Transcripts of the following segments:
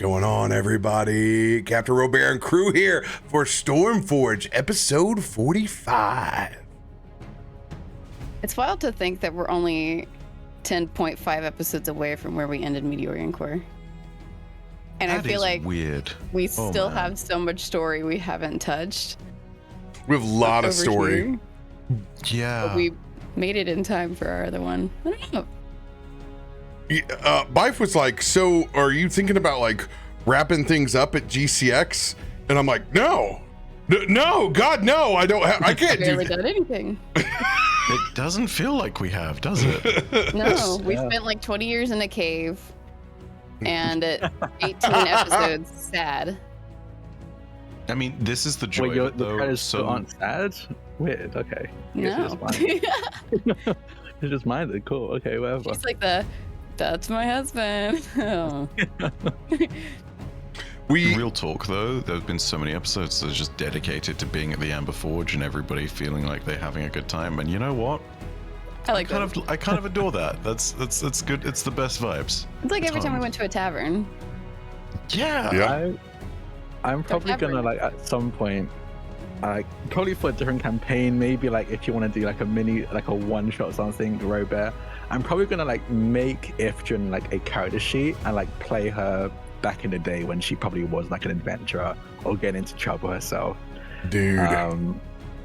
going on, everybody? CaptainRoBear and crew here for Stormforge, episode 45. It's wild to think that we're only 10.5 episodes away from where we ended Meteorian Core. And That I feel is like weird. we still have so much story we haven't touched. We have a lot of story. Here. Yeah. But we made it in time for our other one. I don't know. Bife was like, so are you thinking about like wrapping things up at GCX? And I'm like, no, God, no, I can't do that. Done anything. It doesn't feel like we have, does it? No, we spent like 20 years in a cave and 18 episodes sad. I mean, this is the joy. Wait, the though. credits So aren't sad? Weird, okay. No. It's just mine. Cool, okay, whatever. She's like that's my husband. Oh. Real talk though, there have been so many episodes that are just dedicated to being at the Amber Forge and everybody feeling like they're having a good time. And you know what? I kind of adore that. That's good. It's the best vibes. It's like every time we went to a tavern. Yeah. I'm probably gonna like at some point, probably for a different campaign, maybe like if you want to do like a mini, like a one shot or something, RoBear, I'm probably gonna like make Ifrit like a character sheet and like play her back in the day when she probably was like an adventurer or getting into trouble herself. Dude. Oh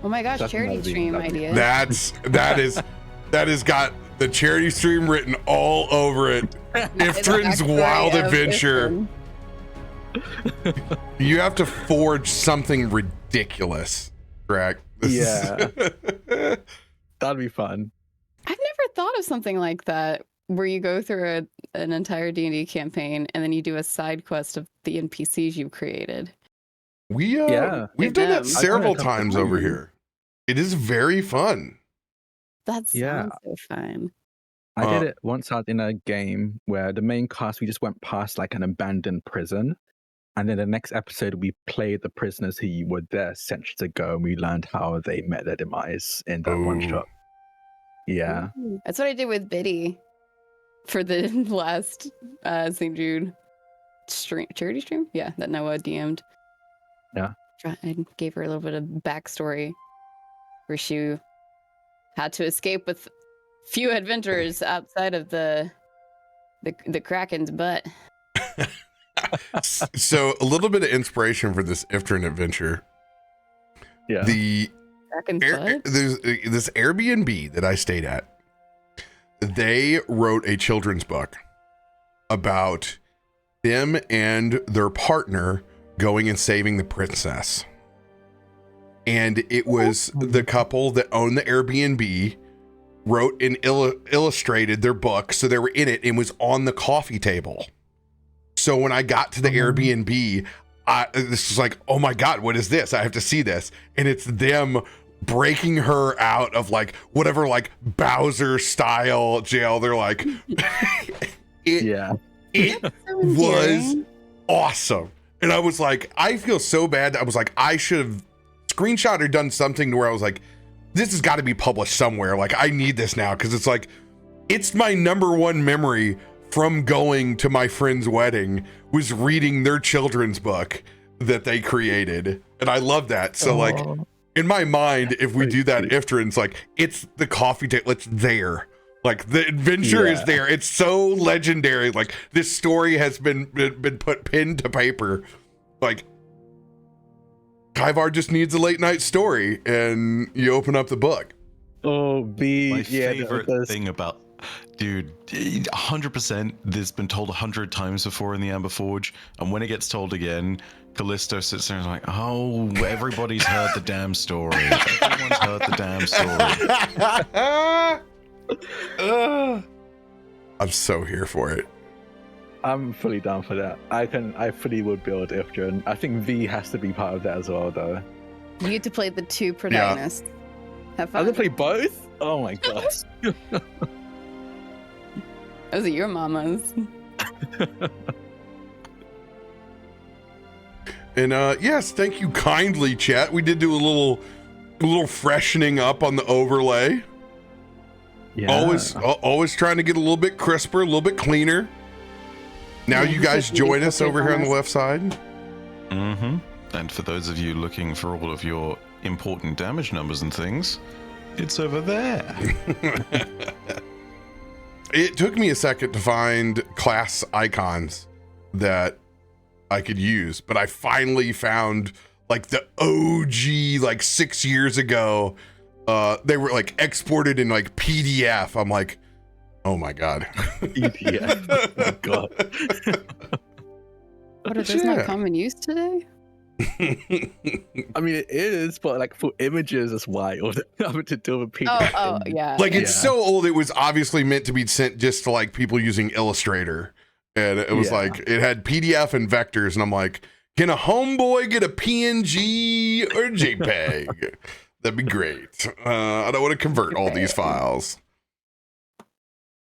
my gosh, charity stream idea. That has got the charity stream written all over it. Ifrit's Wild Adventure. You have to forge something ridiculous, Drak. Yeah. That'd be fun. I've never thought of something like that where you go through an entire D&D campaign and then you do a side quest of the NPCs you've created. We've done that several times over here. It is very fun. That sounds so fun. I did it once out in a game where the main cast, we just went past like an abandoned prison. And then the next episode, we played the prisoners who were there centuries ago, and we learned how they met their demise in that one shot. Yeah. Ooh. That's what I did with Biddy for the last St. Jude charity stream. Yeah, that Noah DM'd. Yeah. I gave her a little bit of backstory where she had to escape with few adventures outside of the Kraken's butt. So a little bit of inspiration for this Ifrit adventure. Yeah. There's this Airbnb that I stayed at. They wrote a children's book about them and their partner going and saving the princess. And it was the couple that owned the Airbnb wrote and illustrated their book. So they were in it and was on the coffee table. So when I got to the Airbnb, this was like, oh my God, what is this? I have to see this. And it's them breaking her out of like whatever, like Bowser style jail. They're like, it was awesome. And I was like, I feel so bad. I was like, I should have screenshot or done something to where I was like, this has got to be published somewhere. Like, I need this now. Cause it's like, it's my number one memory from going to my friend's wedding was reading their children's book that they created. And I love that. So like in my mind, if we do that Ifrit, it's like, it's the coffee table, it's there. Like the adventure is there. It's so legendary. Like this story has been put pen to paper. Like Kaivar just needs a late night story and you open up the book. My favorite thing about, dude, 100%, this has been told 100 times before in the Amber Forge, and when it gets told again, Kallisto sits there and is like, oh, everybody's heard the damn story. Everyone's heard the damn story. I'm so here for it. I'm fully down for that. I fully would build Ifrit. I think V has to be part of that as well, though. You get to play the two protagonists. Have fun. I can play both? Oh my gosh. Those are your mamas. And yes, thank you kindly, chat. We did do a little freshening up on the overlay. Yeah. Always trying to get a little bit crisper, a little bit cleaner. Now you guys join us over here on the left side. Mm-hmm. And for those of you looking for all of your important damage numbers and things, it's over there. It took me a second to find class icons that I could use, but I finally found like the OG, like 6 years ago. They were like exported in like PDF. I'm like, oh my God. PDF. Oh my God. What are those not common use today? I mean, it is, but like for images, it's wild. Having to deal with PDF. Oh, yeah. Like it's so old, it was obviously meant to be sent just to like people using Illustrator. And it was like, it had PDF and vectors. And I'm like, can a homeboy get a PNG or JPEG? That'd be great. I don't want to convert all these files.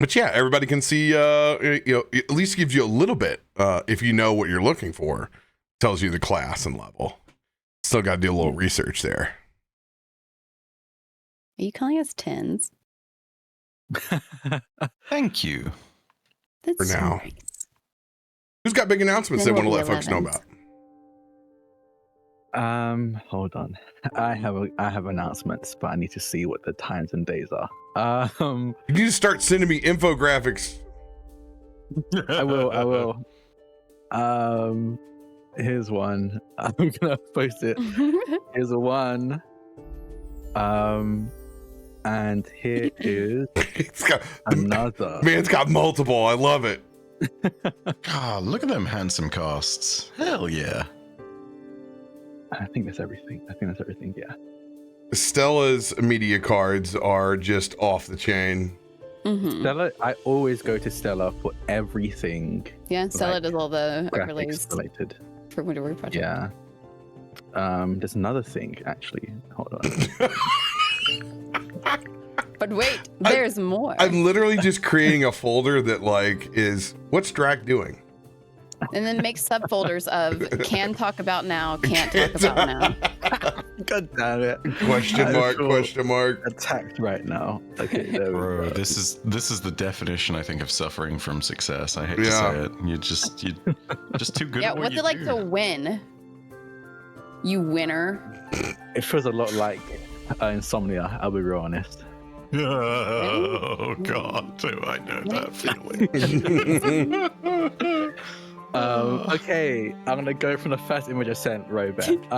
But yeah, everybody can see, at least gives you a little bit if you know what you're looking for. Tells you the class and level. Still got to do a little research there. Are you calling us tens? Thank you. That's For so now. nice. Who's got big announcements they want to let folks know about? Hold on. I have announcements, but I need to see what the times and days are. You need to start sending me infographics. I will. Here's one. I'm gonna post it. Here's a one. And here is It's got another. Man, it's got multiple. I love it. God, look at them handsome casts. Hell yeah. I think that's everything. Yeah. Stella's media cards are just off the chain. Mm-hmm. Stella, I always go to Stella for everything. Yeah, Stella does all the overlays Graphics related. for Winterward Project. Yeah. There's another thing actually. Hold on. But wait, there's more. I'm literally just creating a folder that like is what's Drak doing? And then make subfolders of can talk about now, can't talk about now. God damn it. Question mark. Attacked right now. Okay, there we Bro, go. this is the definition, I think, of suffering from success. I hate to say it. You're just too good Yeah, at what what's you it like do. to win? You winner. It feels a lot like Insomnia, I'll be real honest. Oh God, do I know that feeling? Okay, I'm gonna go from the first image I sent, RoBear.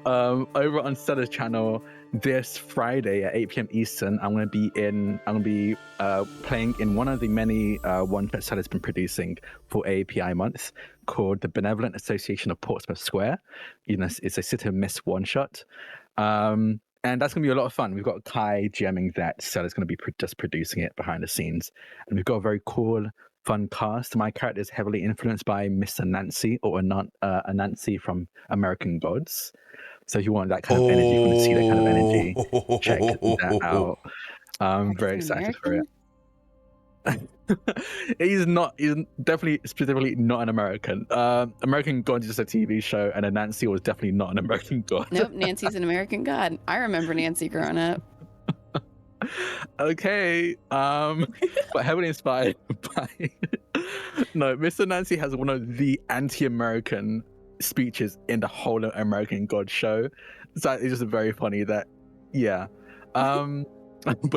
Over on Stella's channel this Friday at 8 p.m. Eastern, I'm gonna be playing in one of the many one-shot Stella's been producing for API month called the Benevolent Association of Portsmouth Square. You know, it's a sit and miss one-shot. And that's going to be a lot of fun. We've got Kai GMing that, Stella's going to be just producing it behind the scenes. And we've got a very cool, fun cast. My character is heavily influenced by Mr. Nancy, or Nancy from American Gods. So if you want that kind of energy, if you want to see that kind of energy, check that out. I'm very excited for it. He's definitely specifically not an American. American God is just a TV show, and Nancy was definitely not an American God. Nope, Nancy's an American god. I remember Nancy growing up. Okay, but heavily inspired by no, Mr. Nancy has one of the anti-American speeches in the whole American God show. So it's just very funny that, yeah. But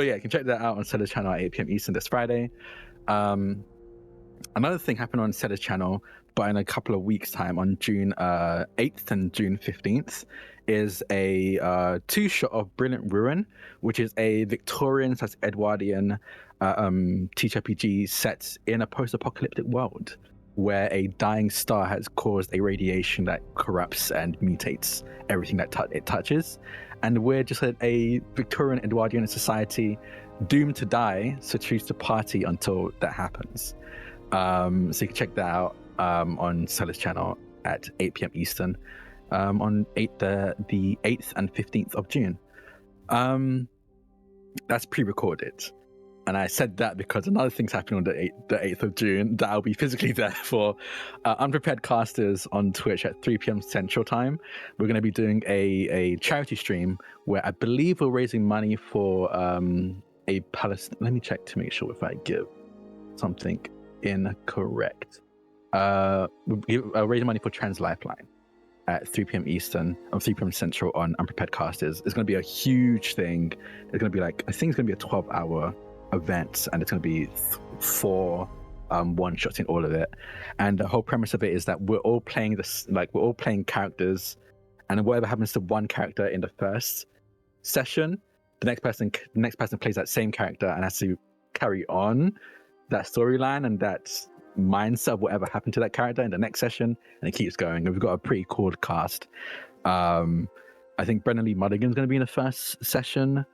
yeah, you can check that out on Stella's channel at 8 p.m. Eastern this Friday. Another thing happened on Stella's channel, but in a couple of weeks' time, on June 8th and June 15th, is a two-shot of Brilliant Ruin, which is a Victorian/Edwardian TTRPG set in a post-apocalyptic world where a dying star has caused a radiation that corrupts and mutates everything that it touches. And we're just a Victorian Edwardian society doomed to die, so choose to party until that happens. So you can check that out on Stella's channel at 8 p.m. Eastern on the 8th and 15th of June. That's pre-recorded. And I said that because another thing's happening on the 8th of June that I'll be physically there for Unprepared Casters on Twitch at 3 p.m. Central Time. We're going to be doing a charity stream where I believe we're raising money for a Palestine. Let me check to make sure if I give something incorrect. Raising money for Trans Lifeline at 3 p.m. Eastern or 3 p.m. Central on Unprepared Casters. It's going to be a huge thing. It's going to be I think it's going to be a 12-hour event, and it's going to be 4 one-shots in all of it. And the whole premise of it is that we're all playing we're all playing characters, and whatever happens to one character in the first session, the next person plays that same character and has to carry on that storyline and that mindset of whatever happened to that character in the next session, and it keeps going. And we've got a pretty cool cast. I think Brendan Lee Mulligan's going to be in the first session.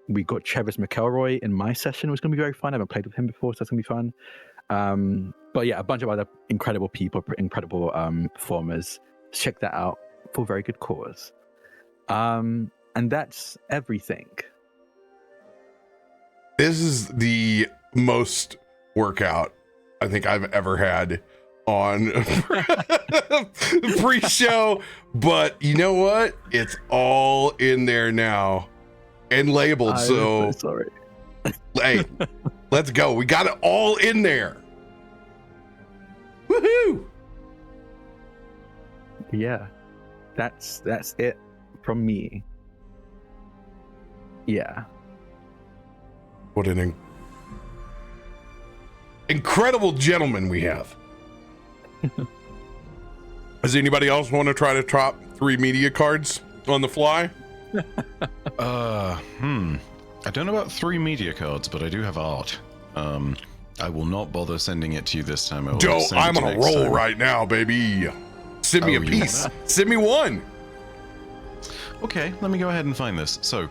We got Travis McElroy in my session, which is going to be very fun. I haven't played with him before, so that's going to be fun. But yeah, a bunch of other incredible people, incredible performers. Check that out for a very good cause. And that's everything. This is the most workout I think I've ever had on pre-show, but you know what? It's all in there now and labeled. So sorry. Hey, let's go. We got it all in there. Woohoo! Yeah, that's it from me. Yeah. What an incredible gentleman we have. Does anybody else want to try to top 3 media cards on the fly? I don't know about 3 media cards, but I do have art. I will not bother sending it to you this time. I'm on a roll right now, baby. Send me a piece. Send me one. Okay, let me go ahead and find this. So,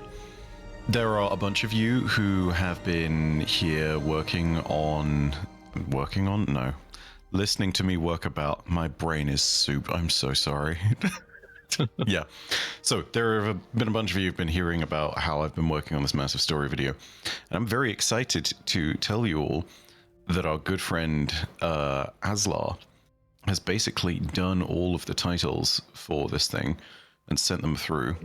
there are a bunch of you who have been here listening to me work about. My brain is soup. I'm so sorry. Yeah. So there have been a bunch of you who've been hearing about how I've been working on this massive story video. And I'm very excited to tell you all that our good friend Aslar has basically done all of the titles for this thing and sent them through.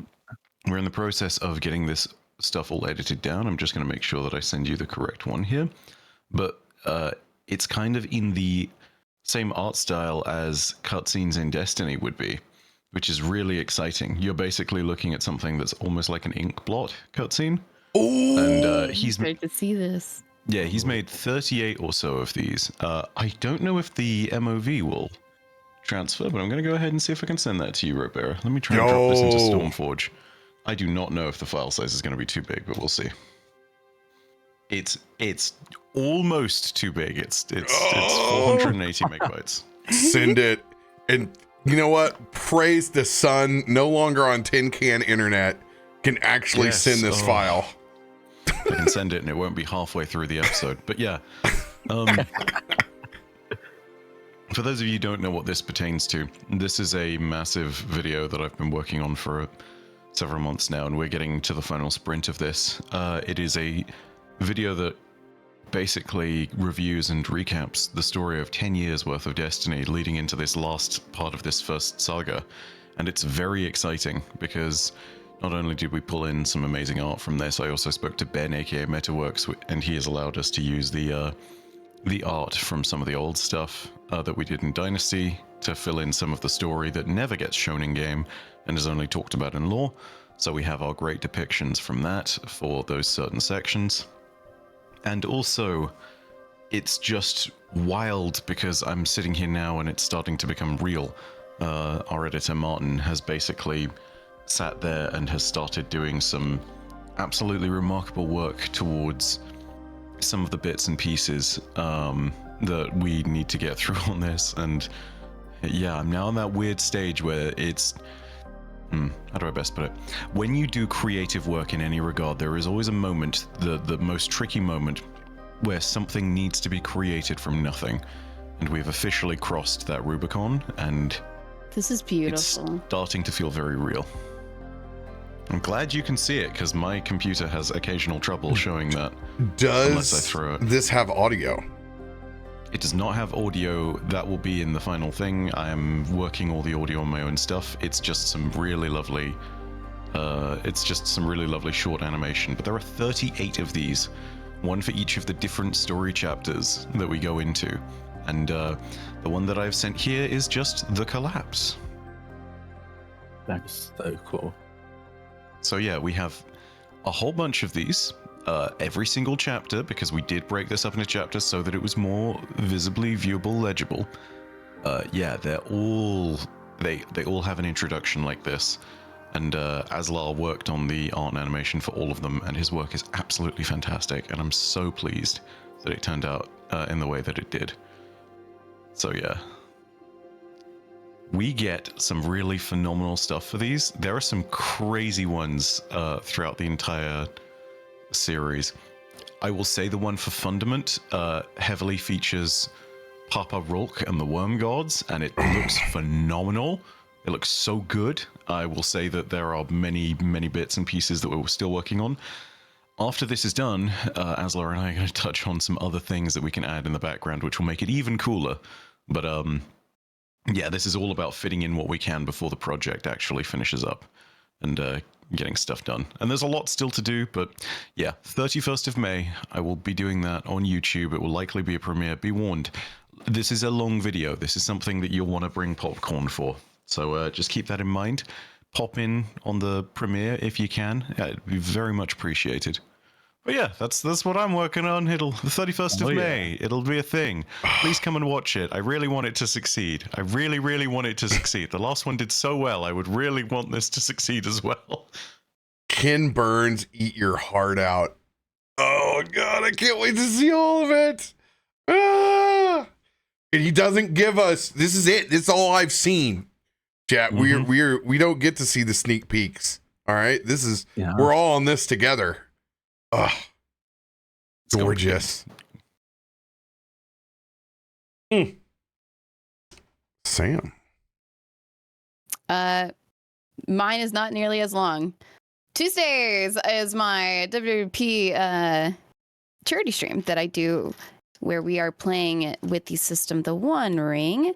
We're in the process of getting this stuff all edited down. I'm just going to make sure that I send you the correct one here. But it's kind of in the same art style as cutscenes in Destiny would be, which is really exciting. You're basically looking at something that's almost like an ink blot cutscene. Ooh. And he's great to see this. Yeah, he's made 38 or so of these. I don't know if the MOV will transfer, but I'm going to go ahead and see if I can send that to you, RoBear. Let me try and drop this into Stormforge. I do not know if the file size is going to be too big, but we'll see. It's almost too big. It's 480 megabytes. Send it. And you know what? Praise the sun. No longer on tin can internet can actually send this file. I can send it and it won't be halfway through the episode. But yeah. For those of you who don't know what this pertains to, this is a massive video that I've been working on for several months now, and we're getting to the final sprint of this. It is a video that basically reviews and recaps the story of 10 years worth of Destiny leading into this last part of this first saga. And it's very exciting because not only did we pull in some amazing art from this, I also spoke to Ben, aka MetaWorks, and he has allowed us to use the art from some of the old stuff that we did in Dynasty to fill in some of the story that never gets shown in game and is only talked about in lore. So we have our great depictions from that for those certain sections. And also, it's just wild because I'm sitting here now and it's starting to become real. Our editor Martin has basically sat there and has started doing some absolutely remarkable work towards some of the bits and pieces that we need to get through on this. And yeah, I'm now in that weird stage where it's how do I best put it? When you do creative work in any regard, there is always a moment, the most tricky moment, where something needs to be created from nothing. And we've officially crossed that Rubicon, and this is beautiful. It's starting to feel very real. I'm glad you can see it, because my computer has occasional trouble showing that. Does unless I throw it. This have audio? It does not have audio. That will be in the final thing. I am working all the audio on my own stuff. It's just some really lovely short animation. But there are 38 of these, one for each of the different story chapters that we go into. And the one that I've sent here is just The Collapse. That's so cool. So yeah, we have a whole bunch of these. Every single chapter, because we did break this up into chapters so that it was more visibly viewable, legible. Yeah, they all have an introduction like this. And Aslar worked on the art and animation for all of them, and his work is absolutely fantastic, and I'm so pleased that it turned out in the way that it did. So yeah. We get some really phenomenal stuff for these. There are some crazy ones throughout the entire series. I will say the one for Fundament heavily features Papa Rolk and the Worm Gods, and it looks phenomenal. It looks so good. I will say that there are many, many bits and pieces that we're still working on. After this is done, Aslar and I are going to touch on some other things that we can add in the background, which will make it even cooler. But yeah, this is all about fitting in what we can before the project actually finishes up and getting stuff done. And there's a lot still to do, but yeah, 31st of May, I will be doing that on YouTube. It will likely be a premiere. Be warned, this is a long video. This is something that you'll want to bring popcorn for. So just keep that in mind. Pop in on the premiere if you can. It'd be very much appreciated. But yeah, that's what I'm working on. The 31st of May. It'll be a thing. Please come and watch it. I really want it to succeed. I really, really want it to succeed. The last one did so well. I would really want this to succeed as well. Ken Burns, eat your heart out. Oh God, I can't wait to see all of it. Ah! And he doesn't give us. This is it. This is all I've seen. Chat. We don't get to see the sneak peeks. All right. This is we're all on this together. Oh, gorgeous. Sam. Mine is not nearly as long. Tuesdays is my WP charity stream that I do, where we are playing with the system The One Ring,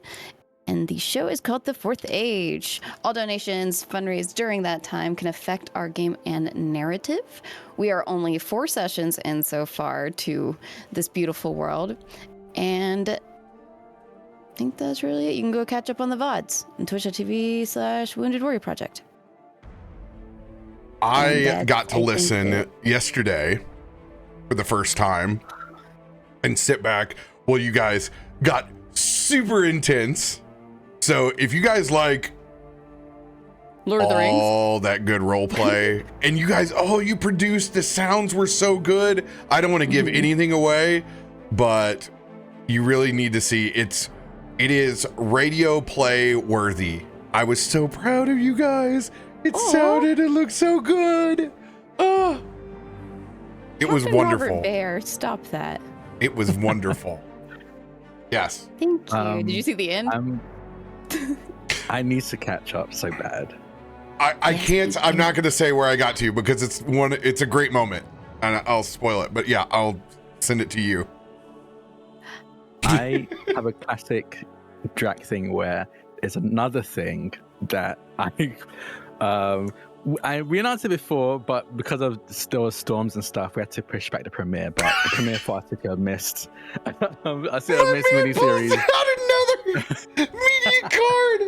and the show is called The Fourth Age. All donations fundraised during that time can affect our game and narrative. We are only 4 sessions in so far to this beautiful world, and I think that's really it. You can go catch up on the VODs on twitch.tv/Wounded Warrior Project. I got to listen yesterday for the first time and sit back while you guys got super intense. So if you guys like Lord of the Rings, all that good role play, and you guys, you produced, the sounds were so good. I don't want to give anything away, but you really need to see it is radio play worthy. I was so proud of you guys. It looked so good. Oh, it was wonderful. RoBear, stop that. It was wonderful. Yes. Thank you. Did you see the end? I need to catch up so bad. I can't. I'm not going to say where I got to because it's a great moment, and I'll spoil it. But yeah, I'll send it to you. I have a classic Drak thing where it's another thing that we announced it before, but because of still storms and stuff, we had to push back the premiere. But the premiere for Artica missed. I see a missed miniseries. Out another media card.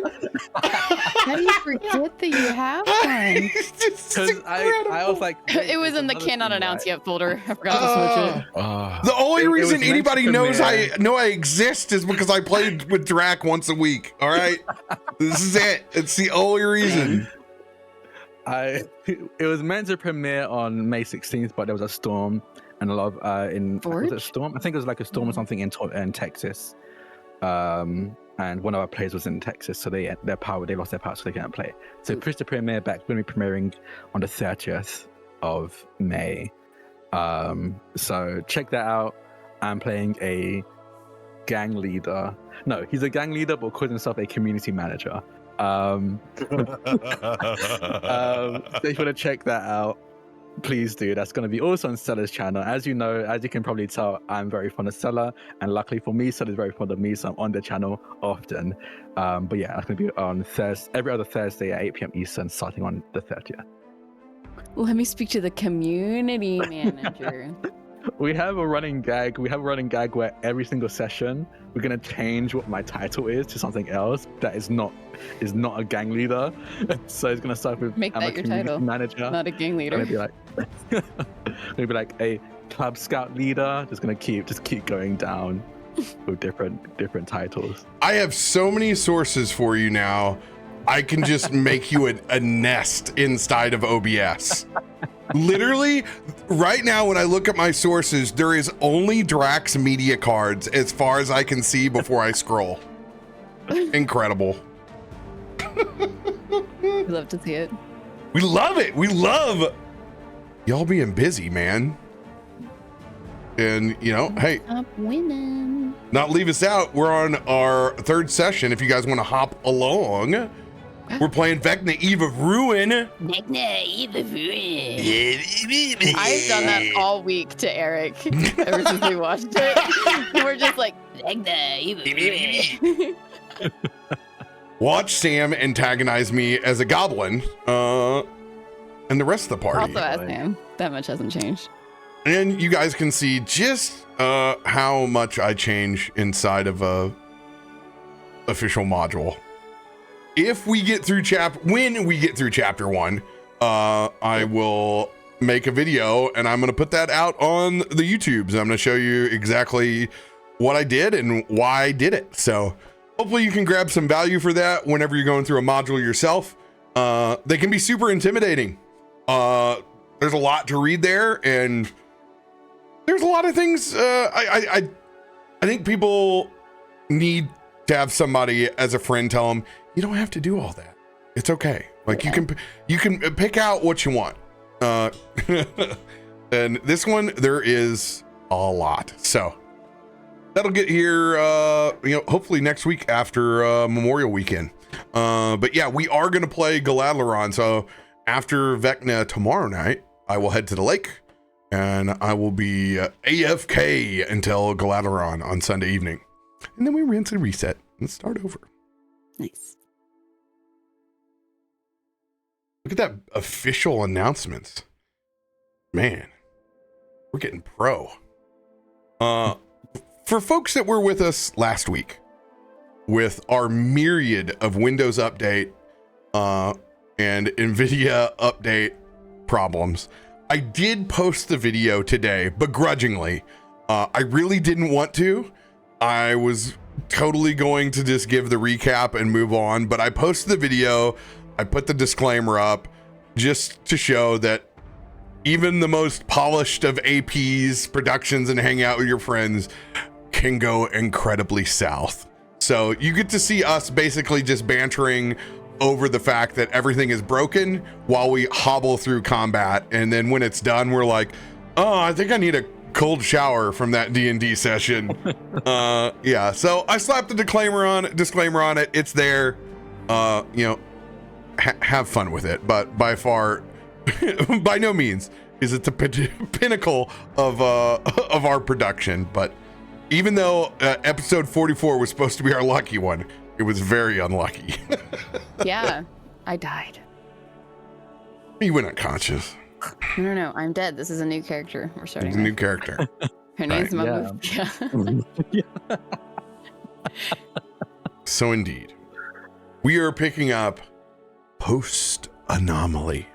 How do you forget that you have one? Because I was like, it was in the cannot announce yet folder. I forgot to switch it. The only reason anybody knows I exist is because I played with Drak once a week. All right, this is it. It's the only reason. It was meant to premiere on May 16th, but there was a storm and a lot of was it a storm? I think it was like a storm or something in Texas. And one of our players was in Texas, so they lost their power, so they couldn't play. So we pushed the premiere back. We're going to be premiering on the 30th of May. So check that out. I'm playing a gang leader. No, he's a gang leader, but calls himself a community manager. So if you want to check that out, please do. That's going to be also on Stella's channel. As you know, as you can probably tell, I'm very fond of Stella, and luckily for me, Stella's very fond of me, so I'm on the channel often. But yeah, that's going to be on every other Thursday at 8 p.m. Eastern, starting on the 30th. Let me speak to the community manager. We have a running gag. We have a running gag where every single session we're gonna change what my title is to something else that is not a gang leader. So it's gonna start with Make that your title. Manager, not a gang leader. Maybe like a club scout leader. Just keep going down with different titles. I have so many sources for you now. I can just make you a nest inside of OBS. Literally, right now when I look at my sources, there is only Drak's media cards as far as I can see before I scroll. Incredible. We love to see it. We love it. We love y'all being busy, man. And, you know, hey, Stop winning. not leave us out. We're on our third session. If you guys want to hop along, we're playing Vecna Eve of Ruin. Vecna Eve of Ruin. I've done that all week to Eric ever since we watched it. We're just like, Vecna Eve of Ruin. Watch Sam antagonize me as a goblin, and the rest of the party. Also as Sam. That much hasn't changed. And you guys can see just how much I change inside of a official module. If we get through when we get through chapter 1, I will make a video and I'm going to put that out on the YouTubes. I'm going to show you exactly what I did and why I did it. So hopefully you can grab some value for that whenever you're going through a module yourself. They can be super intimidating. There's a lot to read there, and there's a lot of things. I think people need to have somebody as a friend tell them, you don't have to do all that. It's okay. Like you can pick out what you want. And this one, there is a lot. So that'll get here, hopefully next week after Memorial Weekend. But yeah, we are going to play Galadlaron. So after Vecna tomorrow night, I will head to the lake and I will be AFK until Galadlaron on Sunday evening. And then we rinse and reset and start over. Nice. Look at that official announcements. Man, we're getting pro. For folks that were with us last week with our myriad of Windows update and NVIDIA update problems, I did post the video today, begrudgingly. I really didn't want to. I was totally going to just give the recap and move on, but I posted the video. I put the disclaimer up just to show that even the most polished of APs, productions, and hang out with your friends can go incredibly south. So you get to see us basically just bantering over the fact that everything is broken while we hobble through combat. And then when it's done, we're like, oh, I think I need a cold shower from that D&D session. Yeah, so I slapped the disclaimer on it. It's there. Have fun with it, but by far, by no means is it the pinnacle of our production. But even though episode 44 was supposed to be our lucky one, it was very unlucky. Yeah, I died. You went unconscious. No, I'm dead. This is a new character we're starting. It's a new character. Her name's Loluphia. So indeed, we are picking up Post Anomaly.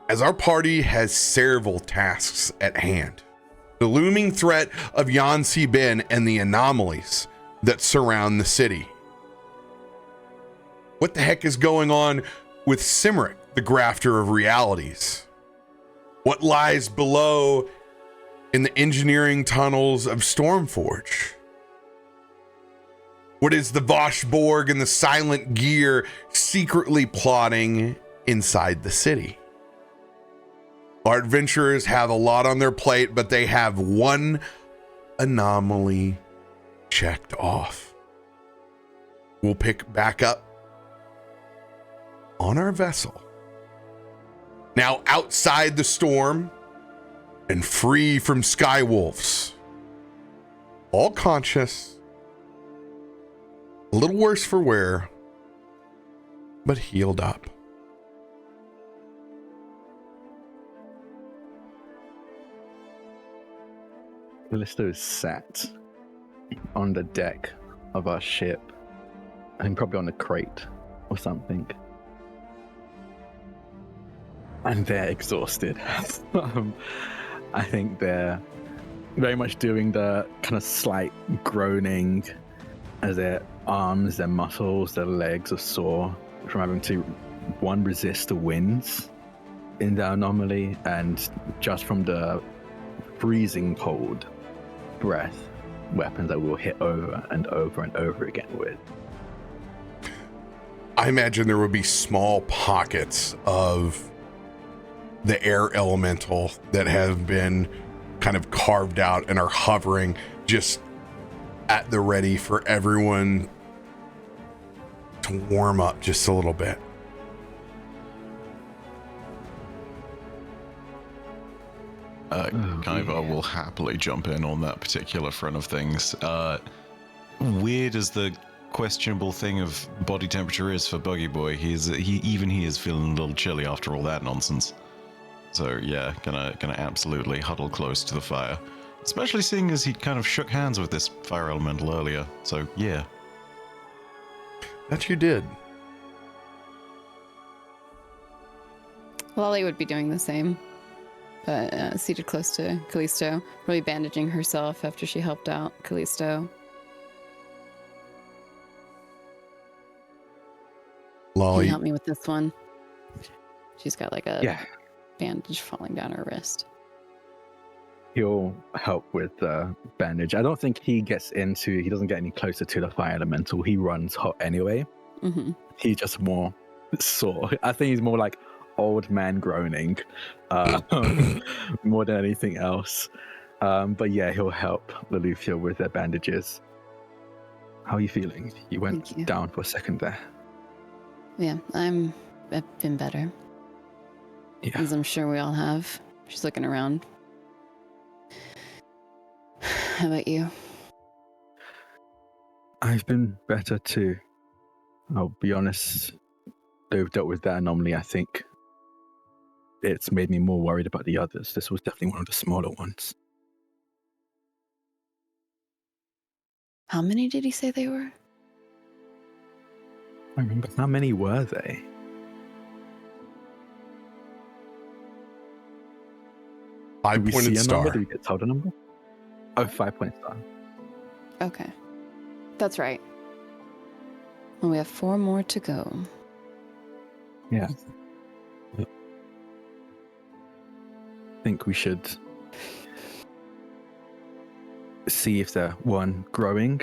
As our party has several tasks at hand, the looming threat of Yansi Ben and the anomalies that surround the city. What the heck is going on with Cymric, the grafter of realities? What lies below in the engineering tunnels of Stormforge? What is the Voshborg and the Silent Gear secretly plotting inside the city? Our adventurers have a lot on their plate, but they have one anomaly checked off. We'll pick back up on our vessel. Now outside the storm and free from skywolves. All conscious. A little worse for wear, but healed up. Kallisto is sat on the deck of our ship. I think probably on a crate or something. And they're exhausted. I think they're very much doing the kind of slight groaning as their arms, their muscles, their legs are sore from having to, one, resist the winds in the anomaly, and just from the freezing cold breath weapons that we'll hit over and over and over again with. I imagine there would be small pockets of the air elemental that have been kind of carved out and are hovering just at the ready for everyone to warm up just a little bit. Kaiva will happily jump in on that particular front of things. Weird as the questionable thing of body temperature is for Buggy Boy, he is feeling a little chilly after all that nonsense. So yeah, gonna absolutely huddle close to the fire, especially seeing as he kind of shook hands with this fire elemental earlier. So yeah, that you did. Lolly would be doing the same, but seated close to Kallisto, really bandaging herself after she helped out Kallisto. Lolly, Can you help me with this one? She's got like a yeah. bandage falling down her wrist. He'll help with the bandage. I don't think he doesn't get any closer to the fire elemental. He runs hot anyway. Mm-hmm. He's just more sore. I think he's more like old man groaning more than anything else. But yeah, he'll help Loluphia with their bandages. How are you feeling? You went down for a second there. Yeah, I've been better. Yeah. As I'm sure we all have. She's looking around. How about you? I've been better too. I'll be honest, they've dealt with that anomaly. I think it's made me more worried about the others. This was definitely one of the smaller ones. How many did he say they were? I remember. How many were they? Five-pointed star. Did we get told a number? Oh, 5-point star. Okay. That's right. Well, we have 4 more to go. Yeah. I think we should see if they're, one, growing,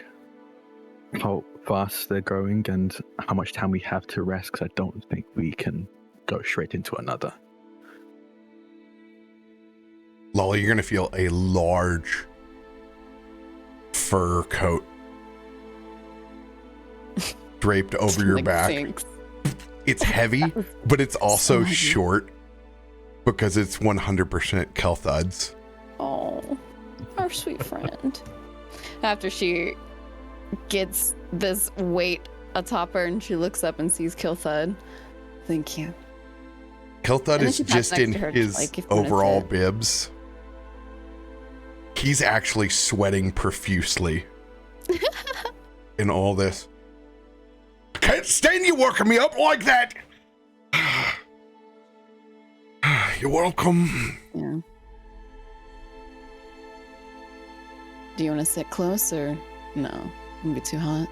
how fast they're growing, and how much time we have to rest, because I don't think we can go straight into another. Lolly, you're going to feel a large fur coat draped over your back. Sinks. It's heavy, but it's also short because it's 100% Kelthuds. Oh, our sweet friend. After she gets this weight atop her and she looks up and sees Kelthud. Thank you. Kelthud is just in his overall bibs. He's actually sweating profusely in all this. I can't stand you working me up like that. You're welcome. Yeah. Do you want to sit close or no? It'll be too hot.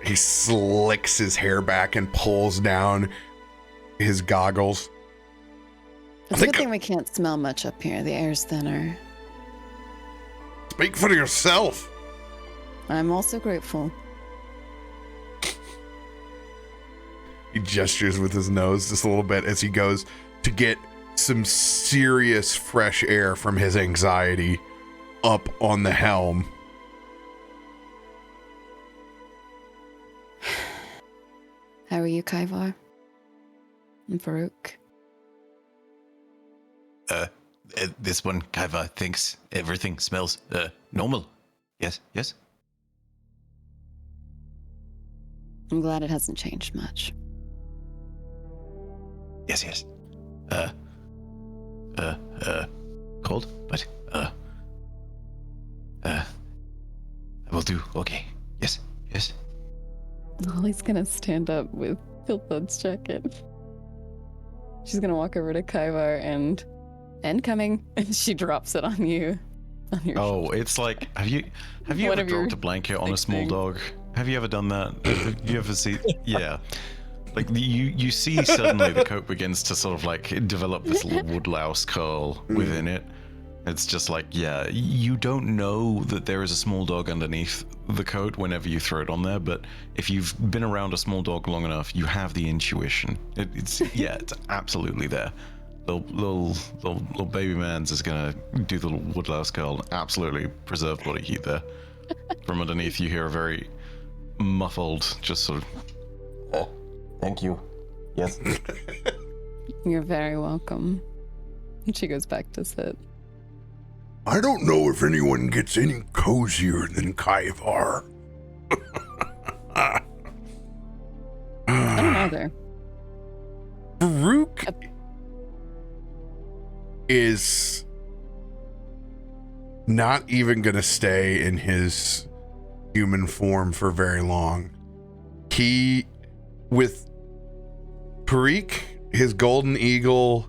He slicks his hair back and pulls down his goggles. It's a good thing we can't smell much up here. The air's thinner. Speak for yourself. I'm also grateful. He gestures with his nose just a little bit as he goes to get some serious fresh air from his anxiety up on the helm. How are you, Kaivar? And Farouk? This one, Kaiva, thinks everything smells normal. Yes. I'm glad it hasn't changed much. Yes. Cold, but do. Okay. Yes. Yes. Holly's gonna stand up with Philpot's jacket. She's gonna walk over to Kaivar and coming, and she drops it on you. On your shoulder. It's like, have you ever dropped a blanket on a small dog? Have you ever done that? Have you ever seen? Yeah. Like you see suddenly the coat begins to sort of like develop this little woodlouse curl within it. It's just like, yeah, you don't know that there is a small dog underneath the coat whenever you throw it on there, but if you've been around a small dog long enough, you have the intuition. It's absolutely there. Little baby man's is gonna do the little woodlouse curl, absolutely preserve body heat there. From underneath, you hear a very muffled, just sort of. Thank you. Yes. You're very welcome. And she goes back to sit. I don't know if anyone gets any cozier than Kaivar. I don't either. Farouk is not even going to stay in his human form for very long. He, with Farouk, his golden eagle,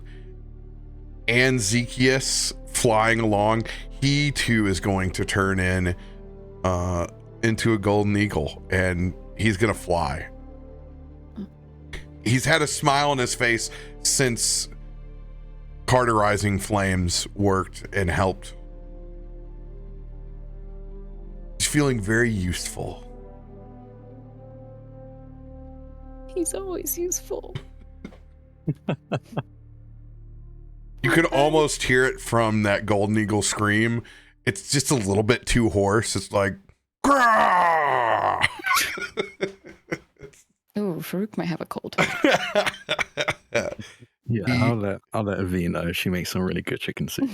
and Zekias flying along, he too is going to turn into a golden eagle, and he's going to fly. He's had a smile on his face since carterizing flames worked and helped. He's feeling very useful. He's always useful. You could almost hear it from that golden eagle scream. It's just a little bit too hoarse. It's like, grah! Ooh, Farouk might have a cold. Yeah, I'll let V know. She makes some really good chicken soup.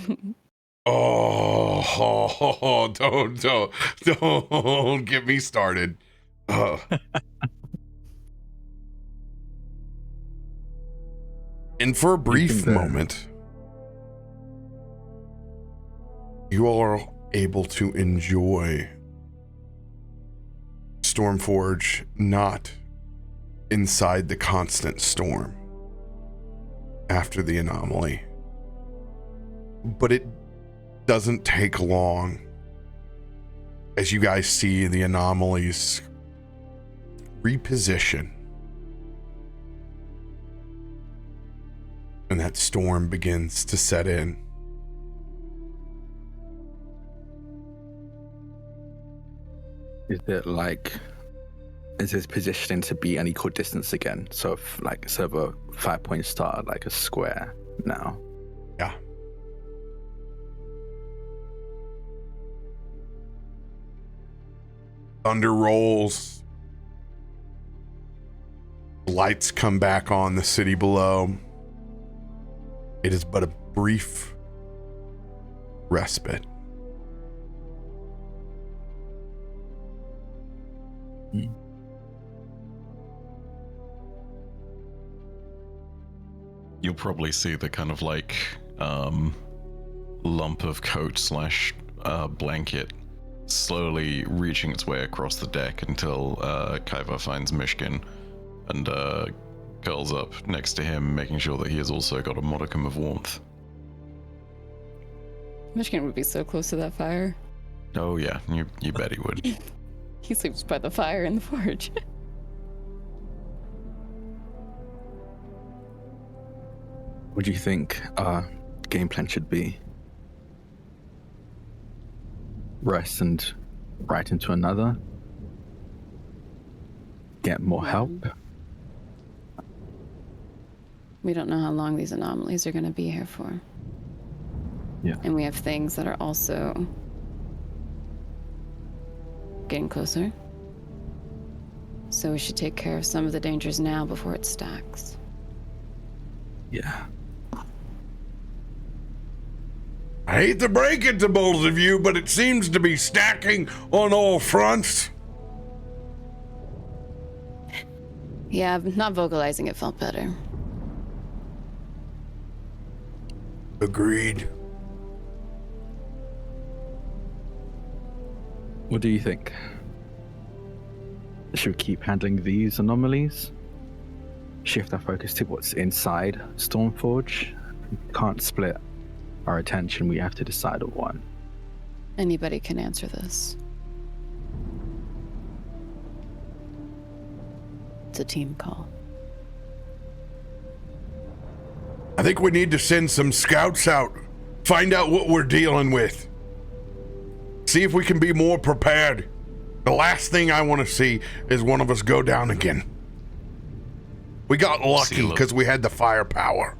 Don't get me started. And for a brief moment, you all are able to enjoy Stormforge not inside the constant storm after the anomaly. But it doesn't take long as you guys see the anomalies reposition. And that storm begins to set in. Is this positioning to be an equal distance again? So if like server 5-point star, like a square now. Yeah. Thunder rolls. Lights come back on the city below. It is but a brief respite. You'll probably see the kind of like lump of coat slash blanket slowly reaching its way across the deck until Kaivar finds Myshkin and curls up next to him, making sure that he has also got a modicum of warmth. Myshkin would be so close to that fire. Oh yeah, you bet he would. He sleeps by the fire in the forge. What do you think our game plan should be? Rest and right into another? Get more help? We don't know how long these anomalies are going to be here for. Yeah. And we have things that are also getting closer. So we should take care of some of the dangers now before it stacks. Yeah. I hate to break it to both of you, but it seems to be stacking on all fronts. Yeah, not vocalizing it felt better. Agreed. What do you think? should we keep handling these anomalies? Shift our focus to what's inside Stormforge? We can't split our attention. We have to decide on one. Anybody can answer this. It's a team call. I think we need to send some scouts out, find out what we're dealing with, see if we can be more prepared. The last thing I want to see is one of us go down again. We got lucky because we had the firepower.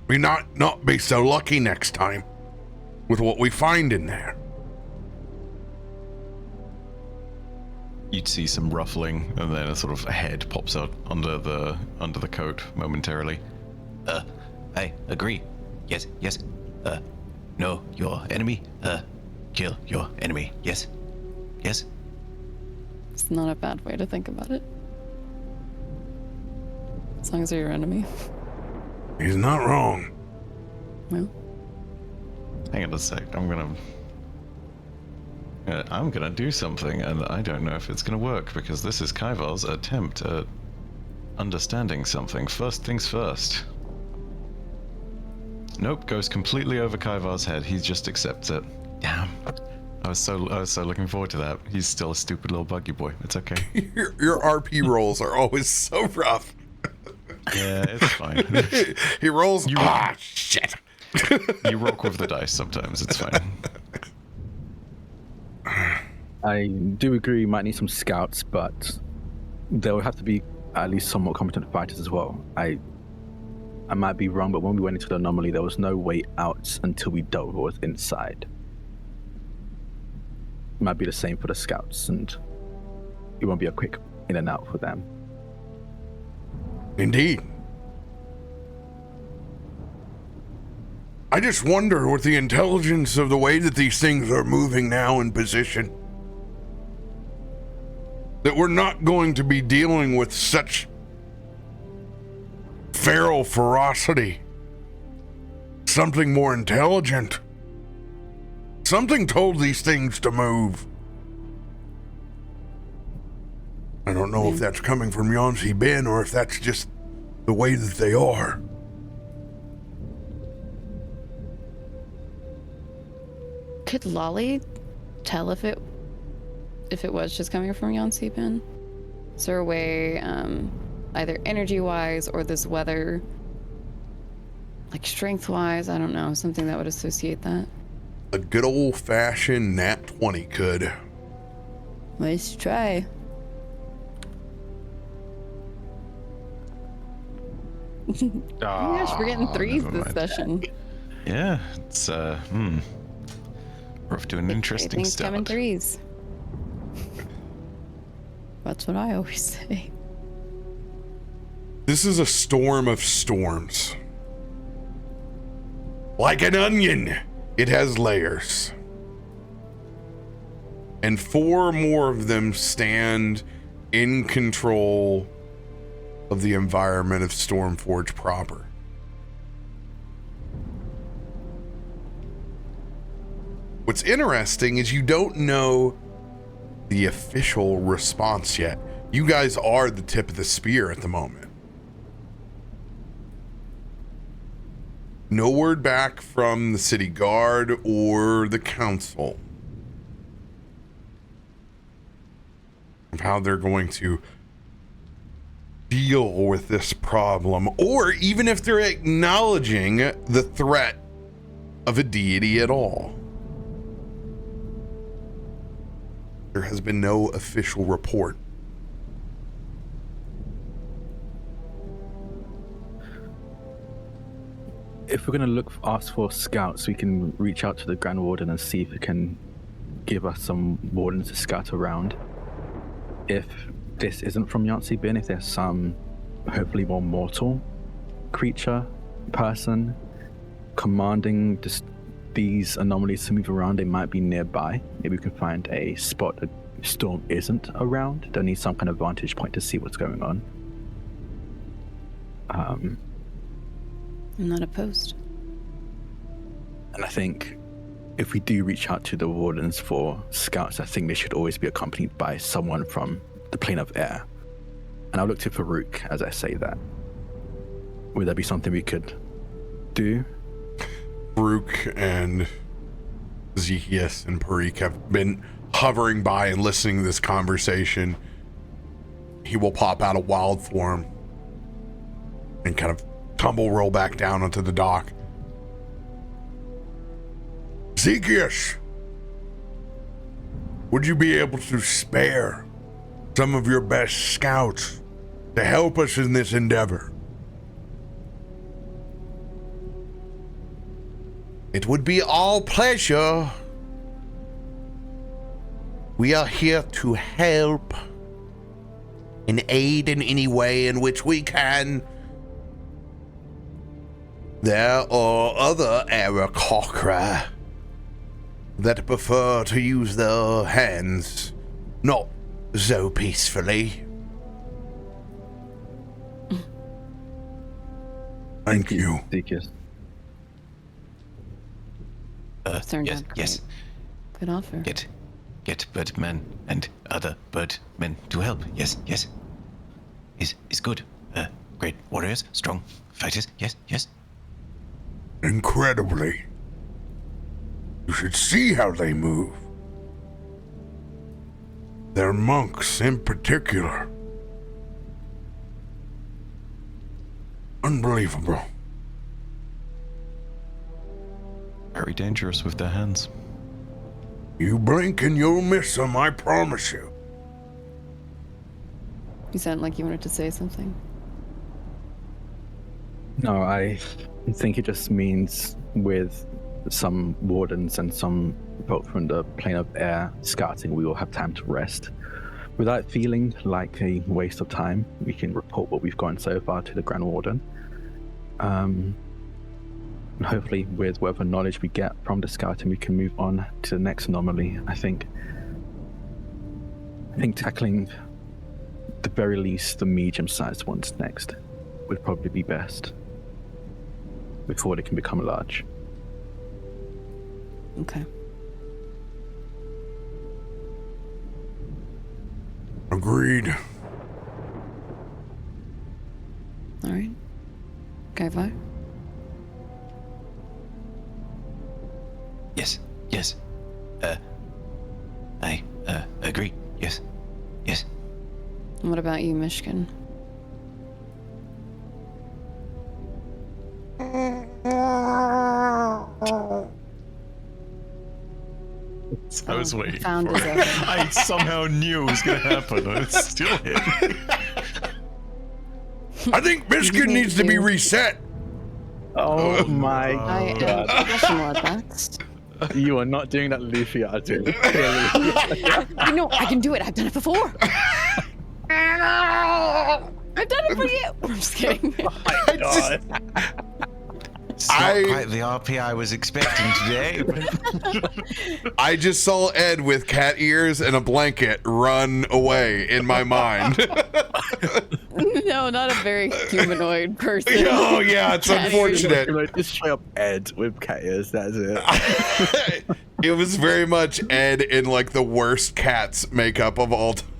We not be so lucky next time with what we find in there. You'd see some ruffling, and then a sort of head pops out under the coat momentarily. I agree. Yes. Know your enemy. Kill your enemy. Yes. It's not a bad way to think about it. As long as they're your enemy. He's not wrong. Well. Hang on a sec. I'm gonna do something, and I don't know if it's gonna work because this is Kaivar's attempt at understanding something. First things first. Nope, goes completely over Kaivar's head. He just accepts it. Damn. I was so looking forward to that. He's still a stupid little buggy boy. It's okay. Your RP rolls are always so rough. Yeah, it's fine. He rolls. Shit. You rock with the dice sometimes. It's fine. I do agree we might need some scouts, but there would have to be at least somewhat competent fighters as well. I might be wrong, but when we went into the anomaly, there was no way out until we dealt with what was inside. It might be the same for the scouts, and it won't be a quick in and out for them. Indeed. I just wonder with the intelligence of the way that these things are moving now in position, that we're not going to be dealing with such feral ferocity. Something more intelligent. Something told these things to move. I don't know if that's coming from Yonsi Ben or if that's just the way that they are. Could Lolly tell if it was just coming from Yonsi Ben? Is there a way, either energy-wise or this weather, like strength-wise, I don't know, something that would associate that? A good old-fashioned nat 20 could. Let's try. Oh my gosh, we're getting threes this session. Yeah, it's we're off to an interesting Things start. come in threes. That's what I always say. This is a storm of storms. Like an onion, it has layers. And 4 more of them stand in control of the environment of Stormforge proper. What's interesting is you don't know the official response yet. You guys are the tip of the spear at the moment. No word back from the city guard or the council of how they're going to deal with this problem, or even if they're acknowledging the threat of a deity at all. There has been no official report. If we're going to ask for scouts, we can reach out to the Grand Warden and see if it can give us some wardens to scout around. If this isn't from Yahtzee Bin, if there's some hopefully more mortal creature, person, commanding these anomalies to move around, they might be nearby. Maybe we can find a spot a storm isn't around. They'll need some kind of vantage point to see what's going on. I'm not opposed. And I think if we do reach out to the wardens for scouts, I think they should always be accompanied by someone from the plane of air. And I'll look to Farouk as I say that. Would there be something we could do? Farouk and Zekias and Parikh have been hovering by and listening to this conversation. He will pop out of wild form and kind of tumble roll back down onto the dock. Zekias, would you be able to spare some of your best scouts to help us in this endeavor? It would be all pleasure. We are here to help and aid in any way in which we can. There are other Aarakocra that prefer to use their hands not so peacefully. Thank you. Zekias. Yes. Good offer. Get birdmen and other birdmen to help. Yes. Is good. Great warriors, strong fighters. Yes. Incredibly. You should see how they move. Their monks in particular. Unbelievable. Very dangerous with their hands. You blink and you'll miss them, I promise you. You sound like you wanted to say something. No, I think it just means with some wardens and some folk from the plane of air scouting, we will have time to rest. Without feeling like a waste of time, we can report what we've gotten so far to the Grand Warden. And hopefully with whatever knowledge we get from the scouting, we can move on to the next anomaly. I think tackling, at the very least, the medium-sized ones next would probably be best before they can become large. Okay. Agreed. All right. Kaiva? Yes. I agree. Yes. And what about you, Myshkin? I was waiting Found for his it. oven. I somehow knew it was going to happen. It's still hit. I think Myshkin needs to be reset. Oh my I am god. professional at that. You are not doing that Loluphia, I do. You know, I can do it. I've done it before. I've done it for you. I'm just kidding. Oh my god. It's not quite the RP I was expecting today. I just saw Ed with cat ears and a blanket run away in my mind. No, not a very humanoid person. Oh yeah, it's unfortunate. Just straight up Ed with cat ears, that's it. It was very much Ed in like the worst cat's makeup of all time.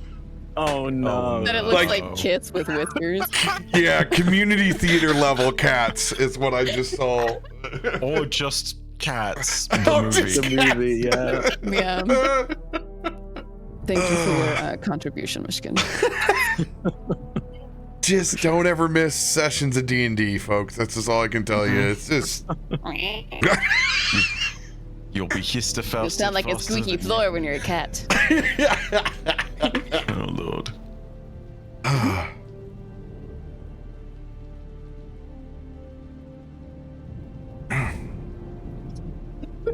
Oh no. That it looks like Kits with whiskers. Yeah, community theater level cats is what I just saw. Or just cats. The movie, yeah. Yeah. Thank you for your contribution, Myshkin. Just don't ever miss sessions of D&D, folks. That's just all I can tell you. It's just... You'll be Histofaust. You sound like a squeaky floor when you're a cat. Oh, Lord.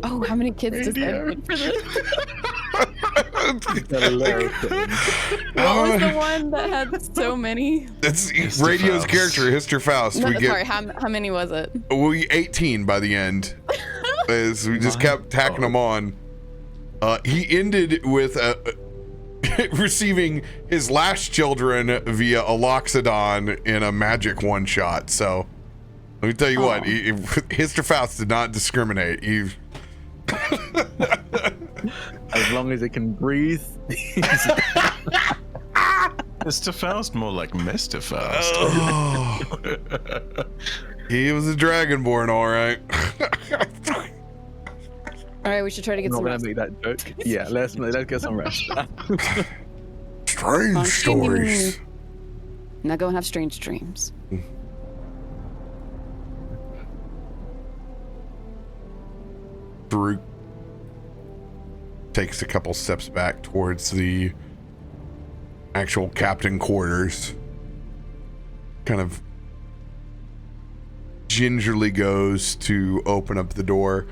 Oh, how many kids does Ed need for this? What was the one that had so many? It's Radio's character, Histofaust. No, sorry, how many was it? We 18 by the end. As we just kept tacking them on. He ended with receiving his last children via a Loxodon in a magic one-shot. So let me tell you what, Histofaust did not discriminate. As long as it can breathe. Mr. Faust, more like Mr. Faust. Oh. He was a dragonborn, all right. All right, we should try to get some rest. Make that joke. Yeah, let's get some rest. Strange stories. Now go and have strange dreams. Faroük takes a couple steps back towards the actual captain quarters. Kind of gingerly goes to open up the door.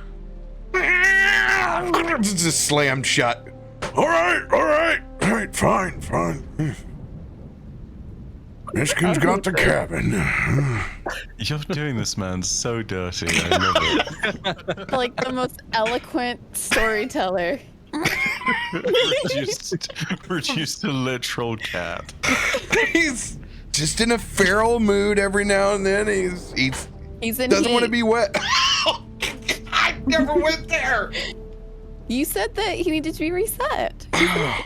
It's just slammed shut. All right, fine. Myshkin's got the cabin. You're doing this, man, so dirty. I love it. Like the most eloquent storyteller. reduced to literal cat. He's just in a feral mood every now and then. He's in doesn't heat. want to be wet. I never went there. You said that he needed to be reset. Yeah.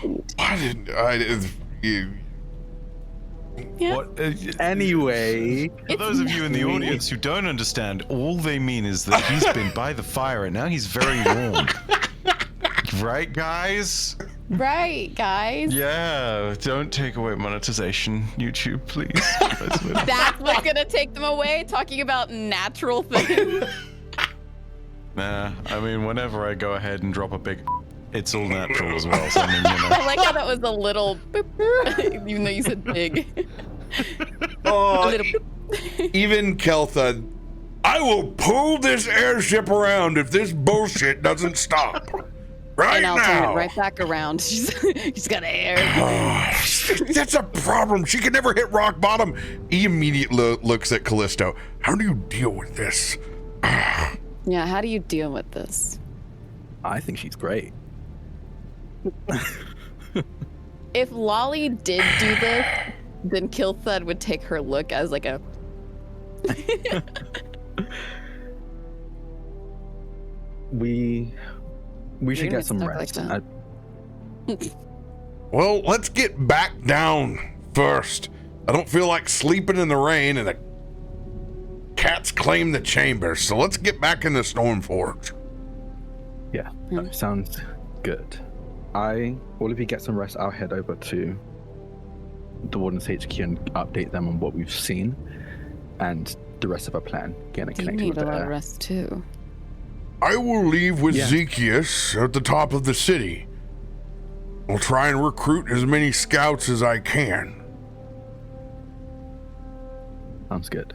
What, anyway, for those of you in the audience who don't understand, all they mean is that he's been by the fire and now he's very warm. Right, guys? Right, guys. Yeah, don't take away monetization, YouTube, please. That's what's gonna take them away, talking about natural things. Nah, I mean, whenever I go ahead and drop a big, it's all natural as well. So I mean, you know. I like how that was a little boop, even though you said big. Oh, A little even Keltha, I will pull this airship around if this bullshit doesn't stop. Right and I'll now. turn it right back around. She's got air. That's a problem. She can never hit rock bottom. He immediately looks at Kallisto. How do you deal with this? Yeah, how do you deal with this? I think she's great. If Lolly did do this, then Kilthud would take her look as like a... We should get some stuck rest. like Well, let's get back down first. I don't feel like sleeping in the rain, and the cats claim the chamber, so let's get back in the Stormforge. Yeah, that sounds good. All of you get some rest. I'll head over to the Warden's HQ and update them on what we've seen and the rest of our plan. Getting You connected need with a lot of the rest too. I will leave with Yeah. Zekius at the top of the city. I'll try and recruit as many scouts as I can. Sounds good.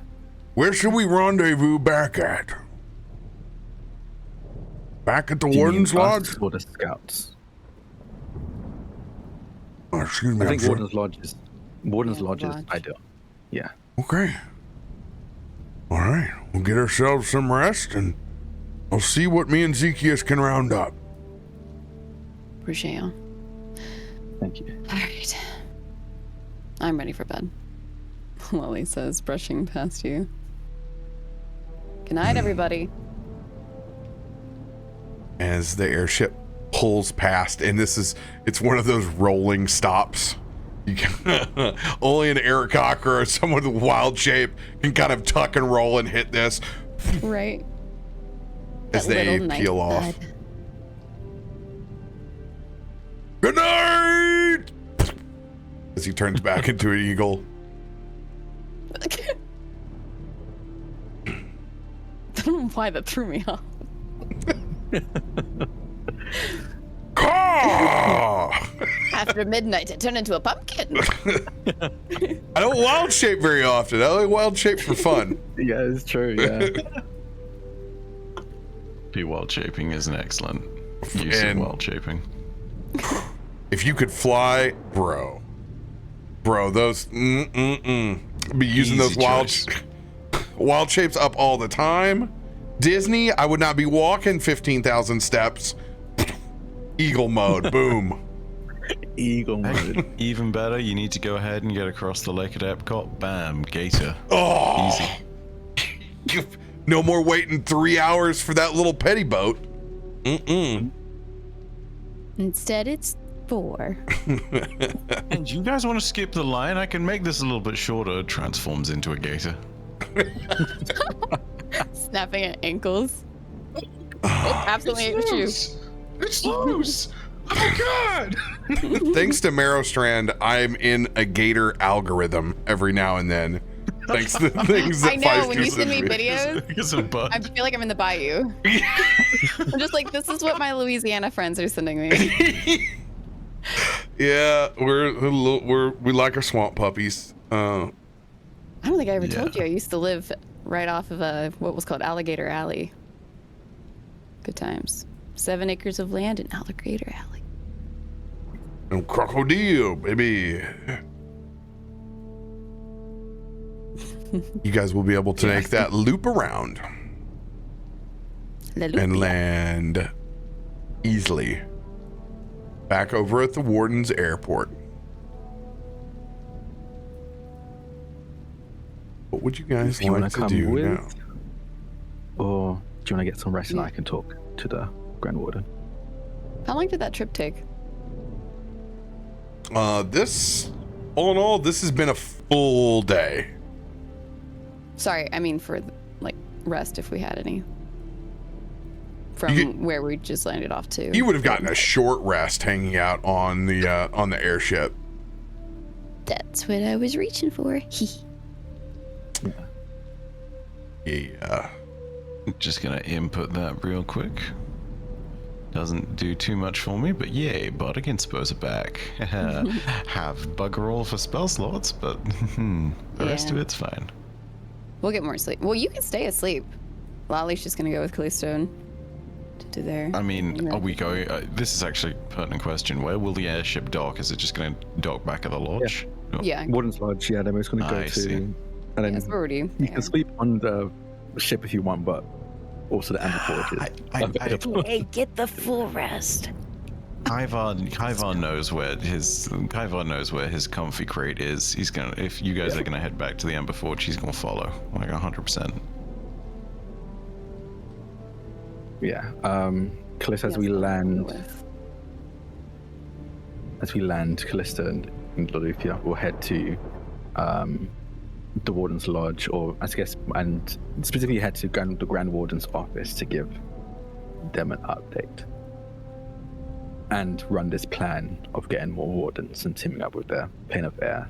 Where should we rendezvous back at? Back at the Warden's Lodge? Or the Scouts? Oh, excuse me. I I'm think sorry. Warden's Lodge is Lodge. ideal. Yeah. Okay. All right. We'll get ourselves some rest, and I'll see what me and Zekius can round up. Appreciate you. Thank you. All right. I'm ready for bed. Lolly says, brushing past you. Good night, everybody. As the airship pulls past, and it's one of those rolling stops. You can, only an Aarakocra or someone with wild shape can kind of tuck and roll and hit this Right. as That they little night peel off. bed. Good night! As he turns back into an eagle. I don't know why that threw me off. Caw! After midnight, I turn into a pumpkin. I don't wild shape very often. I like wild shape for fun. Yeah, it's true. Yeah. Be wild shaping is an excellent use of And- wild shaping. If you could fly, bro, those be using Easy those choice. wild shapes up all the time. Disney, I would not be walking 15,000 steps. Eagle mode, boom. Eagle mode. Even better, you need to go ahead and get across the lake at Epcot. Bam, gator. Oh, Easy. no more waiting 3 hours for that little petty boat. Instead, it's 4. And you guys want to skip the line? I can make this a little bit shorter. Transforms into a gator. Snapping at ankles. It absolutely ain't true. It's loose. Oh God! Thanks to Marrowstrand, I'm in a gator algorithm every now and then. Thanks to things that I know, when you send me videos, I feel like I'm in the bayou. I'm just like, this is what my Louisiana friends are sending me. Yeah, we like our swamp puppies. I don't think I ever told you. I used to live right off of what was called Alligator Alley. Good times. 7 acres of land in Alligator Alley. And crocodile, baby. You guys will be able to make that loop around and land easily back over at the Warden's Airport. What would you guys like to do now? Or do you want to get some rest and I can talk to the Grand Warden? How long did that trip take? This, all in all, this has been a full day. Sorry, I mean for like rest if we had any. From where we just landed off to. You would have gotten a short rest hanging out on the airship. That's what I was reaching for. Yeah. Just gonna input that real quick. Doesn't do too much for me, but yay, Bardic Inspos are back. Have bugger all for spell slots, but the rest of it's fine. We'll get more sleep. Well, you can stay asleep. Lolly's just gonna go with Kallisto to do there. I mean, are we going? This is actually a pertinent question. Where will the airship dock? Is it just gonna dock back at the lodge? Yeah. Warden's Lodge, yeah, they're just gonna go to. And then you can sleep on the ship if you want, but also the Amberforge. Hey, get the full rest. Kyvar knows where his comfy crate is. He's gonna, if you guys are gonna head back to the Amberforge, he's gonna follow, like 100%. Yeah. Kallisto, as we land, Kallisto and Loluphia will head to the Warden's Lodge, or I guess, and specifically head to the Grand Warden's office to give them an update and run this plan of getting more Wardens and teaming up with their Plane of Air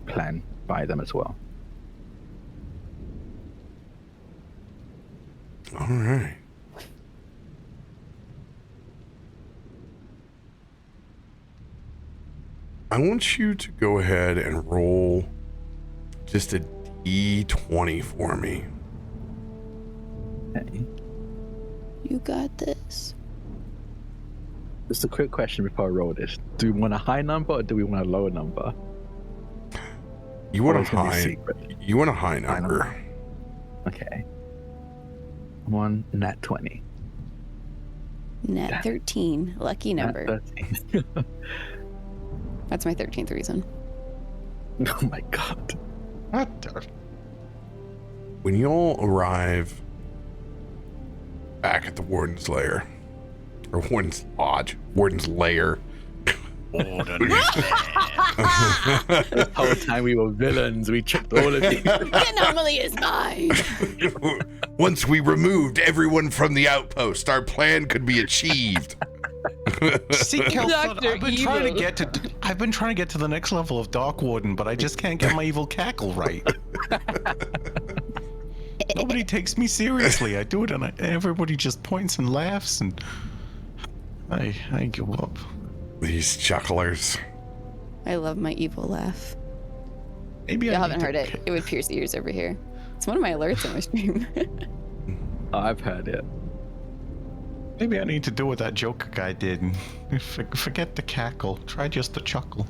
plan by them as well. All right. I want you to go ahead and roll just a D20 for me. Okay. You got this. Just a quick question before I roll this. Do we want a high number or do we want a lower number? You want a high number. Okay. 1 nat 20. Nat 13. Lucky number. Nat 13. That's my 13th reason. Oh my god. What? When you all arrive back at the Warden's Lair, or Warden's Lodge, Warden's Lair. Warden's This whole time we were villains, we tricked all of you. The anomaly is mine. Once we removed everyone from the outpost, our plan could be achieved. See, Kelford, I've been trying to get to the next level of Dark Warden, but I just can't get my evil cackle right. Nobody takes me seriously. I do it, and everybody just points and laughs, and I give up. These chucklers. I love my evil laugh. Maybe you haven't heard it. It would pierce ears over here. It's one of my alerts on my stream. I've heard it. Maybe I need to do what that Joker guy did. Forget the cackle. Try just the chuckle.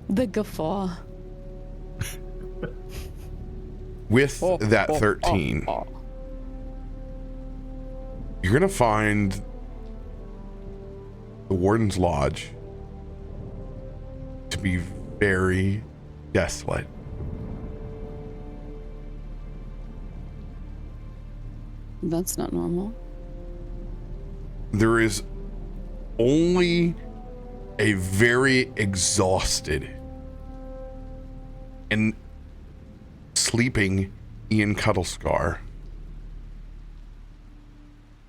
The guffaw. With that 13, you're going to find the Warden's Lodge to be very desolate. That's not normal. There is only a very exhausted and sleeping Ian Cuttlescar,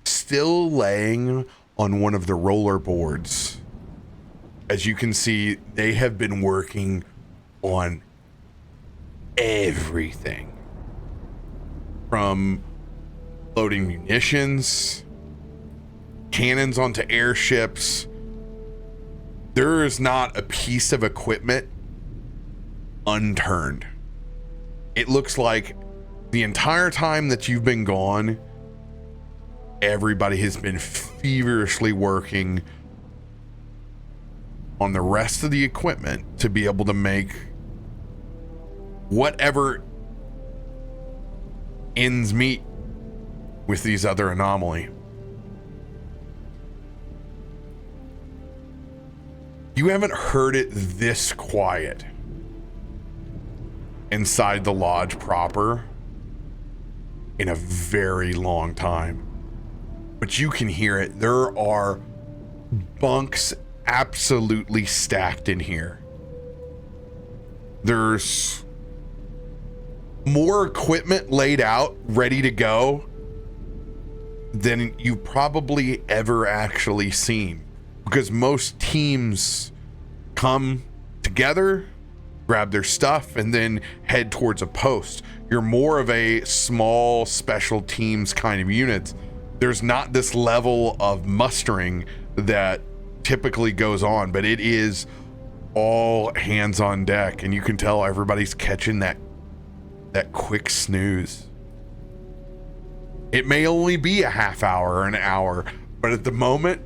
still laying on one of the roller boards. As you can see, they have been working on everything from loading munitions, cannons onto airships. There is not a piece of equipment unturned. It looks like the entire time that you've been gone, everybody has been feverishly working on the rest of the equipment to be able to make whatever ends meet with these other anomaly. You haven't heard it this quiet inside the lodge proper in a very long time. But you can hear it. There are bunks absolutely stacked in here. There's more equipment laid out, ready to go, than you've probably ever actually seen. Because most teams come together, grab their stuff, and then head towards a post. You're more of a small special teams kind of unit. There's not this level of mustering that typically goes on, but it is all hands on deck, and you can tell everybody's catching that quick snooze. It may only be a half hour or an hour, but at the moment,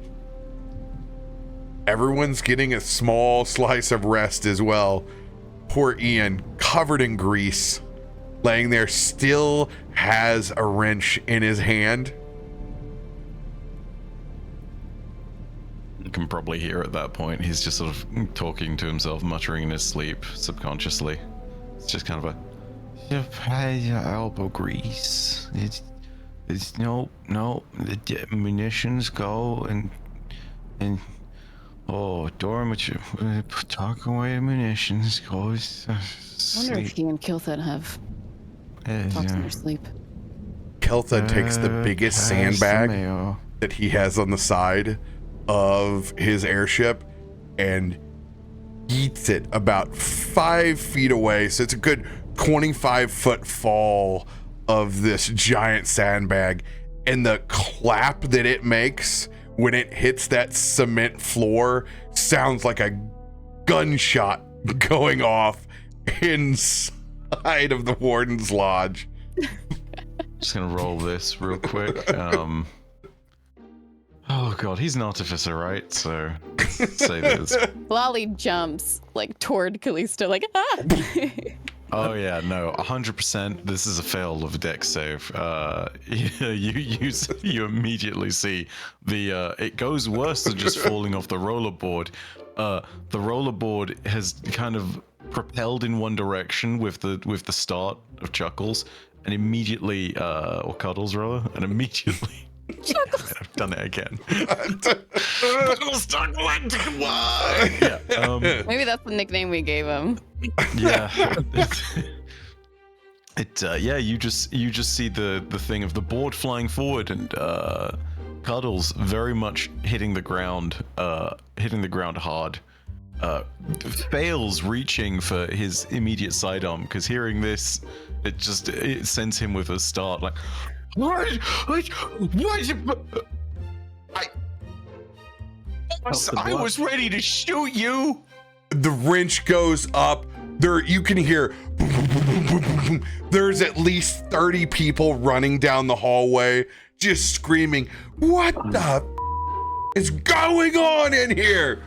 everyone's getting a small slice of rest as well. Poor Ian, covered in grease, laying there, still has a wrench in his hand. You can probably hear at that point, he's just sort of talking to himself, muttering in his sleep, subconsciously. It's just kind of elbow grease. It's no, the munitions go and dormitory, talk away munitions goes. I wonder if he and Kilthud have talks in their sleep. Kilthud takes the biggest sandbag that he has on the side of his airship and eats it about 5 feet away. So it's a good 25-foot fall of this giant sandbag, and the clap that it makes when it hits that cement floor sounds like a gunshot going off inside of the warden's lodge. Just gonna roll this real quick. Oh god, he's an artificer, right? So say this. Lolly jumps like toward Kallisto, like ah. Oh yeah, no, 100%. This is a fail of a dex save. You immediately see the it goes worse than just falling off the rollerboard. The rollerboard has kind of propelled in one direction with the start of Chuckles, and immediately or Cuddles rather, and immediately. I've done it again. Maybe that's the nickname we gave him. Yeah. You just see the thing of the board flying forward and Cuddles very much hitting the ground hard. Fails reaching for his immediate sidearm because hearing this, it sends him with a start like. What? I was ready to shoot you. The wrench goes up. There, you can hear. There's at least 30 people running down the hallway, just screaming, "What the is going on in here?"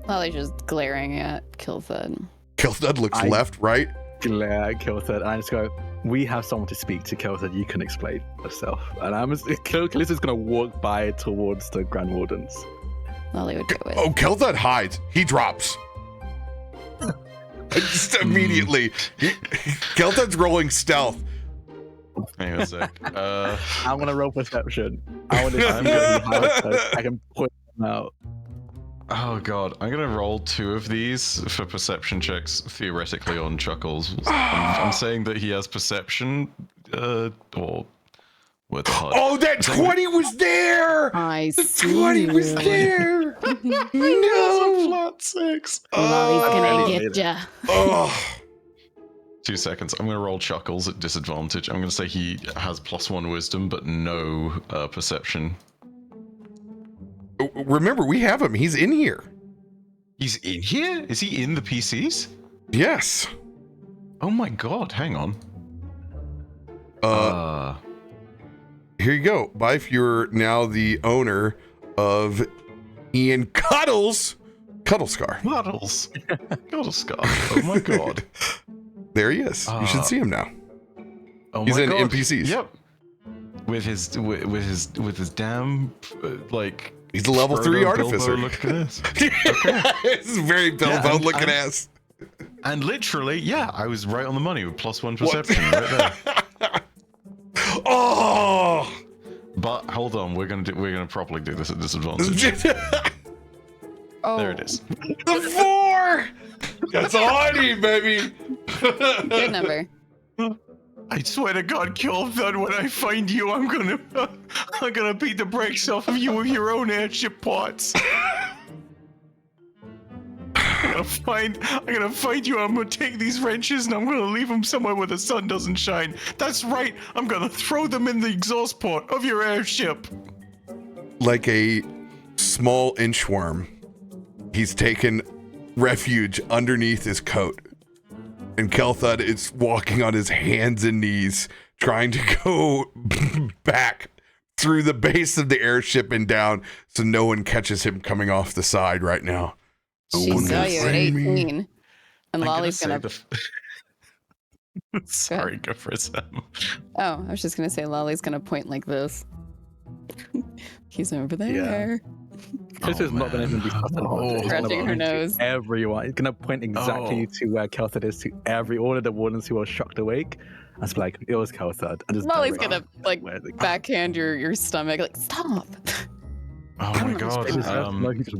Lolly's just glaring at Kilthud. Kilthud looks left, right. Glare at Kilthud, and I just go, "We have someone to speak to, Kilthud. You can explain yourself." And Kallisto's gonna walk by towards the Grand Wardens. Lolly would do it. Oh, Kilthud hides. He drops. Just immediately. Kilthud's rolling stealth. Hang on a sec. I'm gonna roll perception. I want to see how I can point them out. Oh god, I'm gonna roll 2 of these for perception checks theoretically on Chuckles. I'm saying that he has perception, or what's hard. Oh, that 20 was there! I The see 20 was you. there! No! Flat 6. Lolly's gonna really get ya. Oh. 2 seconds. I'm gonna roll Chuckles at disadvantage. I'm gonna say he has +1 wisdom, but no perception. Remember, we have him. He's in here. He's in here? Is he in the PCs? Yes. Oh my god, hang on. Here you go. Bife, you're now the owner of Ian Cuddlescar. Cuddlescar. Oh my god. There he is. You should see him now. Oh He's my in god. NPCs. Yep. With his damn like. He's a level 3 artificer. Look at this. This is very Bilbo looking ass. And literally, yeah, I was right on the money with +1 perception right there. Oh! But hold on, we're gonna properly do this at disadvantage. Oh. There it is. The 4! That's all I need, baby. Good number. I swear to God, Killthud, when I find you, I'm gonna beat the brakes off of you with your own airship parts. I'm gonna find you. I'm gonna take these wrenches and I'm gonna leave them somewhere where the sun doesn't shine. That's right. I'm gonna throw them in the exhaust port of your airship. Like a small inchworm, he's taken refuge underneath his coat. And Kelthud is walking on his hands and knees, trying to go back through the base of the airship and down so no one catches him coming off the side right now. She saw you at 18. And Lolly's gonna. Sorry, go for it, Sam. Oh, I was just gonna say Lolly's gonna point like this. He's over there. This is not going to even be scratching her nose. Everyone, it's going to point exactly to where Kelthud is to all of the wardens who are shocked awake. I was like, it was Kelthud. Lolly's gonna like backhand your stomach, like stop. Oh my god!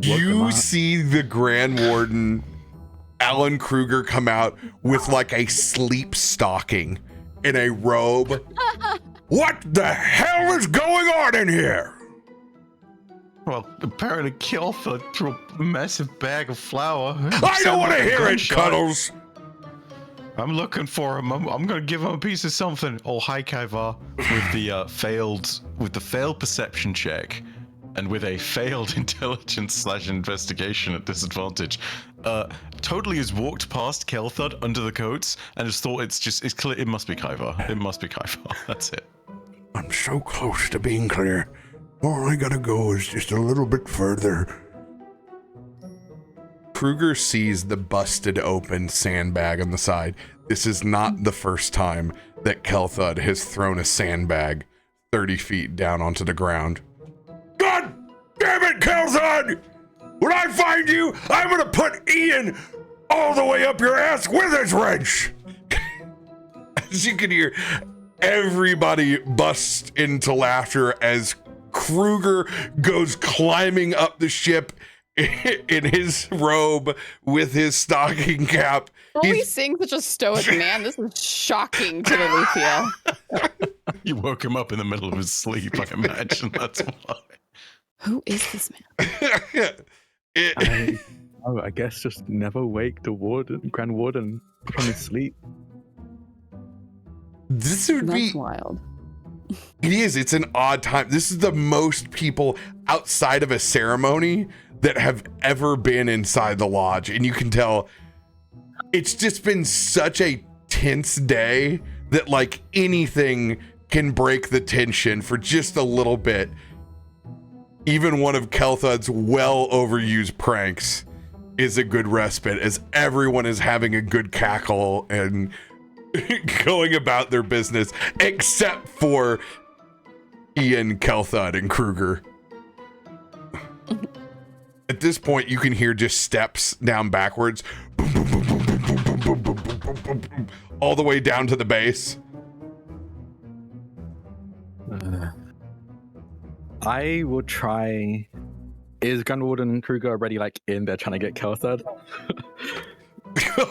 You see the Grand Warden, Alan Kruger, come out with like a sleep stocking in a robe. What the hell is going on in here? Well, apparently Kelthud threw a massive bag of flour. I don't want to hear it, Cuddles. I'm looking for him. I'm gonna give him a piece of something. Oh, hi, Kaivar. With the failed perception check, and with a failed intelligence / investigation at disadvantage, totally has walked past Kelthud under the coats and has thought it's clear. It must be Kaivar. It must be Kaivar. That's it. I'm so close to being clear. All I gotta go is just a little bit further. Kruger sees the busted open sandbag on the side. This is not the first time that Kelthud has thrown a sandbag 30 feet down onto the ground. God damn it, Kelthud! When I find you, I'm gonna put Ian all the way up your ass with his wrench! As you can hear, everybody busts into laughter as Kruger goes climbing up the ship in his robe with his stocking cap. Always seeing such a stoic man. This is shocking to Loluphia. You woke him up in the middle of his sleep, I imagine. That's why. Who is this man? I guess just never wake the Grand Warden from his sleep. This would That's be wild. It is. It's an odd time. This is the most people outside of a ceremony that have ever been inside the lodge. And you can tell it's just been such a tense day that like anything can break the tension for just a little bit. Even one of Kelthud's well overused pranks is a good respite as everyone is having a good cackle and going about their business, except for Ian, Kelthud, and Kruger. At this point, you can hear just steps down backwards, boom, boom, boom, boom, boom, boom, boom, boom, boom, boom, boom, boom, all the way down to the base. I will try Is Grand Warden Kruger already like in there trying to get Kelthad?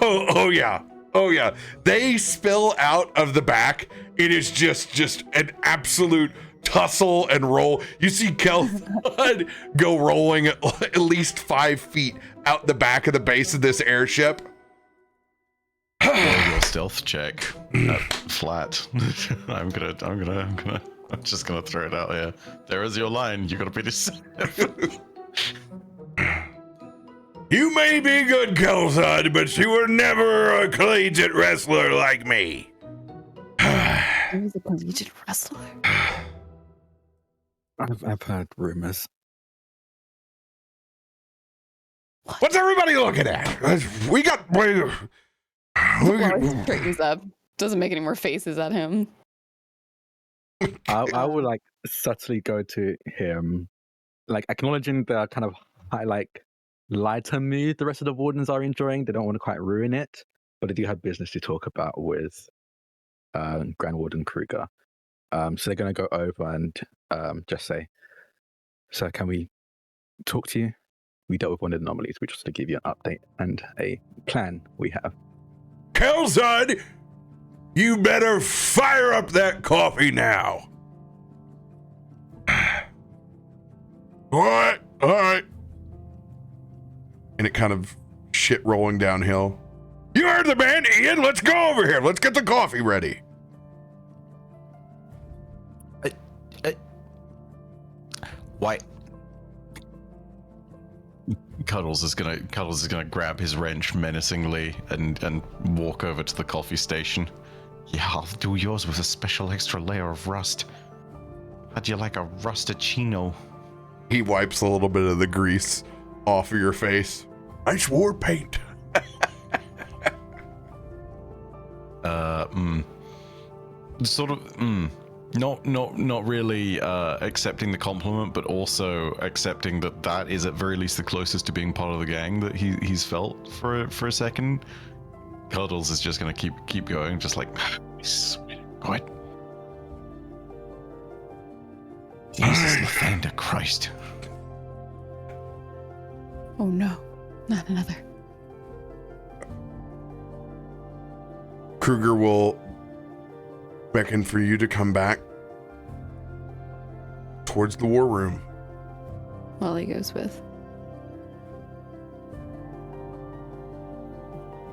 Oh yeah. Oh yeah. They spill out of the back. It is just an absolute tussle and roll. You see Kelthad go rolling at least 5 feet out the back of the base of this airship. Roll your stealth check. Flat. I'm just gonna throw it out here. There is your line. You gotta be this. You may be good, Kelthad, but you were never a collegiate wrestler like me. I was a collegiate wrestler. I've heard rumors. What's everybody looking at? We got. Straightens up. Doesn't make any more faces at him. I would like subtly go to him, like acknowledging the kind of high, like lighter mood the rest of the wardens are enjoying. They don't want to quite ruin it, but they do have business to talk about with Grand Warden Kruger. So they're going to go over and just say, "Sir, can we talk to you? We dealt with one of the anomalies. We just want to give you an update and a plan we have." Kelthad, you better fire up that coffee now. All right. And it kind of shit rolling downhill. You heard the man, Ian. Let's go over here. Let's get the coffee ready. Why? Cuddles is gonna grab his wrench menacingly and walk over to the coffee station. Yeah, I'll do yours with a special extra layer of rust. How'd you like a rustachino? He wipes a little bit of the grease off of your face. Nice war paint. Not really accepting the compliment, but also accepting that is at very least the closest to being part of the gang that he's felt for a second. Cuddles is just gonna keep going, just like, what? Jesus, Lathander Christ. Oh no, not another. Kruger will beckon for you to come back towards the war room. Well, he goes with.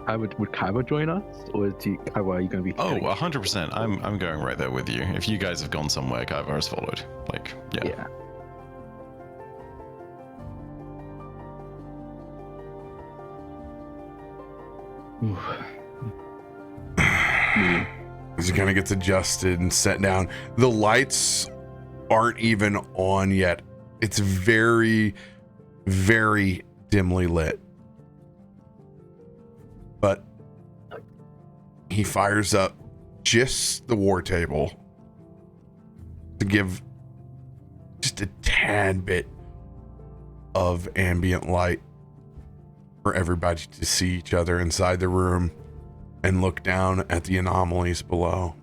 Would Kaiba join us, or Kaiba, are you going to be? Oh, 100%. I'm going right there with you. If you guys have gone somewhere, Kaiba has followed. Like, yeah. As he kind of gets adjusted and set down, the lights aren't even on yet. It's very, very dimly lit. But he fires up just the war table to give just a tad bit of ambient light for everybody to see each other inside the room and look down at the anomalies below,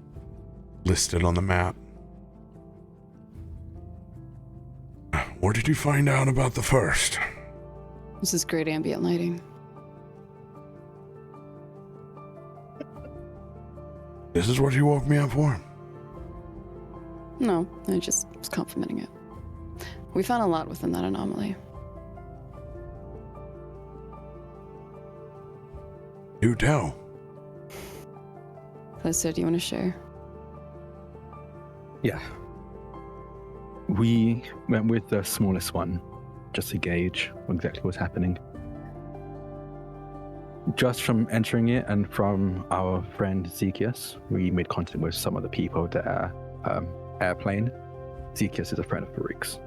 listed on the map. What did you find out about the first? This is great ambient lighting. This is what you woke me up for? No, I just was complimenting it. We found a lot within that anomaly. Do tell. Kallisto, do you want to share? Yeah. We went with the smallest one, just to gauge exactly what's happening. Just from entering it and from our friend Zekias, we made contact with some of the people that are airplane. Zekias is a friend of Farouk's.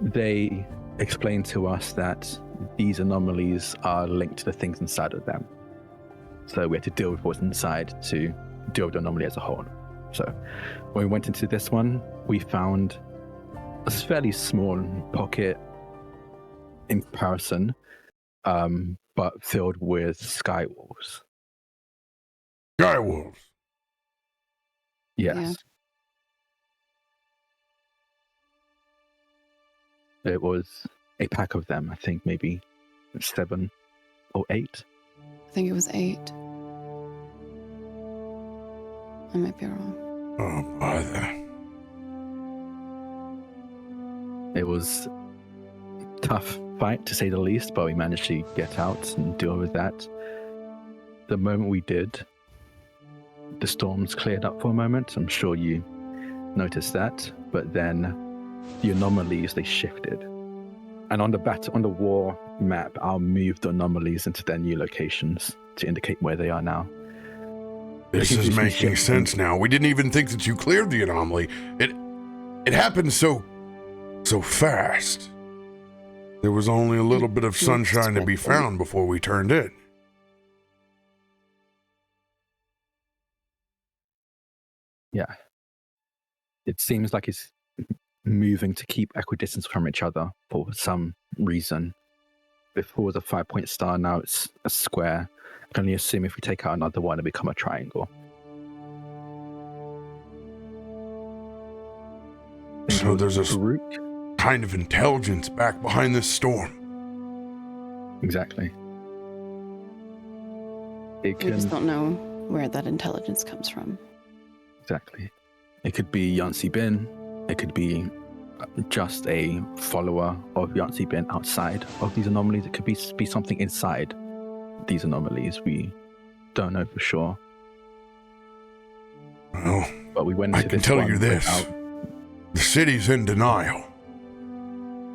They explained to us that these anomalies are linked to the things inside of them. So we had to deal with what's inside to deal with the anomaly as a whole. So when we went into this one, we found a fairly small pocket in comparison, but filled with skywolves. Skywolves? Yes. Yeah. It was a pack of them. I think maybe 7 or 8. I think it was 8. I might be wrong. Oh, bother. It was a tough fight, to say the least, but we managed to get out and deal with that. The moment we did, the storms cleared up for a moment. I'm sure you noticed that. But then the anomalies, they shifted. And on the war map, I'll move the anomalies into their new locations to indicate where they are now. This is making sense now. We didn't even think that you cleared the anomaly. It happened so fast. There was only a little bit of sunshine to be found before we turned in. Yeah. It seems like it's moving to keep equidistance from each other for some reason. Before the 5-point star, now it's a square. I can only assume if we take out another one, it'll become a triangle. So there's a kind of intelligence back behind this storm. Exactly. We just don't know where that intelligence comes from. Exactly. It could be Yancy Bin. It could be just a follower of Yancy Bin outside of these anomalies. It could be something inside these anomalies. We don't know for sure. Well, but we went I can tell you this. The city's in denial.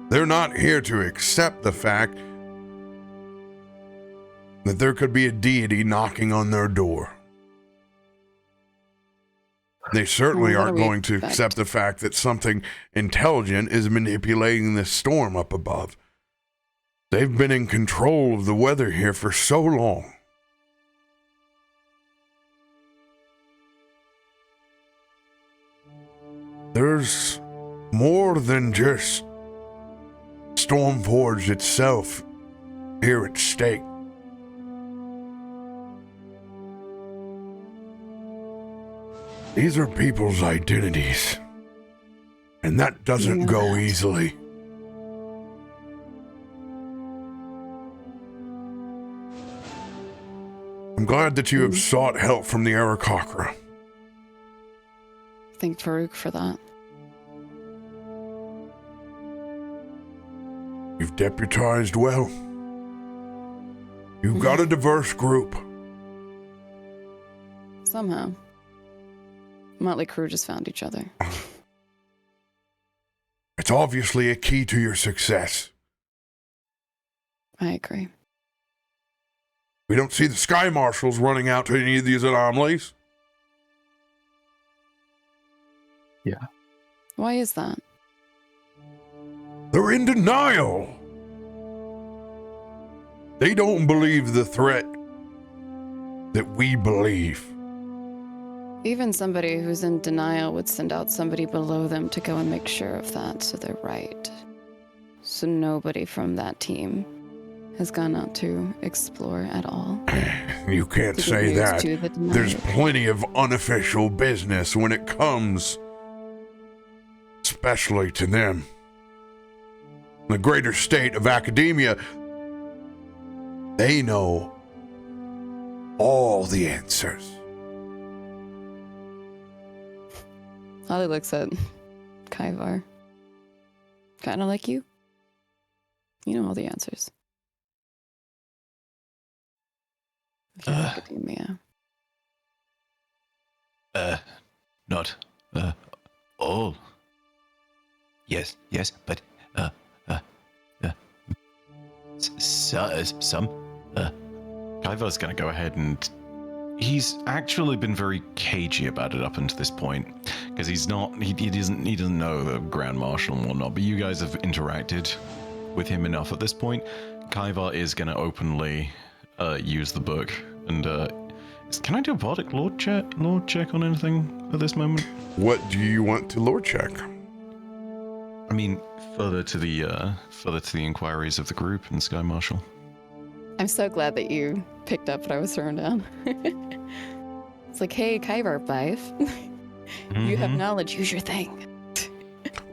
They're not here to accept the fact that there could be a deity knocking on their door. They certainly aren't going to accept the fact that something intelligent is manipulating this storm up above. They've been in control of the weather here for so long. There's more than just Stormforge itself here at stake. These are people's identities, and that doesn't go easily. I'm glad that you have sought help from the Aarakocra. Thank Farouk for that. You've deputized well. You've got a diverse group. Somehow. Motley Crue just found each other. It's obviously a key to your success. I agree. We don't see the Sky Marshals running out to any of these anomalies. Yeah. Why is that? They're in denial. They don't believe the threat that we believe. Even somebody who's in denial would send out somebody below them to go and make sure of that, so they're right. So nobody from that team has gone out to explore at all. You can't say that. There's plenty of unofficial business when it comes, especially to them. The greater state of academia, they know all the answers. Holly looks at Kaivar. Kind of like you. You know all the answers. If you're academia. Not, all. Yes, but, some. Kaivar's gonna go ahead and he's actually been very cagey about it up until this point, because he doesn't know the Grand Marshal and whatnot, but you guys have interacted with him enough at this point. Kaivar is going to openly use the book, and can I do a Bardic lore check on anything at this moment? What do you want to lore check? I mean, further to the inquiries of the group and Sky Marshal. I'm so glad that you picked up what I was throwing down. It's like, hey, Kaivar Bife, you have knowledge, use your thing.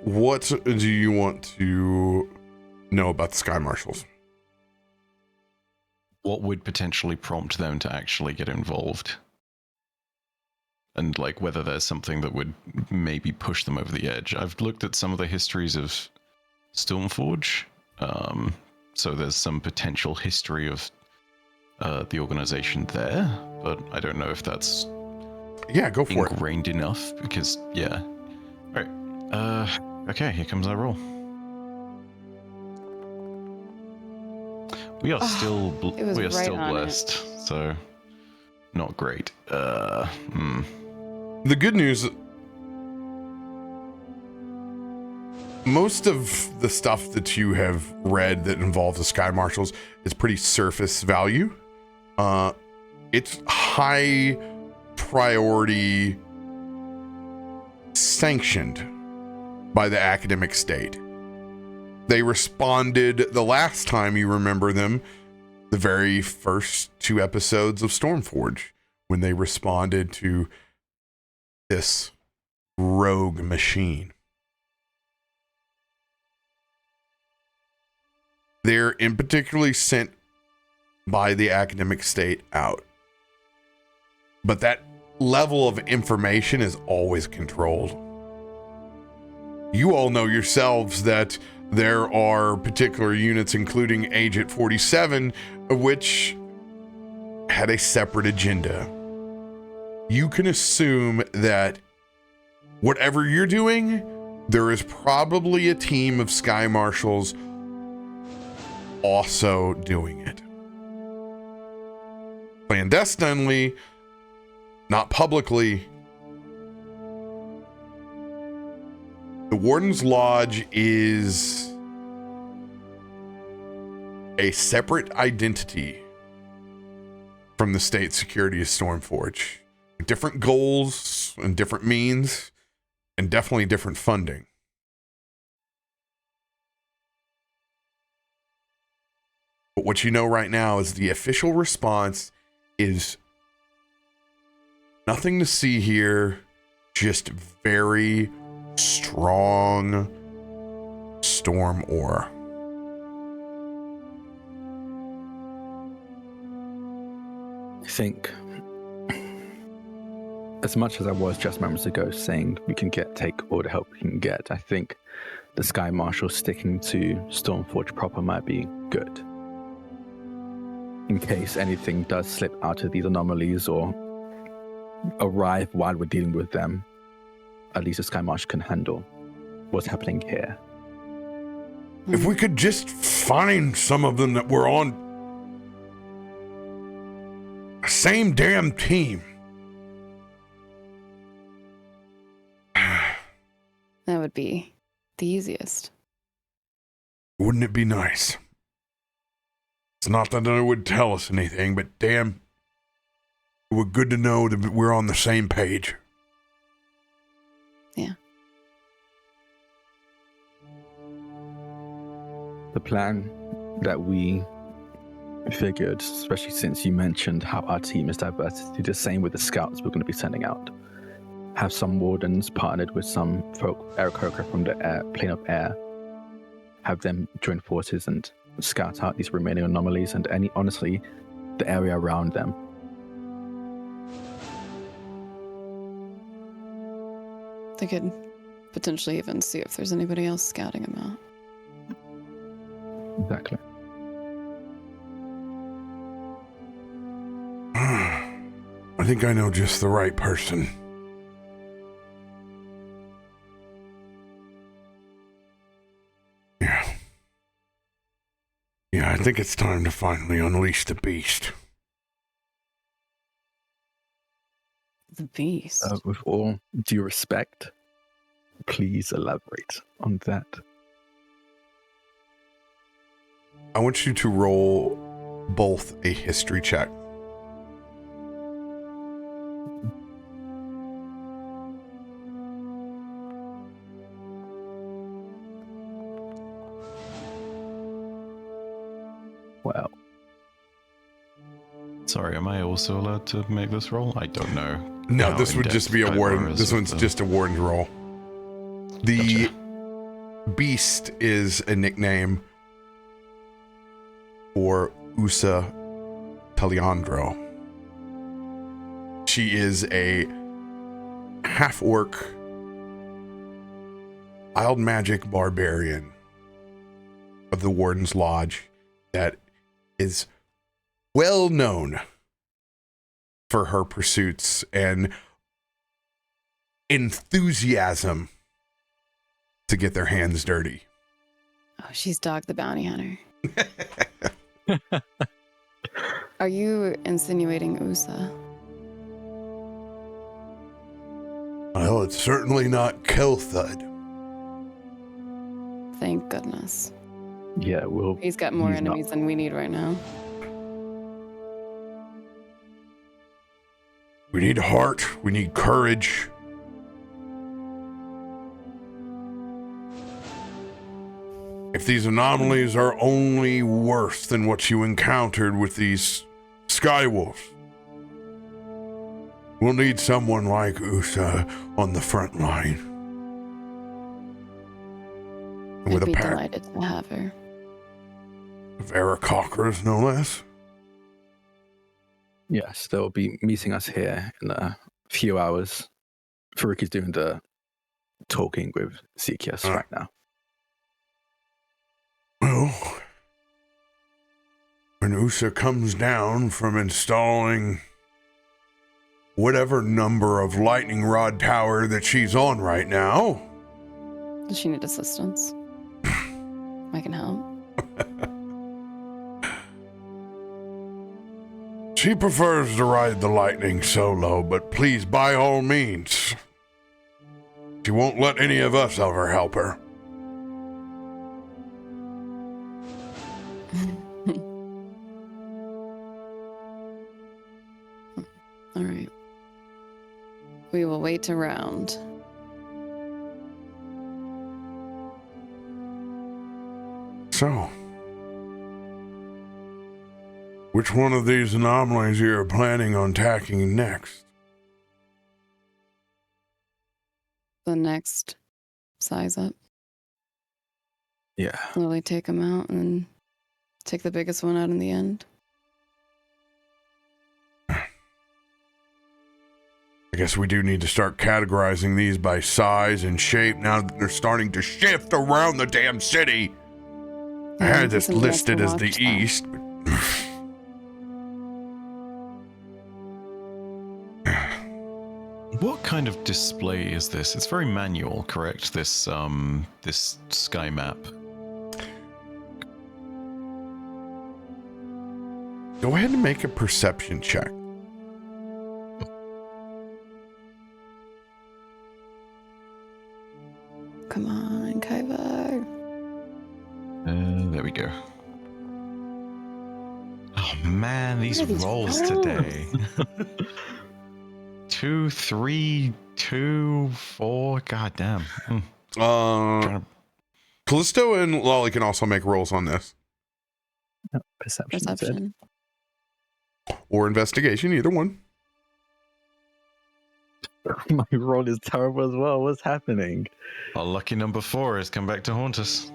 What do you want to know about the Sky Marshals. What would potentially prompt them to actually get involved? And like whether there's something that would maybe push them over the edge. I've looked at some of the histories of Stormforge. So there's some potential history of the organization there, but I don't know if that's go for it. Ingrained enough because All right. Okay, here comes our roll. We are still blessed, so not great. The good news, most of the stuff that you have read that involves the Sky Marshals is pretty surface value. It's high priority, sanctioned by the academic state. They responded the last time you remember them, the very first 2 episodes of Stormforge, when they responded to this rogue machine. They're in particularly sent by the academic state out. But that level of information is always controlled. You all know yourselves that there are particular units, including Agent 47, which had a separate agenda. You can assume that whatever you're doing, there is probably a team of Sky Marshals also doing it. Clandestinely, not publicly. The Warden's Lodge is a separate identity from the state security of Stormforge. Different goals and different means, and definitely different funding. But what you know right now is the official response is nothing to see here, just very strong storm aura. I think, as much as I was just moments ago saying we can take all the help we can get, I think the Sky Marshal sticking to Stormforge proper might be good. In case anything does slip out of these anomalies or arrive while we're dealing with them, at least the Sky Marshal can handle what's happening here. If we could just find some of them that were on the same damn team. That would be the easiest. Wouldn't it be nice? It's not that it would tell us anything, but damn, it would good to know that we're on the same page. Yeah. The plan that we figured, especially since you mentioned how our team is diverse, do the same with the scouts we're going to be sending out. Have some wardens partnered with some folk, Aarakocra from the plane of air. Have them join forces and scout out these remaining anomalies and honestly, the area around them. They could potentially even see if there's anybody else scouting them out. Exactly. I think I know just the right person. Yeah, I think it's time to finally unleash the beast. The beast? With all due respect, please elaborate on that. I want you to roll both a history check. Wow. Sorry, am I also allowed to make this roll? I don't know. No, this would just be a warden. This one's just a warden's roll. The Gotcha. beast is a nickname for Usa Taliandro. She is a half-orc wild magic barbarian of the Warden's Lodge that is well known for her pursuits and enthusiasm to get their hands dirty. Oh, she's Dog the Bounty Hunter. Are you insinuating USA? Well, it's certainly not Kelthud. Thank goodness. Yeah, well, He's got more enemies than we need right now. We need heart. We need courage. If these anomalies are only worse than what you encountered with these skywolves, we'll need someone like Usa on the front line. I'd be delighted to have her. Vera Cockers, no less. Yes, they'll be meeting us here in a few hours. Farouk is doing the talking with Sikias right now. Well, when Usa comes down from installing whatever number of lightning rod tower that she's on right now. Does she need assistance? I can help. She prefers to ride the lightning solo, but please, by all means, she won't let any of us ever help her. All right. We will wait around. So, which one of these anomalies you are planning on tackling next? The next size up. Yeah. Slowly take them out and then take the biggest one out in the end. I guess we do need to start categorizing these by size and shape now that they're starting to shift around the damn city. I had this listed as the east. What kind of display is this? It's very manual, correct? This this sky map. Go ahead and make a perception check. Come on, Kaivar. There we go. Oh man, these rolls today. 2, 3, 2, 4. God damn. Kallisto and Lolly can also make rolls on this. Perception. Or investigation, either one. My roll is terrible as well. What's happening? Our lucky number 4 has come back to haunt us.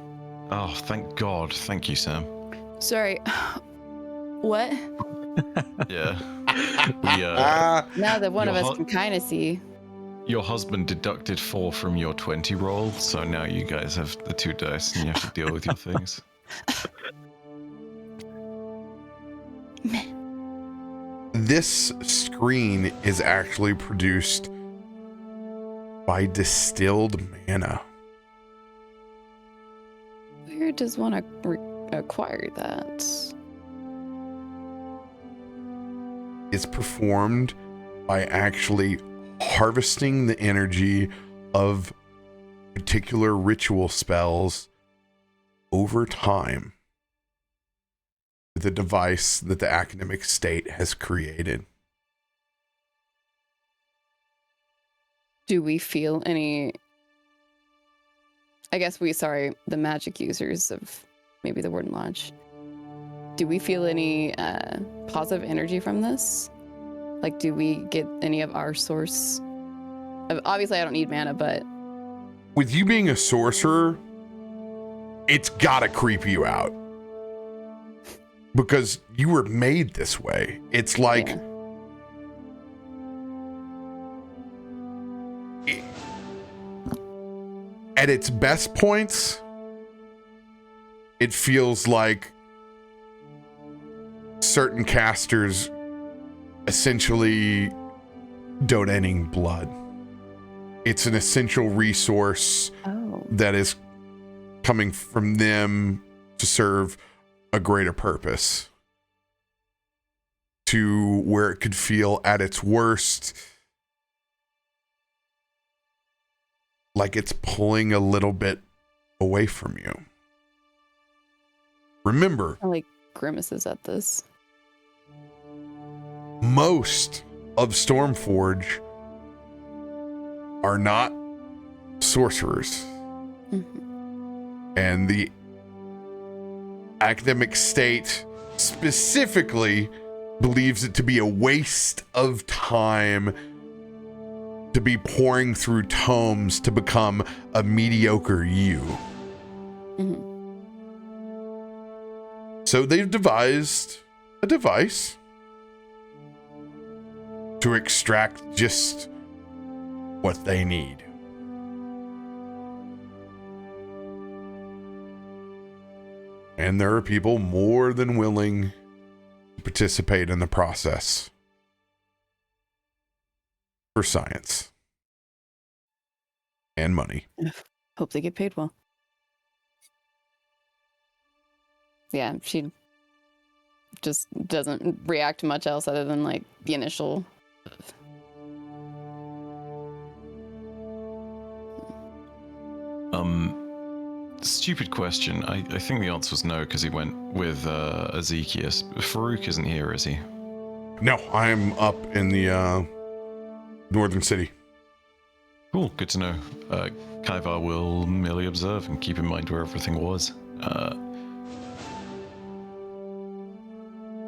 Oh, thank God. Thank you, Sam. Sorry. What? Yeah. Now that one of us can kind of see. Your husband deducted 4 from your 20 roll, so now you guys have the 2 dice and you have to deal with your things. This screen is actually produced by distilled mana. Where does one acquire that? It's performed by actually harvesting the energy of particular ritual spells over time with a device that the academic state has created. Do we feel any... I guess the magic users of maybe the Warden Lodge. Do we feel any positive energy from this? Like, do we get any of our source? Obviously, I don't need mana, but... With you being a sorcerer, it's gotta creep you out. because you were made this way. It's like at its best points, it feels like certain casters essentially donating blood. It's an essential resource that is coming from them to serve a greater purpose. To where it could feel at its worst like it's pulling a little bit away from you. Remember, I like grimaces at this. Most of Stormforge are not sorcerers. And the academic state specifically believes it to be a waste of time to be pouring through tomes to become a mediocre you. So they've devised a device to extract just what they need. And there are people more than willing to participate in the process for science and money. Hope they get paid well. Yeah, she just doesn't react to much else other than like the initial. Stupid question. I think the answer was no because he went with Ezekias. Farouk isn't here, is he? No, I'm up in the northern city. Cool, good to know. Kaivar will merely observe and keep in mind where everything was.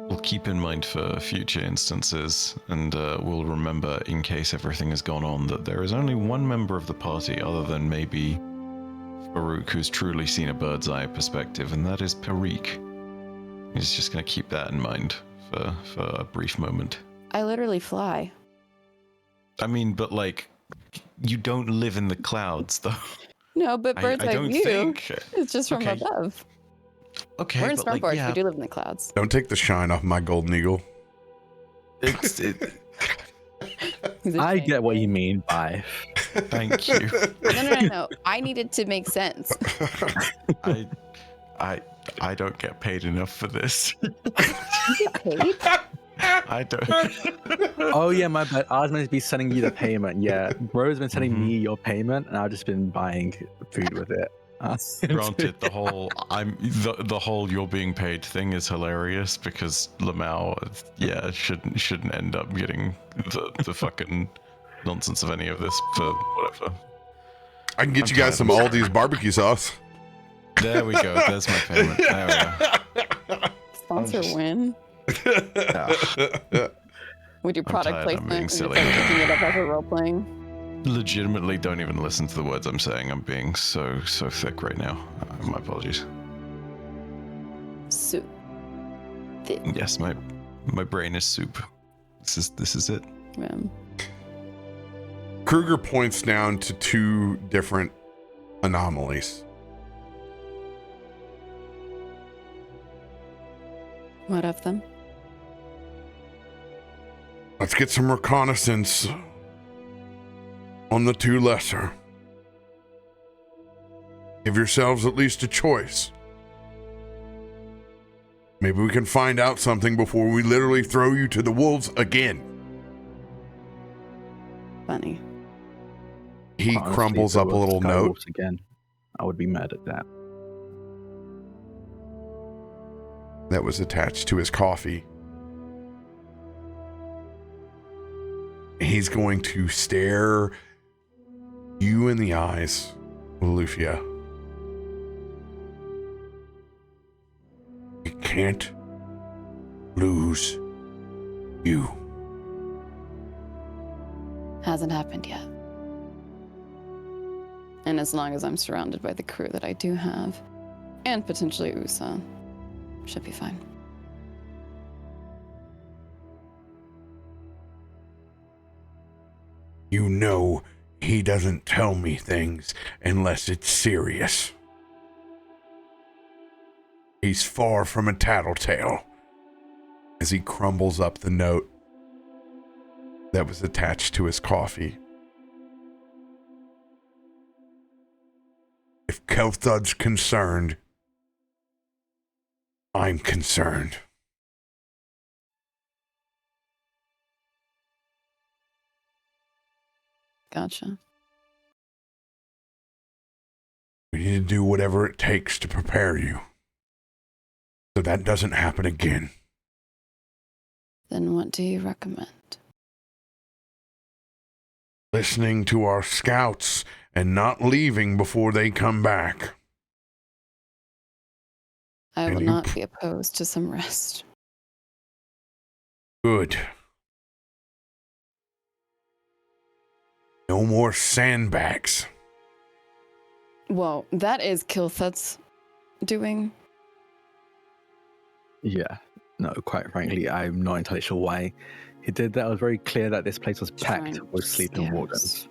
We'll keep in mind for future instances, and we'll remember, in case everything has gone on, that there is only one member of the party other than maybe Farouk who's truly seen a bird's eye perspective, and that is Parik. He's just going to keep that in mind for a brief moment. I literally fly. I mean, but like, you don't live in the clouds, though. No, but bird's eye view. Think... It's just from above. Okay, we're in Stormforge. Like, yeah. We do live in the clouds. Don't take the shine off my golden eagle. I get what you mean by. Thank you. No. I needed to make sense. I don't get paid enough for this. You get paid? I don't. Oh yeah, my bad. I was meant to be sending you the payment. Yeah, bro's been sending me your payment, and I've just been buying food with it. Granted, the whole you're being paid thing is hilarious because Lamau, shouldn't end up getting the fucking nonsense of any of this for whatever. I can get you guys some Aldi's barbecue sauce. There we go. There's my payment. There we go. Sponsor win. With your product placement and silly. picking it up as a role playing. Legitimately don't even listen to the words I'm saying. I'm being so thick right now. My apologies. Soup. Thick. Yes, my brain is soup. This is it. Yeah. Kruger points down to two different anomalies. What of them? Let's get some reconnaissance on the two lesser. Give yourselves at least a choice. Maybe we can find out something before we literally throw you to the wolves again. Funny. He crumbles up a little note. Again, I would be mad at that. That was attached to his coffee. He's going to stare you in the eyes, Loluphia. We can't lose you. Hasn't happened yet. And as long as I'm surrounded by the crew that I do have, and potentially Usa, should be fine. You know he doesn't tell me things unless it's serious. He's far from a tattletale. As he crumbles up the note that was attached to his coffee. If Kel'Thuz's concerned, I'm concerned. Gotcha. We need to do whatever it takes to prepare you, so that doesn't happen again. Then what do you recommend? Listening to our scouts and not leaving before they come back. I will not be opposed to some rest. Good. No more sandbags. Well, that is Kel'Thuz's doing. Yeah. No, quite frankly, I'm not entirely sure why he did that. It was very clear that this place was packed with sleeping wardens.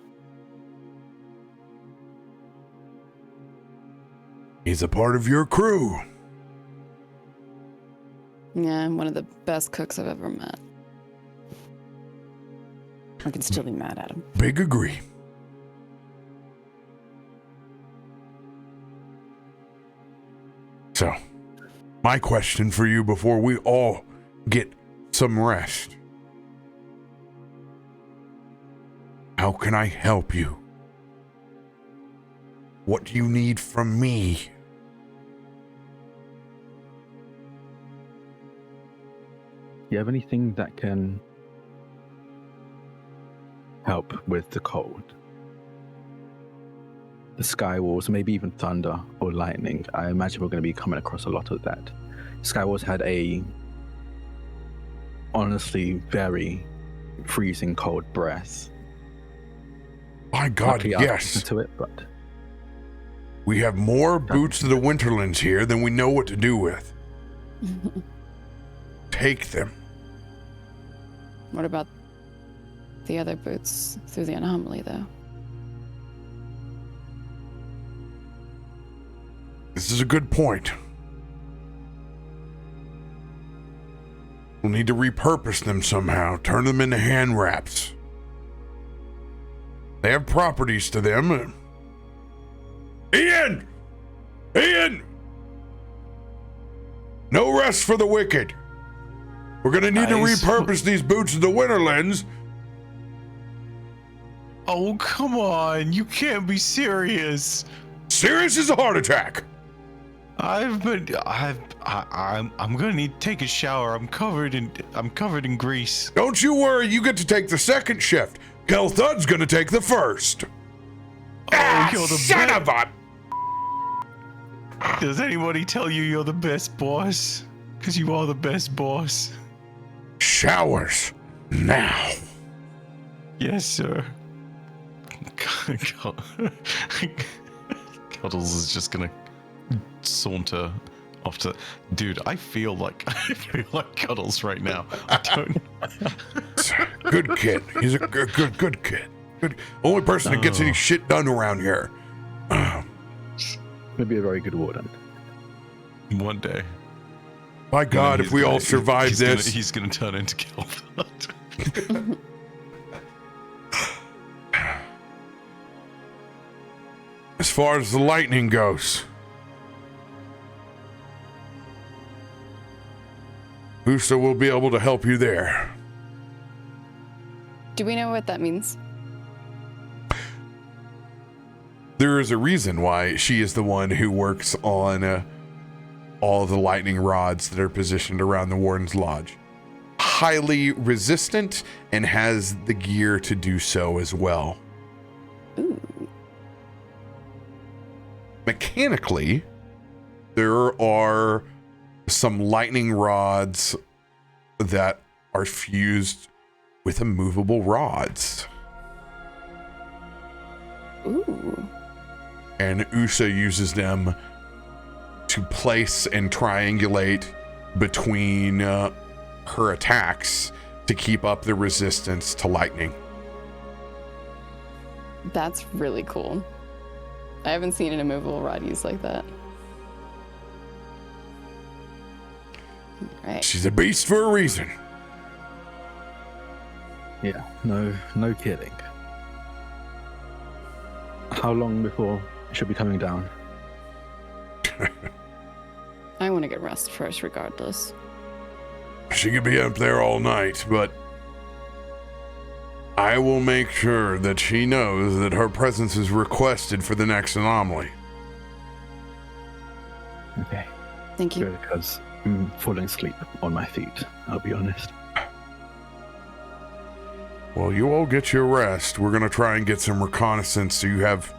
He's a part of your crew. Yeah, I'm one of the best cooks I've ever met. I can still be mad at him. Big agree. So, my question for you before we all get some rest. How can I help you? What do you need from me? Do you have anything that can help with the cold? The sky walls, maybe even thunder or lightning. I imagine we're going to be coming across a lot of that. Sky walls had a honestly very freezing cold breath. My God, Luckily, yes. To it, but we have more boots of the Winterlands here than we know what to do with. Take them. What about the other boots through the anomaly, though? This is a good point. We'll need to repurpose them somehow, turn them into hand wraps. They have properties to them. Ian! Ian! No rest for the wicked. We're gonna need to repurpose these boots of the Winterlands. Oh, come on. You can't be serious. Serious as a heart attack. I'm gonna need to take a shower. I'm covered in grease. Don't you worry, you get to take the second shift. Kel'Thuz's gonna take the first. You're the son of a... Does anybody tell you you're the best boss? Because you are the best boss. Showers now. Yes, sir. Cuddles is just gonna saunter off to. Dude, I feel like Cuddles right now. I don't. Good kid. He's a good kid. Good. Only person that gets any shit done around here. Maybe a very good warden. One day. My God, if we all survive this, he's gonna turn into Kel'Thuz. As far as the lightning goes, Usa will be able to help you there. Do we know what that means? There is a reason why she is the one who works on all the lightning rods that are positioned around the Warden's Lodge. Highly resistant and has the gear to do so as well. Ooh. Mechanically, there are some lightning rods that are fused with immovable rods. Ooh. And Usa uses them to place and triangulate between her attacks to keep up the resistance to lightning. That's really cool. I haven't seen an immovable rod used like that. Right. She's a beast for a reason. Yeah, no kidding. How long before it should be coming down? I want to get rest first, regardless. She could be up there all night, but I will make sure that she knows that her presence is requested for the next anomaly. Okay. Thank you. Good, because I'm falling asleep on my feet, I'll be honest. Well, you all get your rest. We're going to try and get some reconnaissance so you have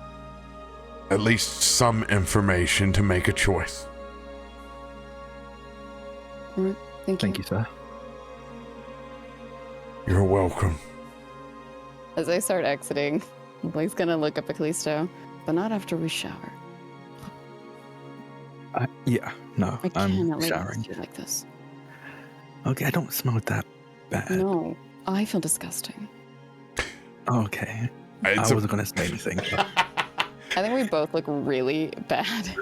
at least some information to make a choice. All right. Thank you, sir. You're welcome. As I start exiting, Blake's gonna look up at Kallisto, but not after we shower. Yeah, no, I I'm cannot lay showering. next to you like this. Okay, I don't smell that bad. No, I feel disgusting. Okay. I wasn't going to say anything. But... I think we both look really bad.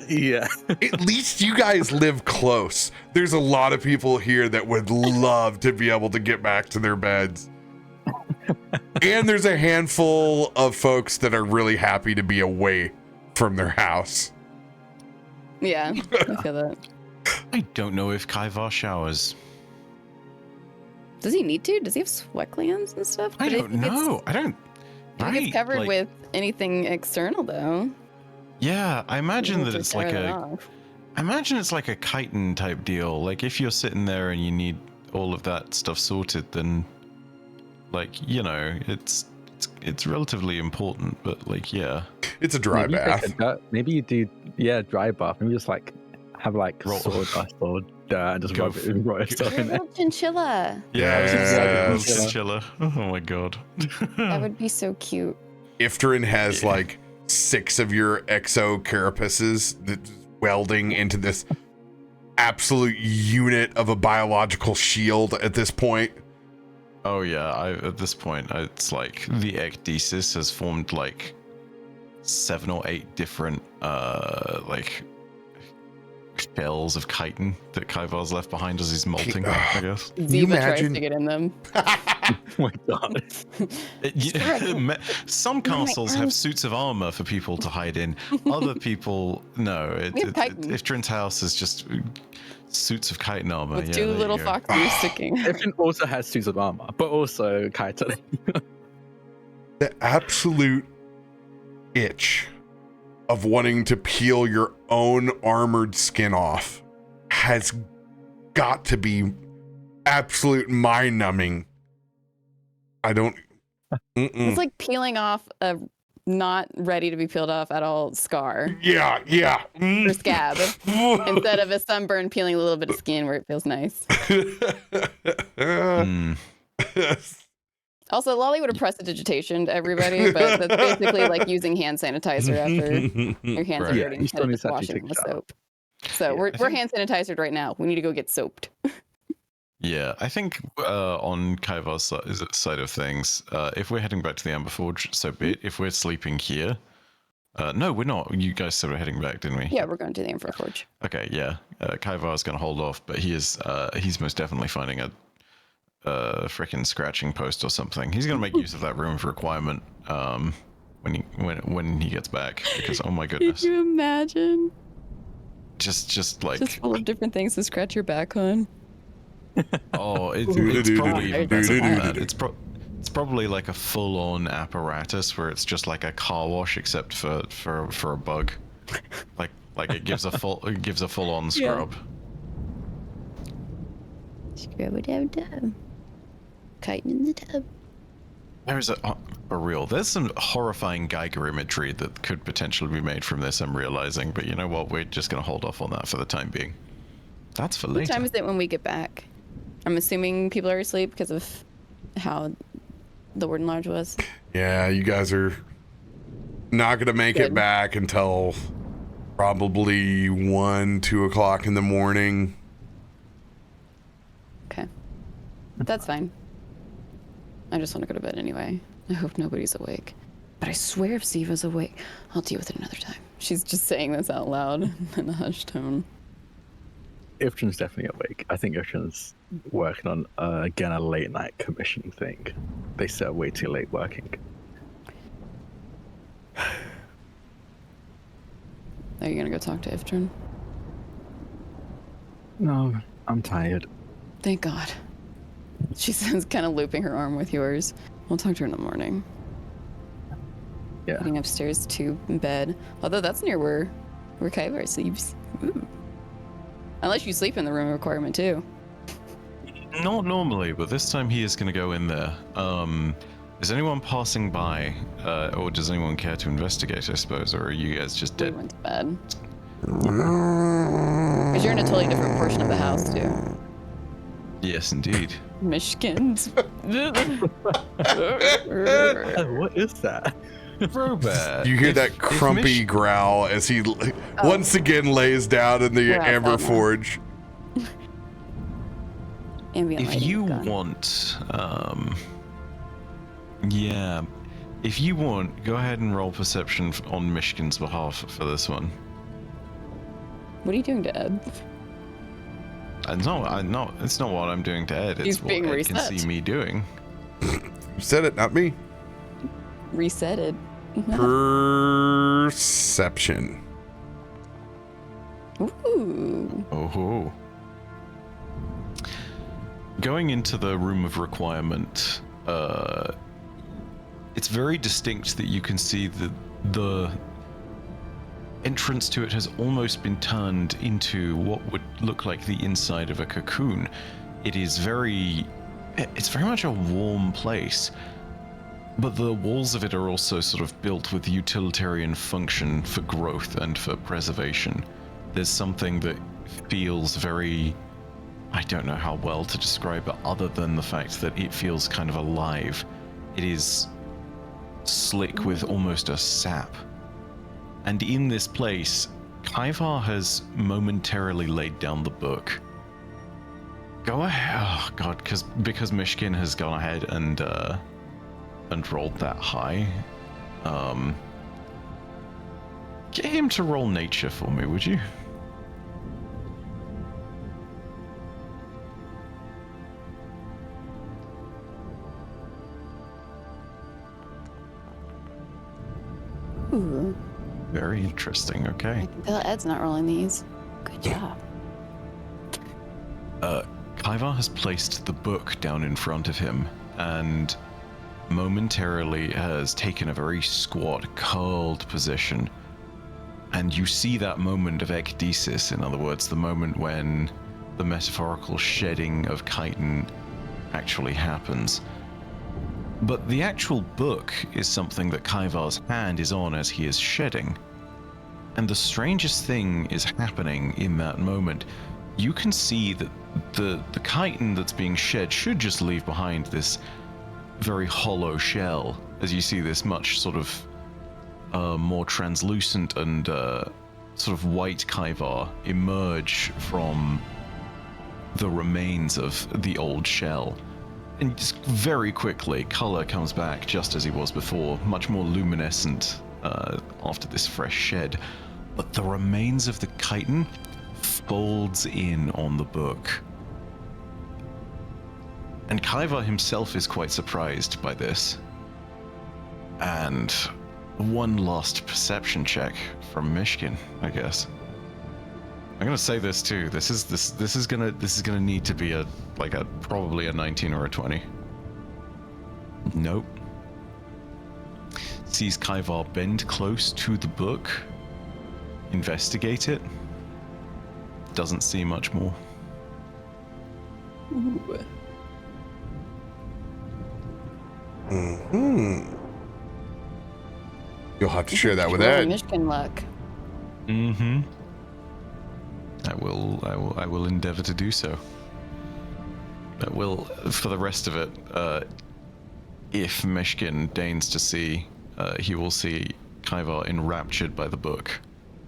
Yeah. At least you guys live close. There's a lot of people here that would love to be able to get back to their beds. And there's a handful of folks that are really happy to be away from their house. Yeah, I feel that. I don't know if Kaivar showers. Does he need to? Does he have sweat glands and stuff? I don't know. I don't. If he gets covered with anything external, though. Yeah, I imagine that it's like I imagine it's like a chitin type deal. Like if you're sitting there and you need all of that stuff sorted, then, like, you know, it's relatively important. But like, yeah, it's a dry bath. Maybe you do, dry bath. Maybe just like have like sawdust or dirt and just rub it in there. Chinchilla. Yeah, chinchilla. Oh my god, that would be so cute. Ifrit has like 6 of your exo carapaces that's welding into this absolute unit of a biological shield at this point. Oh yeah, at this point, it's like the ecdysis has formed like 7 or 8 different like shells of chitin that Kaivar's left behind as he's molting, I guess. Ziva tries to get in them. Oh my god. Some castles have suits of armor for people to hide in. Other people, no. Ifrit's house is just suits of chitin armor. With 2 little foxes sticking. Ifrit also has suits of armor, but also chitin. The absolute itch of wanting to peel your own armored skin off has got to be absolute mind-numbing. I don't... It's like peeling off a not ready to be peeled off at all scar. Yeah. Or scab. Instead of a sunburn peeling a little bit of skin where it feels nice. Also, Lolly would have prestidigitation to everybody, but that's basically like using hand sanitizer after your hands are dirty instead of just washing them with soap. So we're hand sanitized right now. We need to go get soaped. Yeah, I think on Kaivar's side of things, if we're heading back to the Amber Forge, so be it. If we're sleeping here, no, we're not. You guys said we're heading back, didn't we? Yeah, we're going to the Amber Forge. Okay, yeah. Kaivar's going to hold off, but he's most definitely finding a freaking scratching post or something. He's going to make use of that room of requirement when he gets back, because oh my goodness. Could you imagine? Just like full of different things to scratch your back on. Oh, it's probably even better than that. It's probably like a full-on apparatus where it's just like a car wash except for a bug. Like it gives a full-on scrub. Scrub it out, dub. Chitin in the tub. There's there's some horrifying Geiger imagery that could potentially be made from this, I'm realizing, but you know what, we're just going to hold off on that for the time being. That's for later. What time is it when we get back? I'm assuming people are asleep because of how the Warden Lodge was. Yeah, you guys are not going to make it back until probably 1, 2 o'clock in the morning. Okay. That's fine. I just want to go to bed anyway. I hope nobody's awake. But I swear if Ziva's awake, I'll deal with it another time. She's just saying this out loud in a hushed tone. Ifrin's definitely awake. I think Ifrin's working on, again, a late night commission thing. They start way too late working. Are you going to go talk to Ifrin? No, I'm tired. Thank God. She says, kind of looping her arm with yours. We'll talk to her in the morning. Yeah. Heading upstairs to bed. Although that's near where Kaivar sleeps. Ooh. Unless you sleep in the room requirement too. Not normally, but this time he is going to go in there. Is anyone passing by, or does anyone care to investigate, I suppose, or are you guys just dead? We went to bed. Because you're in a totally different portion of the house too. Yes, indeed. Myshkins. What is that? RoBear. You hear that crumpy growl as he once again lays down in the Amber Forge. If you want, yeah, if you want, go ahead and roll perception on Myshkin's behalf for this one. What are you doing to Ed? No, it's not what I'm doing to Ed. It's what Ed can see me doing. You said it, not me. Resetted. Perception. Ooh. Oh. Going into the room of requirement, it's very distinct that you can see the entrance to it has almost been turned into what would look like the inside of a cocoon. It's very much a warm place, but the walls of it are also sort of built with utilitarian function for growth and for preservation. There's something that feels very, I don't know how well to describe it other than the fact that it feels kind of alive. It is slick with almost a sap. And in this place, Kaivar has momentarily laid down the book. Go ahead. Oh god, because Myshkin has gone ahead and rolled that high. Get him to roll nature for me, would you? Ooh. Very interesting, okay. I can tell Ed's not rolling these. Good job. Kaivar has placed the book down in front of him and momentarily has taken a very squat, curled position. And you see that moment of ecdysis, in other words, the moment when the metaphorical shedding of chitin actually happens. But the actual book is something that Kaivar's hand is on as he is shedding. And the strangest thing is happening in that moment. You can see that the chitin that's being shed should just leave behind this very hollow shell, as you see this much sort of more translucent and sort of white Kaivar emerge from the remains of the old shell. And just very quickly, color comes back just as he was before, much more luminescent after this fresh shed. But the remains of the chitin folds in on the book. And Kaivar himself is quite surprised by this. And one last perception check from Myshkin, I guess. I'm gonna say this too. This is gonna need to be probably a 19 or a 20. Nope. Sees Kaivar bend close to the book, investigate it. Doesn't see much more. Ooh. You'll have to share that with Ed. Myshkin luck. Mm-hmm. I will endeavor to do so. I will, for the rest of it, if Myshkin deigns to see, he will see Kaivar enraptured by the book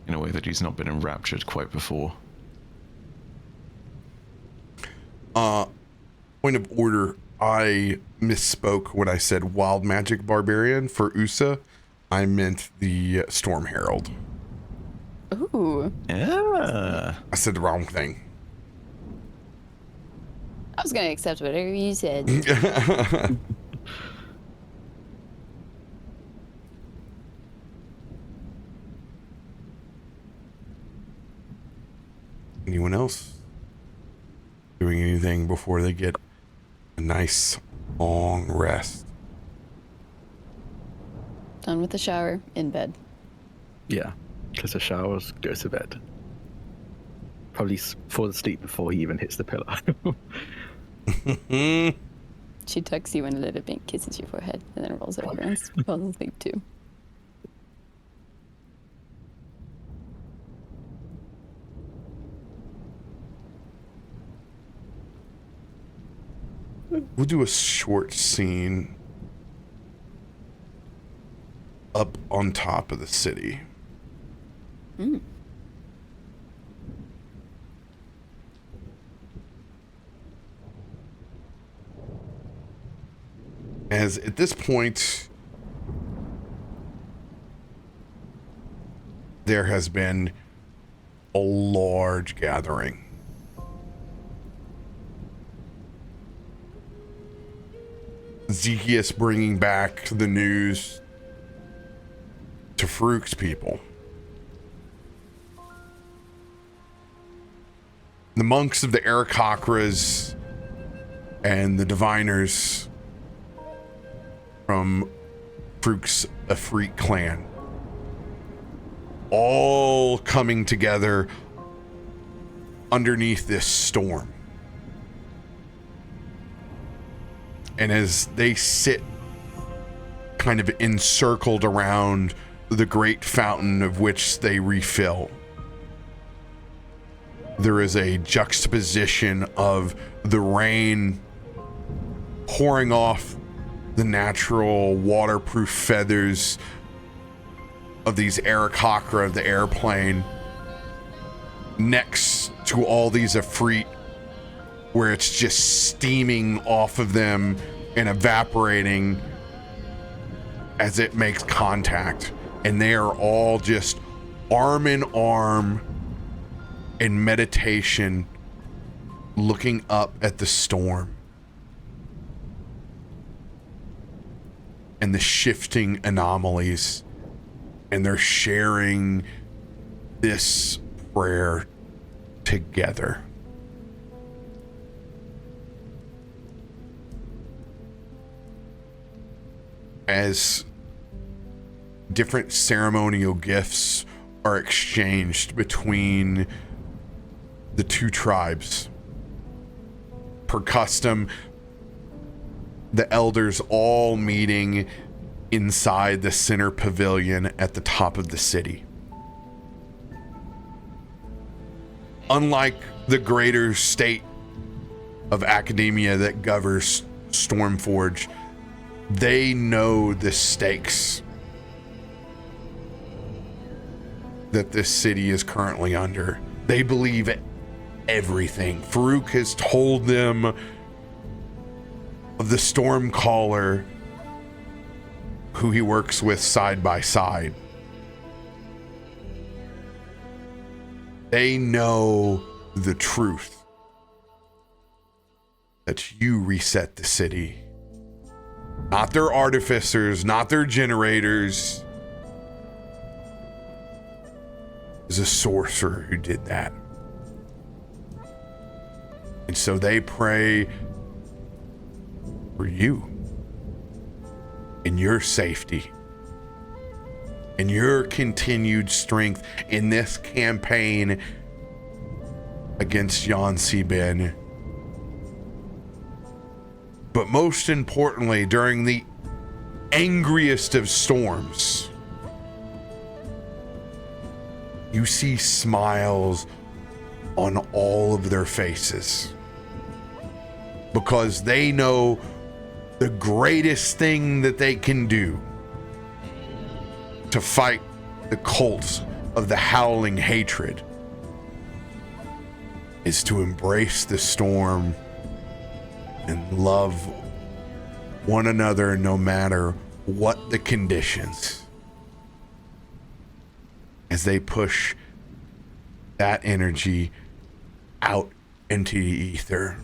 in a way that he's not been enraptured quite before. Point of order, I misspoke when I said wild magic barbarian for Usa. I meant the Storm Herald. Ooh. Yeah. I said the wrong thing. I was gonna accept whatever you said. Anyone else doing anything before they get a nice long rest? Done with the shower, in bed. Yeah, because the showers, go to bed. Probably fall asleep before he even hits the pillow. She tucks you in a little bit, kisses your forehead, and then rolls over and falls asleep too. We'll do a short scene up on top of the city. Mm. As at this point, there has been a large gathering. Zygius bringing back the news to Farouk's people. The monks of the Aarakocras and the diviners from Farouk's Ifrit clan all coming together underneath this storm. And as they sit kind of encircled around the great fountain of which they refill, there is a juxtaposition of the rain pouring off the natural waterproof feathers of these Aarakocra of the airplane next to all these Ifrit, where it's just steaming off of them and evaporating as it makes contact. And they are all just arm in arm in meditation, looking up at the storm and the shifting anomalies. And they're sharing this prayer together. As different ceremonial gifts are exchanged between the two tribes. Per custom, the elders all meeting inside the center pavilion at the top of the city. Unlike the greater state of academia that governs Stormforge, they know the stakes that this city is currently under. They believe everything. Farouk has told them of the Stormcaller who he works with side by side. They know the truth that you reset the city. Not their artificers, not their generators. It's a sorcerer who did that. And so they pray for you and your safety and your continued strength in this campaign against Jan Siben. But most importantly, during the angriest of storms, you see smiles on all of their faces, because they know the greatest thing that they can do to fight the cults of the howling hatred is to embrace the storm and love one another no matter what the conditions. as they push that energy out into the ether.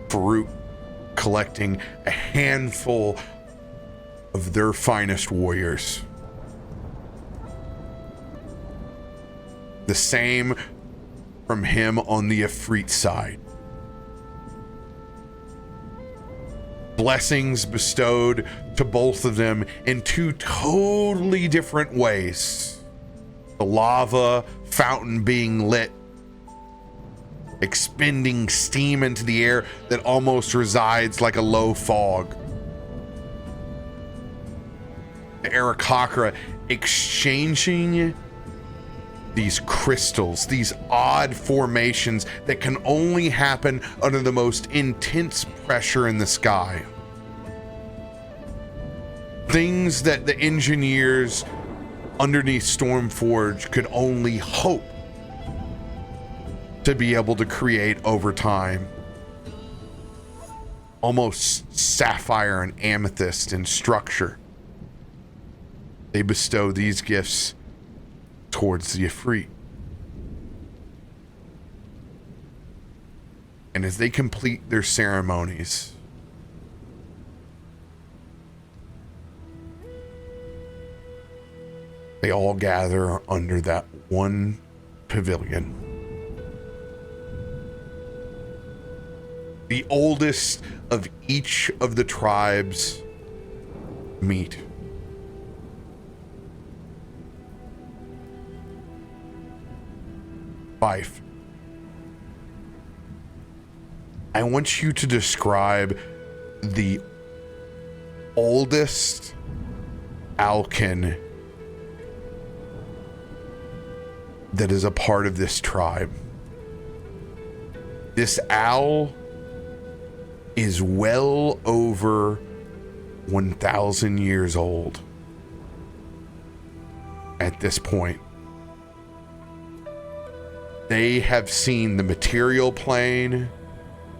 Faroük collecting a handful of their finest warriors. The same from him on the Ifrit side. Blessings bestowed to both of them in two totally different ways. The lava fountain being lit, expending steam into the air that almost resides like a low fog. The Aarakocra exchanging these crystals, these odd formations that can only happen under the most intense pressure in the sky. Things that the engineers underneath Stormforge could only hope to be able to create over time. Almost sapphire and amethyst in structure. They bestow these gifts towards the Ifrit. And as they complete their ceremonies, they all gather under that one pavilion. The oldest of each of the tribes meet. Fife, I want you to describe the oldest Alkin that is a part of this tribe. This owl is well over 1,000 years old at this point. They have seen the material plane.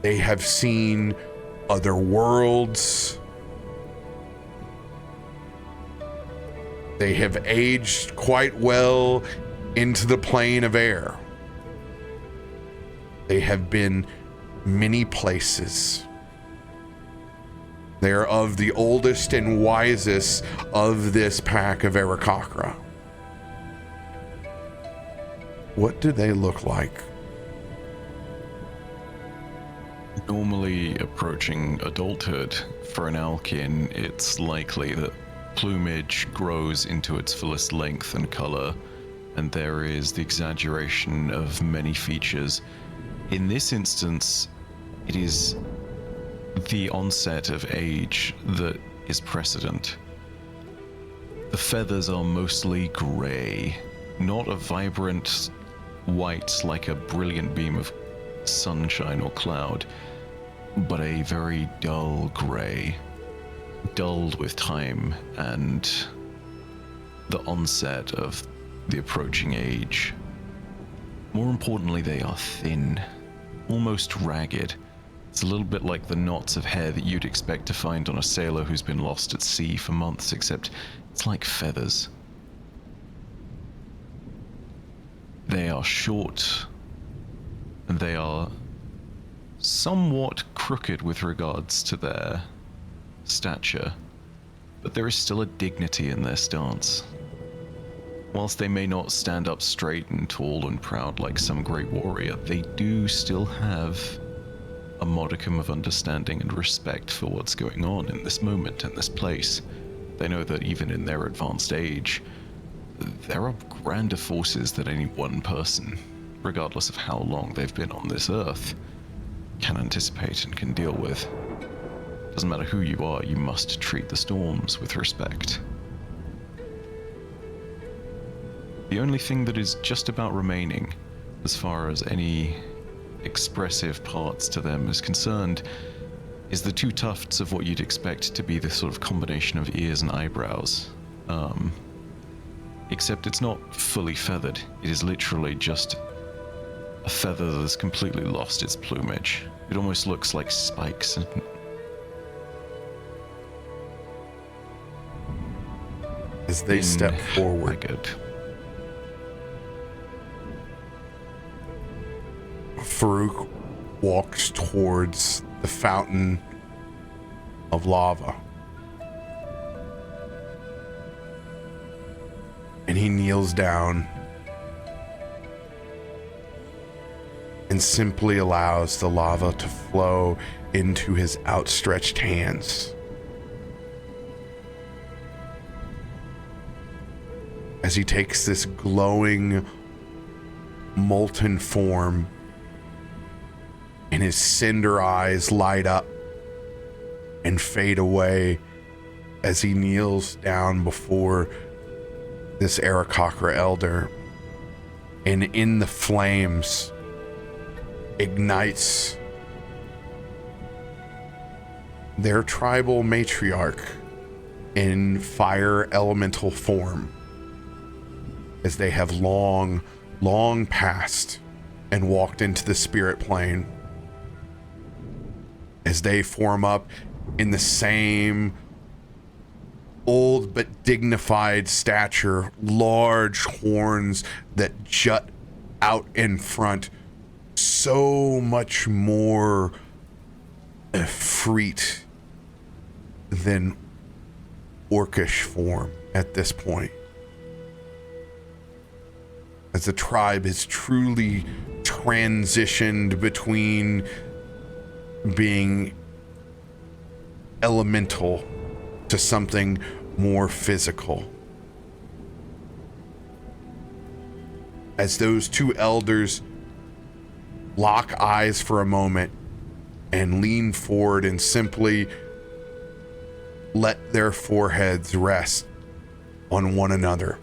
They have seen other worlds. They have aged quite well into the plane of air. They have been many places. They are of the oldest and wisest of this pack of Aarakocra. What do they look like? Normally approaching adulthood for an Alkin, it's likely that plumage grows into its fullest length and color, and there is the exaggeration of many features. In this instance, it is the onset of age that is precedent. The feathers are mostly gray, not a vibrant white like a brilliant beam of sunshine or cloud, but a very dull gray, dulled with time and the onset of the approaching age. More importantly, they are thin, almost ragged. It's a little bit like the knots of hair that you'd expect to find on a sailor who's been lost at sea for months, except it's like feathers. They are short, and they are somewhat crooked with regards to their stature, but there is still a dignity in their stance. Whilst they may not stand up straight and tall and proud like some great warrior, they do still have a modicum of understanding and respect for what's going on in this moment and this place. They know that even in their advanced age, there are grander forces that any one person, regardless of how long they've been on this earth, can anticipate and can deal with. Doesn't matter who you are, you must treat the storms with respect. The only thing that is just about remaining, as far as any expressive parts to them is concerned, is the two tufts of what you'd expect to be the sort of combination of ears and eyebrows. Except it's not fully feathered. It is literally just a feather that has completely lost its plumage. It almost looks like spikes. As as they step forward. Good. Faroük walks towards the fountain of lava. And he kneels down and simply allows the lava to flow into his outstretched hands. As he takes this glowing, molten form, and his cinder eyes light up and fade away as he kneels down before this Aarakocra elder, and in the flames ignites their tribal matriarch in fire elemental form, as they have long passed and walked into the spirit plane, as they form up in the same old but dignified stature, large horns that jut out in front, so much more Ifrit than orcish form at this point. As the tribe has truly transitioned between being elemental to something more physical. As those two elders lock eyes for a moment and lean forward and simply let their foreheads rest on one another,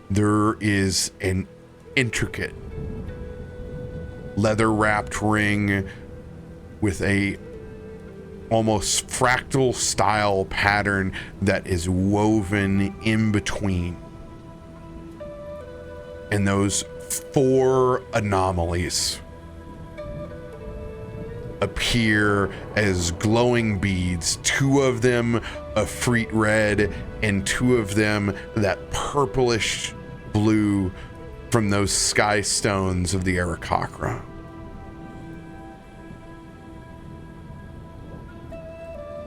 there is an intricate leather-wrapped ring with a almost fractal style pattern that is woven in between. And those 4 anomalies appear as glowing beads, 2 of them Ifrit red and 2 of them that purplish blue from those sky stones of the Aarakocra.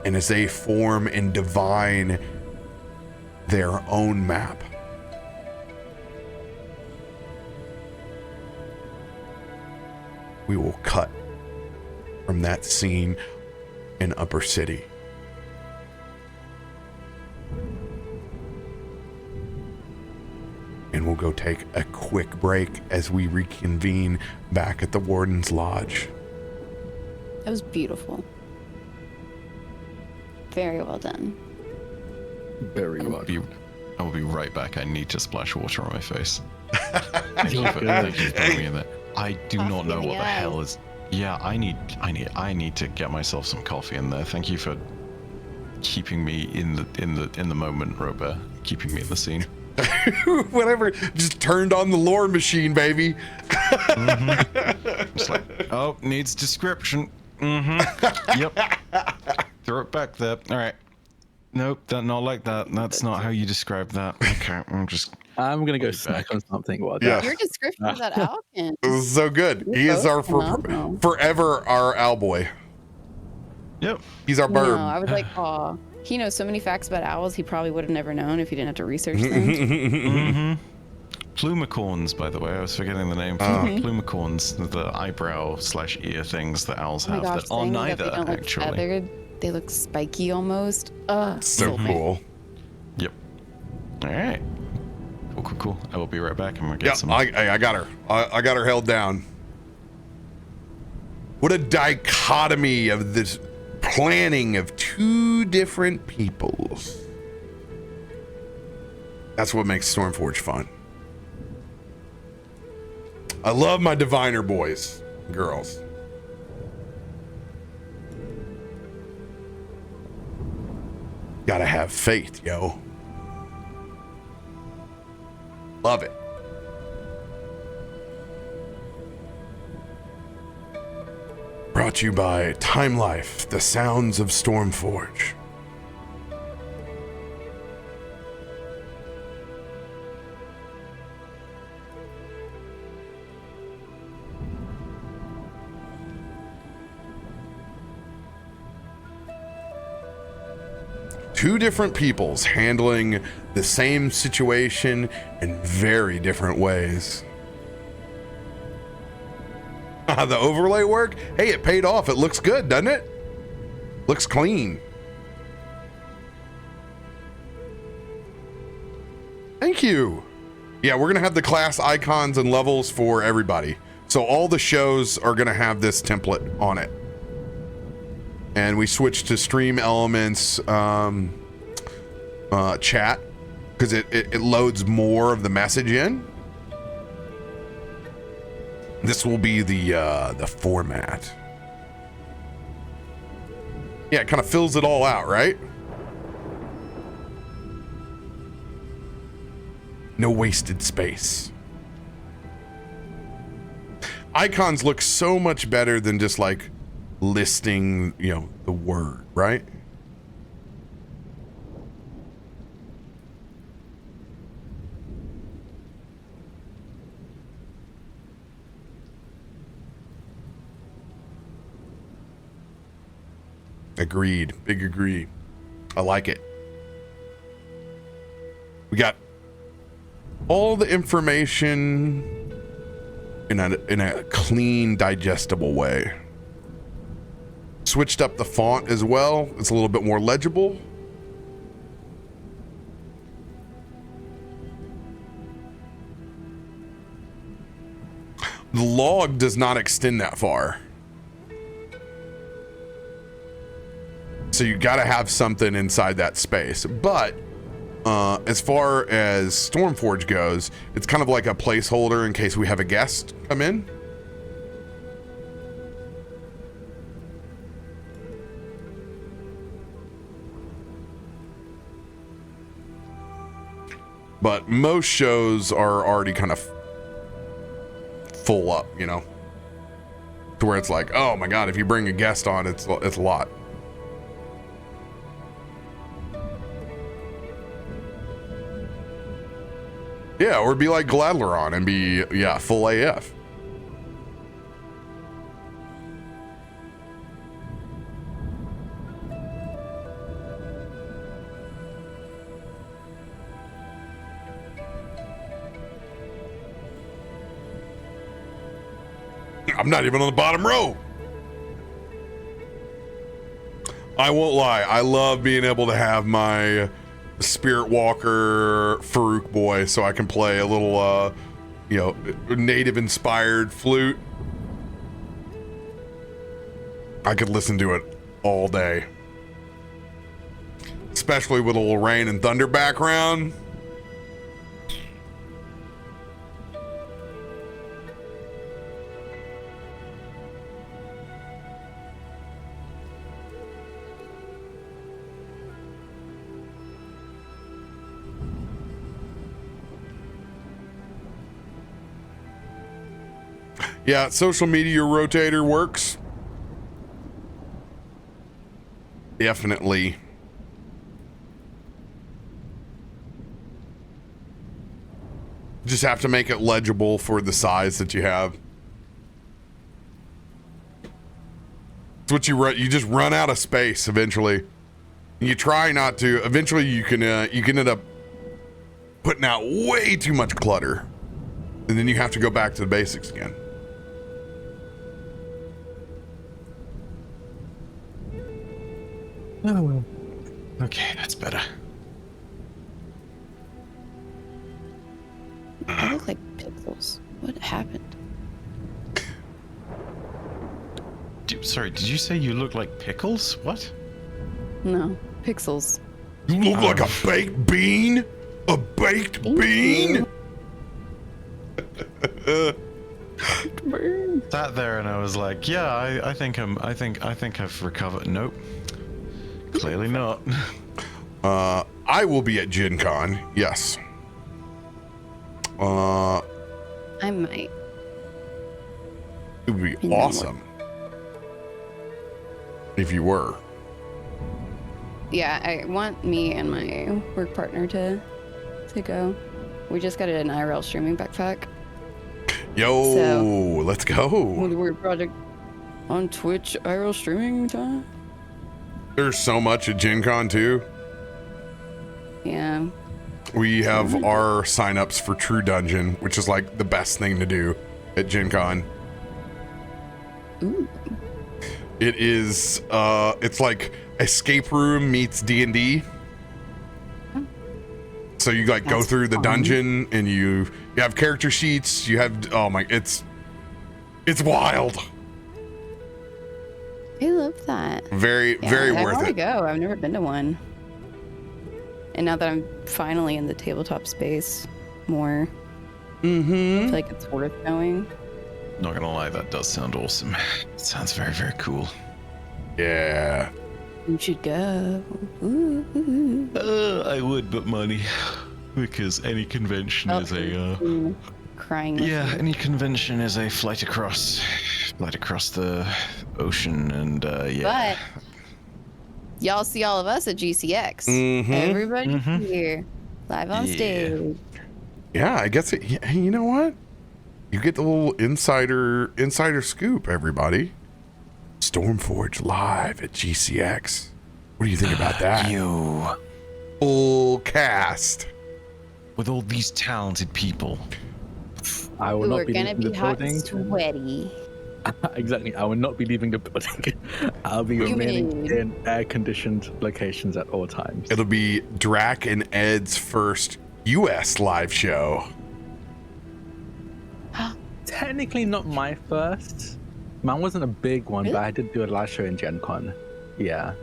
And as they form and divine their own map, we will cut from that scene in Upper City. And we'll go take a quick break as we reconvene back at the Warden's Lodge. That was beautiful. Very well done. Very well. I will be right back. I need to splash water on my face. Thank you for putting me in there. I do not know what the hell is. Yeah, I need to get myself some coffee in there. Thank you for keeping me in the moment, RoBear. Keeping me in the scene. Whatever. Just turned on the lore machine, baby. It's like, oh, needs description. Yep. Throw it back there. All right. Nope, not like that. That's not how you describe that. Okay, I'm gonna go snack on something. Your description of that Alkin. This is so good. He is our forever our owlboy. Yep. He's our bird. No, I was like, aw. He knows so many facts about owls he probably would have never known if he didn't have to research them. Plumicorns, by the way. I was forgetting the name. Plumicorns, the eyebrow/ear things that owls have that are neither, that actually. They look spiky almost. So cool. Yep. All right. Cool. I will be right back. I'm gonna get some. I got her. I got her held down. What a dichotomy of this planning of 2 different peoples. That's what makes Stormforge fun. I love my diviner boys, girls. Gotta have faith, yo. Love it. Brought to you by Time Life, the sounds of Stormforge. two different peoples handling the same situation in very different ways. The overlay work? Hey, it paid off. It looks good, doesn't it? Looks clean. Thank you. Yeah, we're gonna have the class icons and levels for everybody. So all the shows are gonna have this template on it. And we switched to stream elements chat because it loads more of the message in. This will be the format. Yeah, it kind of fills it all out, right? No wasted space. Icons look so much better than just like listing, you know, the word, right? Agreed. Big agree. I like it. We got all the information in a clean, digestible way. Switched up the font as well. It's a little bit more legible. The log does not extend that far. So you got to have something inside that space. But as far as Stormforge goes, it's kind of like a placeholder in case we have a guest come in. But most shows are already kind of full up, you know, to where it's like, oh my God, if you bring a guest on, it's a lot. Yeah, or be like Gladleron and be, yeah, full AF. I'm not even on the bottom row. I won't lie. I love being able to have my Spirit Walker Farouk boy so I can play a little, you know, native inspired flute. I could listen to it all day. Especially with a little rain and thunder background. Yeah, social media rotator works. Definitely. Just have to make it legible for the size that you have. It's what you just run out of space eventually. You try not to. Eventually you can end up putting out way too much clutter. And then you have to go back to the basics again. Oh, okay, that's better. I look like pixels. What happened? Sorry, did you say you look like pickles? What? No, pixels. You look like a baked bean? A baked bean? Sat there and I was like, yeah, I think I've recovered. Nope. Clearly not. I will be at Gen Con, yes. I might. It would be awesome if you were. Yeah, I want me and my work partner to go. We just got an IRL streaming backpack. Yo, so, let's go. Wilderwood project on Twitch IRL streaming time. There's so much at Gen Con too. Yeah. We have our signups for True Dungeon, which is like the best thing to do at Gen Con. Ooh. It is, it's like escape room meets D&D. So you like go through the dungeon and you have character sheets. You have, oh my, it's wild. I love that. Very worth it. I want to go. I've never been to one. And now that I'm finally in the tabletop space more, I feel like it's worth going. Not gonna lie, that does sound awesome. It sounds very, very cool. Yeah. You should go. Ooh. I would, but money. Because any convention is a... crying. Yeah, any convention is a flight across the ocean, and yeah. But y'all see all of us at GCX. Everybody here, live on stage. Yeah, I guess it. Hey, you know what? You get the little insider scoop, everybody. Stormforge live at GCX. What do you think about that? You. Full cast. With all these talented people. I will not be gonna leaving be the hot building. and sweaty. Exactly. I will not be leaving the building. I'll be remaining in air-conditioned locations at all times. It'll be Drak and Ed's first US live show. Technically not my first. Mine wasn't a big one, but I did do a live show in Gen Con. Yeah.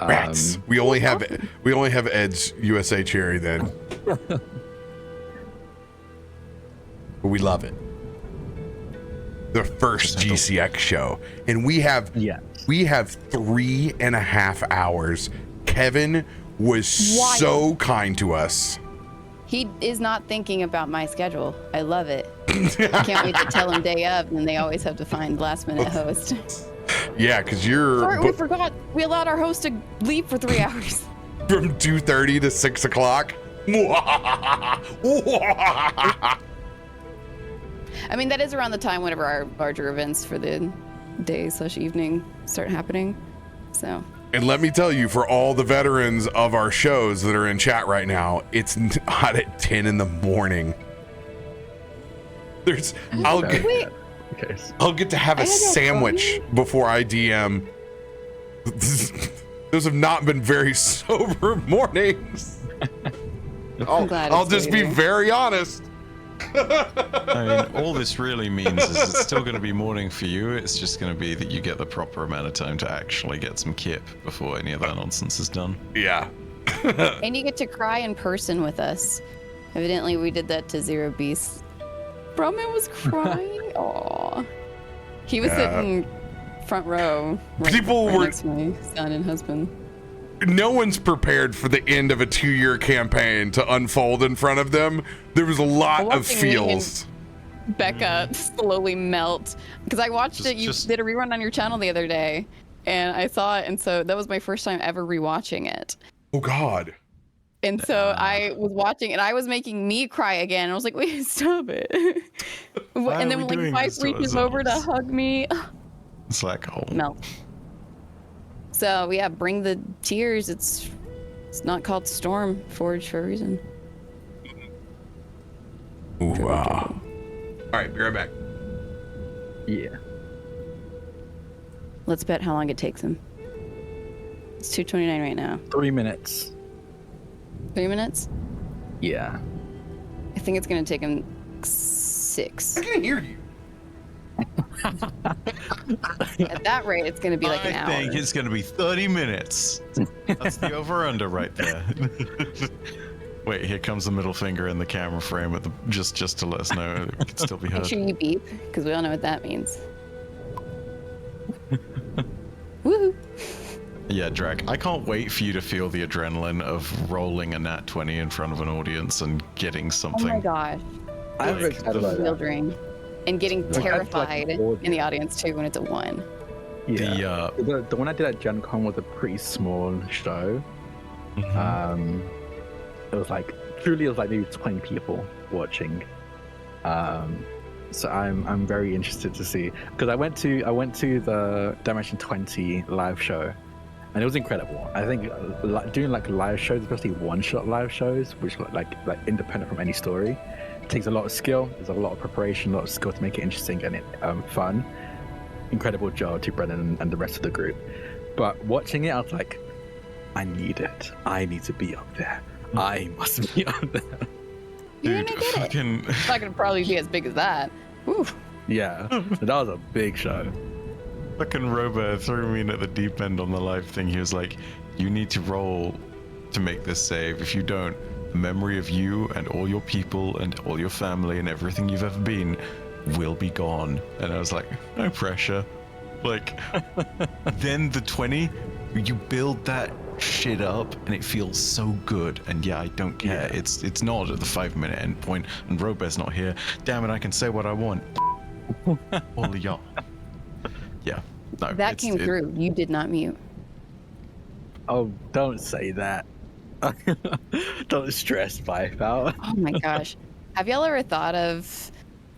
Rats. We only have Ed's USA cherry then. But we love it. The first GCX show, and we have 3.5 hours. Kevin was so kind to us. He is not thinking about my schedule. I love it. I can't wait to tell him day of, and they always have to find last minute host. Yeah, because you're. Sorry, we forgot. We allowed our host to leave for 3 hours. From 2:30 to 6 o'clock. I mean, that is around the time whenever our larger events for the day/evening start happening. So. And let me tell you, for all the veterans of our shows that are in chat right now, it's not at 10 in the morning. I'll get to have a sandwich before I DM. Those have not been very sober mornings. I'll just be very honest. I mean, all this really means is it's still going to be morning for you. It's just going to be that you get the proper amount of time to actually get some kip before any of that nonsense is done. Yeah. And you get to cry in person with us. Evidently, we did that to Zero Beast. Broman was crying. Aw. He was sitting front row. Right next to my son and husband. No one's prepared for the end of a 2-year campaign to unfold in front of them. There was a lot of feels. Becca slowly melt. Because I watched it. You did a rerun on your channel the other day. And I saw it. And so that was my first time ever rewatching it. Oh, God. And so I was watching, and I was making me cry again. I was like, wait, stop it. And then like Mike reaches over to hug me. It's like, oh. Melt. So yeah, bring the tears. It's not called Stormforge for a reason. Wow. All right, be right back. Yeah. Let's bet how long it takes him. It's 2:29 right now. 3 minutes. 3 minutes? Yeah. I think it's gonna take him 6. I can hear you. At that rate, it's gonna be like an hour. I think it's gonna be 30 minutes. That's the over/under right there. Wait, here comes the middle finger in the camera frame at the just to let us know it can still be heard. Make sure you beep, because we all know what that means. Woohoo! Yeah, Drak, I can't wait for you to feel the adrenaline of rolling a nat 20 in front of an audience and getting something. Oh my gosh. I'm very excited about that. And getting terrified in the audience too when it's a 1. Yeah. The one I did at Gen Con was a pretty small show. Mm-hmm. It was like maybe 20 people watching. So I'm very interested to see, because I went to the Dimension 20 live show, and it was incredible. I think doing like live shows, especially one-shot live shows, which like independent from any story, takes a lot of skill. There's a lot of preparation, a lot of skill to make it interesting and fun. Incredible job to Brennan and the rest of the group. But watching it, I was like, I need it. I need to be up there. I must be up there. You're gonna get it. It's not gonna probably be as big as that. Whew. Yeah, that was a big show. Fucking RoBear threw me in at the deep end on the live thing. He was like, you need to roll to make this save. If you don't, the memory of you and all your people and all your family and everything you've ever been will be gone. And I was like, no pressure. Like, then the 20, you build that shit up and it feels so good. And yeah, I don't care. Yeah. It's not at the 5-minute endpoint and RoBear's not here. Damn it, I can say what I want. All of y'all. Yeah. No, that came through. You did not mute. Oh, don't say that. Don't stress Pipe out. Oh my gosh. Have y'all ever thought of,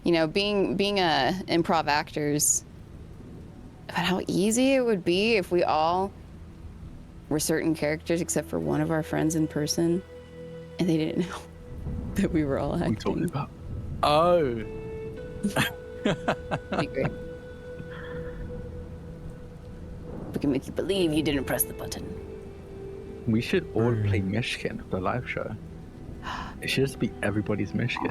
being improv actors, about how easy it would be if we all were certain characters except for one of our friends in person and they didn't know that we were all acting? What are you talking about? Oh. That'd be great. We can make you believe you didn't press the button. We should all play Myshkin for the live show. It should just be everybody's Myshkin.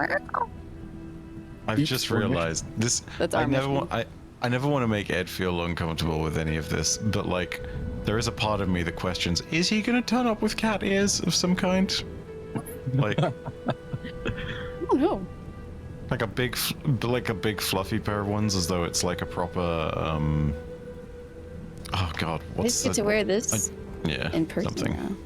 I've just realized this. That's I never want to make Ed feel uncomfortable with any of this, but like, there is a part of me that questions: is he going to turn up with cat ears of some kind? Like, I don't know. Like a big fluffy pair of ones, as though it's like a proper. Oh God, I just get to wear this in person something.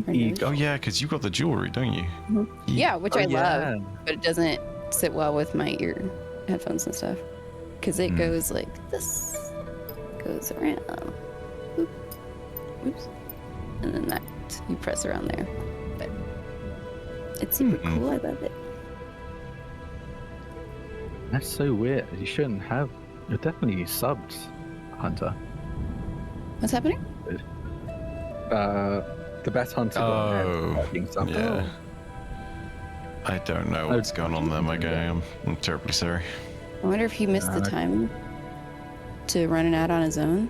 now. Oh yeah, because you got the jewelry, don't you? Mm-hmm. Yeah, which I love, but it doesn't sit well with my ear headphones and stuff, because it goes like this, goes around, oops, and then that you press around there. But it's super cool. I love it. That's so weird. You shouldn't have. You're definitely subbed, Hunter. What's happening? The best Hunter. Being subbed. Yeah. I don't know what's going on there, my guy. I'm terribly sorry. I wonder if he missed the time to run an ad on his own.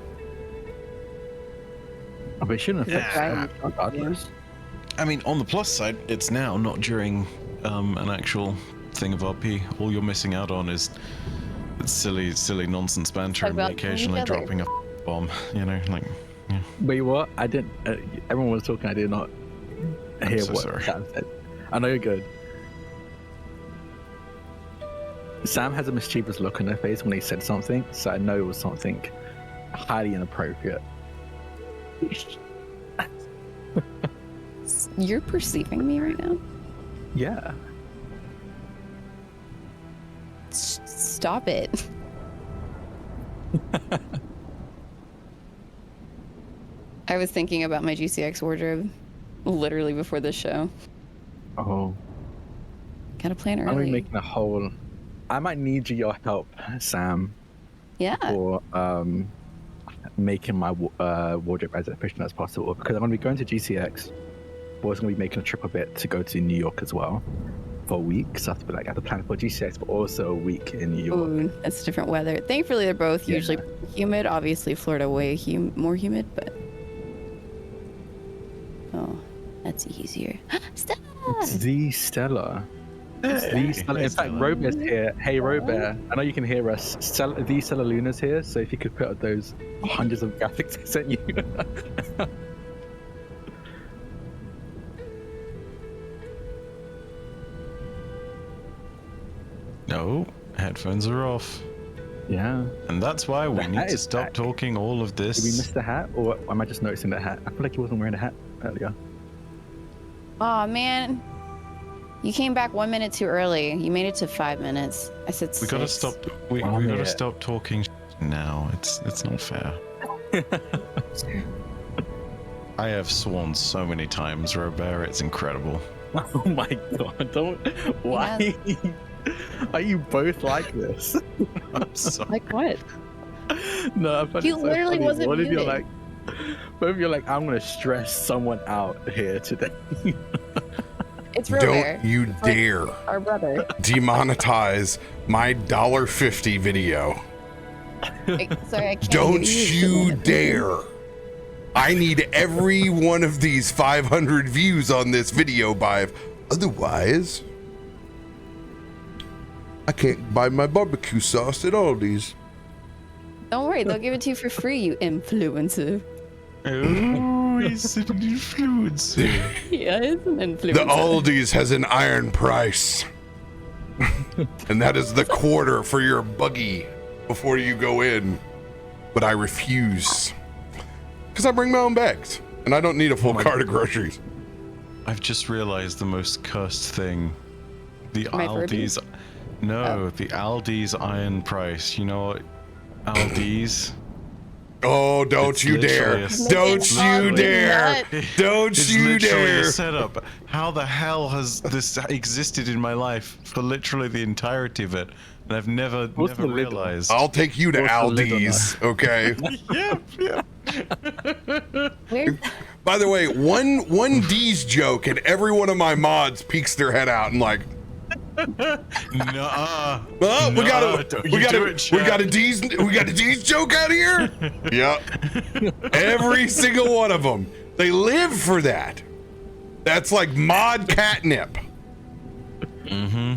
But it shouldn't affect regardless. I mean, on the plus side, it's now, not during an actual thing of RP. All you're missing out on is silly nonsense banter and occasionally dropping a bomb, like. Yeah. Wait, what? I didn't. Everyone was talking. I did not hear what Sam said. I know you're good. Sam has a mischievous look on her face when he said something, so I know it was something highly inappropriate. You're perceiving me right now? Yeah. Stop it. I was thinking about my GCX wardrobe literally before this show. Oh. Gotta plan early. I'm making a whole. I might need your help, Sam. Yeah. For making my wardrobe as efficient as possible, because I'm going to be going to GCX, but also going to be making a trip of it to go to New York as well for a week. So I have to have to plan for GCX, but also a week in New York. Ooh, that's different weather. Thankfully, they're both usually humid. Obviously, Florida way more humid, but that's easier. Stella! It's the Stella. It's the Stella. In fact, RoBear's here. Hey, RoBear. I know you can hear us. The Stella Luna's here, so if you could put up those hundreds of graphics I sent you. No, headphones are off. Yeah. And that's why we need to stop talking all of this. Did we miss the hat, or am I just noticing the hat? I feel like he wasn't wearing a hat earlier. Oh man, you came back 1 minute too early. You made it to 5 minutes. I said 6. We gotta stop. We gotta stop talking now. It's not fair. I have sworn so many times, RoBear. It's incredible. Oh my god! Don't. Why? Yeah. Are you both like this? I'm sorry. Like what? No, I he literally wasn't What if muted. you're like? Both you're like, I'm gonna stress someone out here today. It's RoBear. Don't you dare Our brother. demonetize my $1.50 video. Sorry, I can't Don't hear you dare. I need every one of these 500 views on this video by, otherwise I can't buy my barbecue sauce at Aldi's. Don't worry, they'll give it to you for free, you influencer. Oh, he's an influencer. Yeah, it's an influencer. The Aldi's has an iron price. And that is the quarter for your buggy before you go in. But I refuse. Because I bring my own bags. And I don't need a full cart of groceries. I've just realized the most cursed thing. The My Aldi's... No, the Aldi's iron price. You know what? Aldi's... Oh, don't It's you literally dare. a- Don't you dare. Don't It's you literally dare. a setup. How the hell has this existed in my life for literally the entirety of it? And I've never What's the lid on? realized. I'll take you to What's the lid on Aldi's, okay? Yeah. Where? By the way, one D's joke and every one of my mods peeks their head out and like, Nuh-uh. oh, we got a D's joke out here? Yep. Every single one of them. They live for that. That's like mod catnip. Mm-hmm.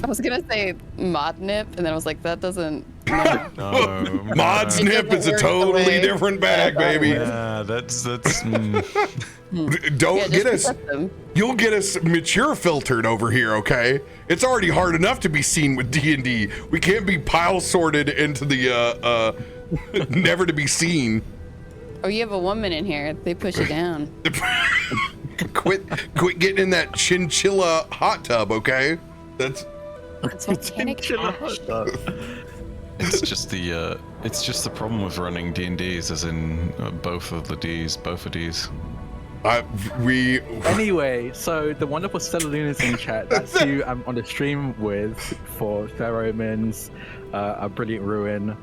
I was gonna say mod nip, and then I was like, that doesn't. No. Mod snip is a totally different bag, baby. Yeah, that's Don't get us. accept them. You'll get us mature filtered over here, okay? It's already hard enough to be seen with D&D. We can't be pile sorted into the never to be seen. Oh, you have a woman in here. They push it down. Quit getting in that chinchilla hot tub, okay? That's It's volcanic ash. it's just the problem with running D&Ds, as in both of Ds. Anyway, so the wonderful Stella Luna's in chat. That's who I'm on the stream with for Pheromones, A Brilliant Ruin,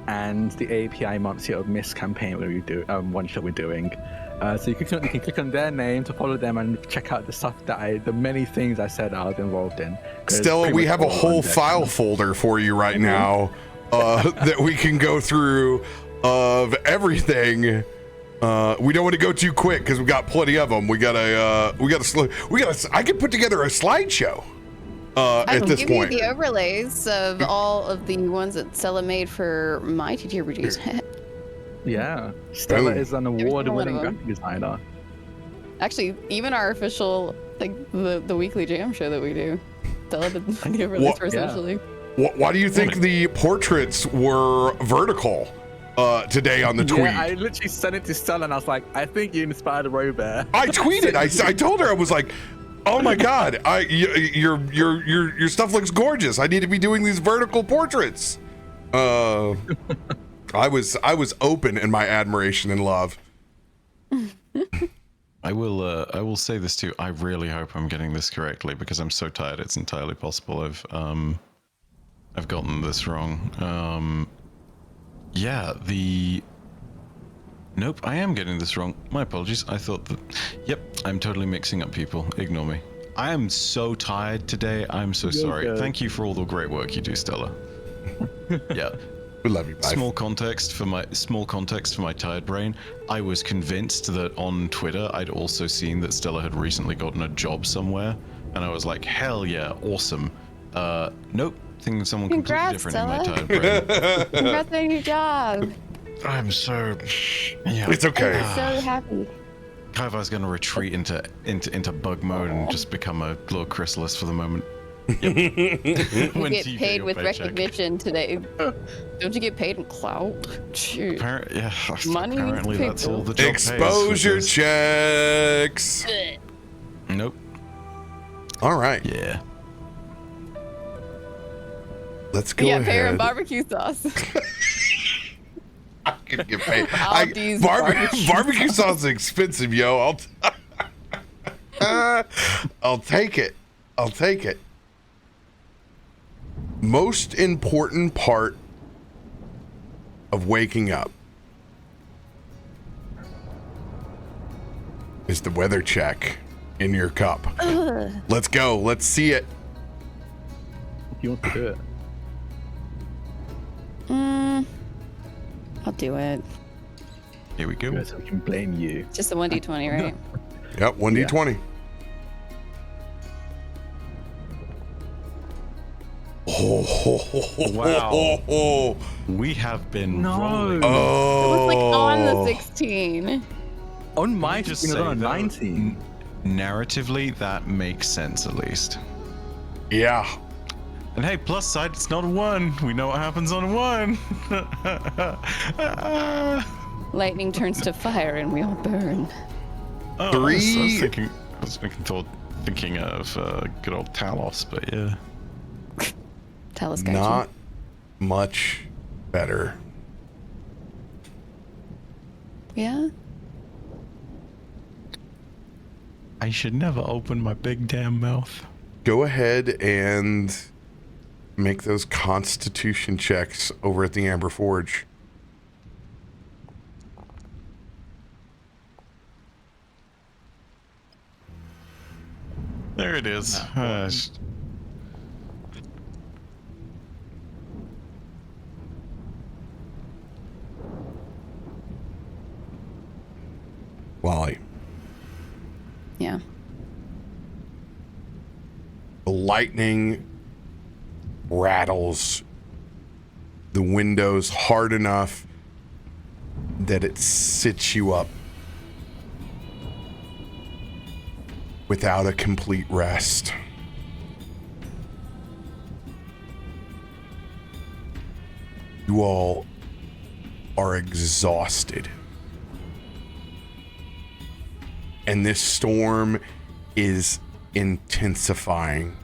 and the API months of Miss campaign where we do one shot we're doing. So you can click on their name to follow them and check out the stuff the many things I said I was involved in. Stella, we have a whole file folder for you right now that we can go through of everything. We don't want to go too quick because we got plenty of them. I could put together a slideshow at this give point. you the overlays of all of the ones that Stella made for my TTRPGs. Yeah, Stella Boom. is an award-winning graphic designer. Actually, even our official, like the weekly jam show that we do, Stella did the overlays for essentially. Why do you think the portraits were vertical today on the tweet? Yeah, I literally sent it to Stella and I was like, I think you inspired RoBear. I tweeted. I told her, I was like, oh my god, your stuff looks gorgeous. I need to be doing these vertical portraits. I was open in my admiration and love. I will say this too. I really hope I'm getting this correctly because I'm so tired. It's entirely possible I've gotten this wrong. Nope, I am getting this wrong. My apologies. I thought that. Yep, I'm totally mixing up people. Ignore me. I am so tired today. I'm so sorry. good. Thank you for all the great work you do, Stella. Yeah. We love you. Bye. Small context for my tired brain. I was convinced that on Twitter I'd also seen that Stella had recently gotten a job somewhere, and I was like, hell yeah, awesome. Nope, thinking someone Congrats, completely different Stella. in my tired brain. Congrats on your job. I'm so yeah. It's okay. I'm so happy. I was going to retreat into bug mode and just become a little chrysalis for the moment. You When get you paid your with paycheck. recognition today. Don't you get paid in clout? Shoot. Apparently Money that's all the job Exposure pays. checks. Nope. All right, Yeah. let's go Yeah, pay her in ahead. barbecue sauce. I could get paid. Aldi's Barbecue sauce is expensive, yo. I'll take it. I'll take it. Most important part of waking up. is the weather check in your cup. Let's go. Let's see it. You want to do it? I'll do it. Here we go. Good, so we can blame you. Just a 1d20, right? Yep, 1d20. Oh, wow. We have been rolling. Oh. It was like on the 16. On my Just screen, say it's on a that 19. Narratively, that makes sense at least. Yeah. And hey, plus side, it's not a 1. We know what happens on a 1. Lightning turns to fire and we all burn. Oh, Three. I was thinking of good old Talos, but yeah. Talos got Not much better. you. Yeah? I should never open my big damn mouth. Go ahead and make those constitution checks over at the Amber Forge. There it is. Wally. Yeah. The lightning rattles the windows hard enough that it sits you up without a complete rest. You all are exhausted. And this storm is intensifying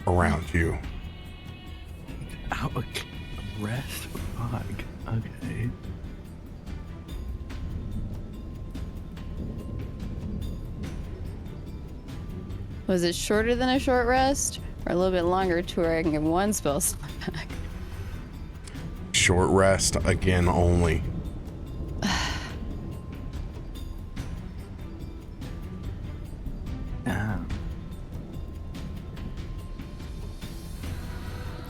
around you. Out of rest? Fuck. Okay. Was it shorter than a short rest? Or a little bit longer to where I can get one spell slot back? Short rest again only.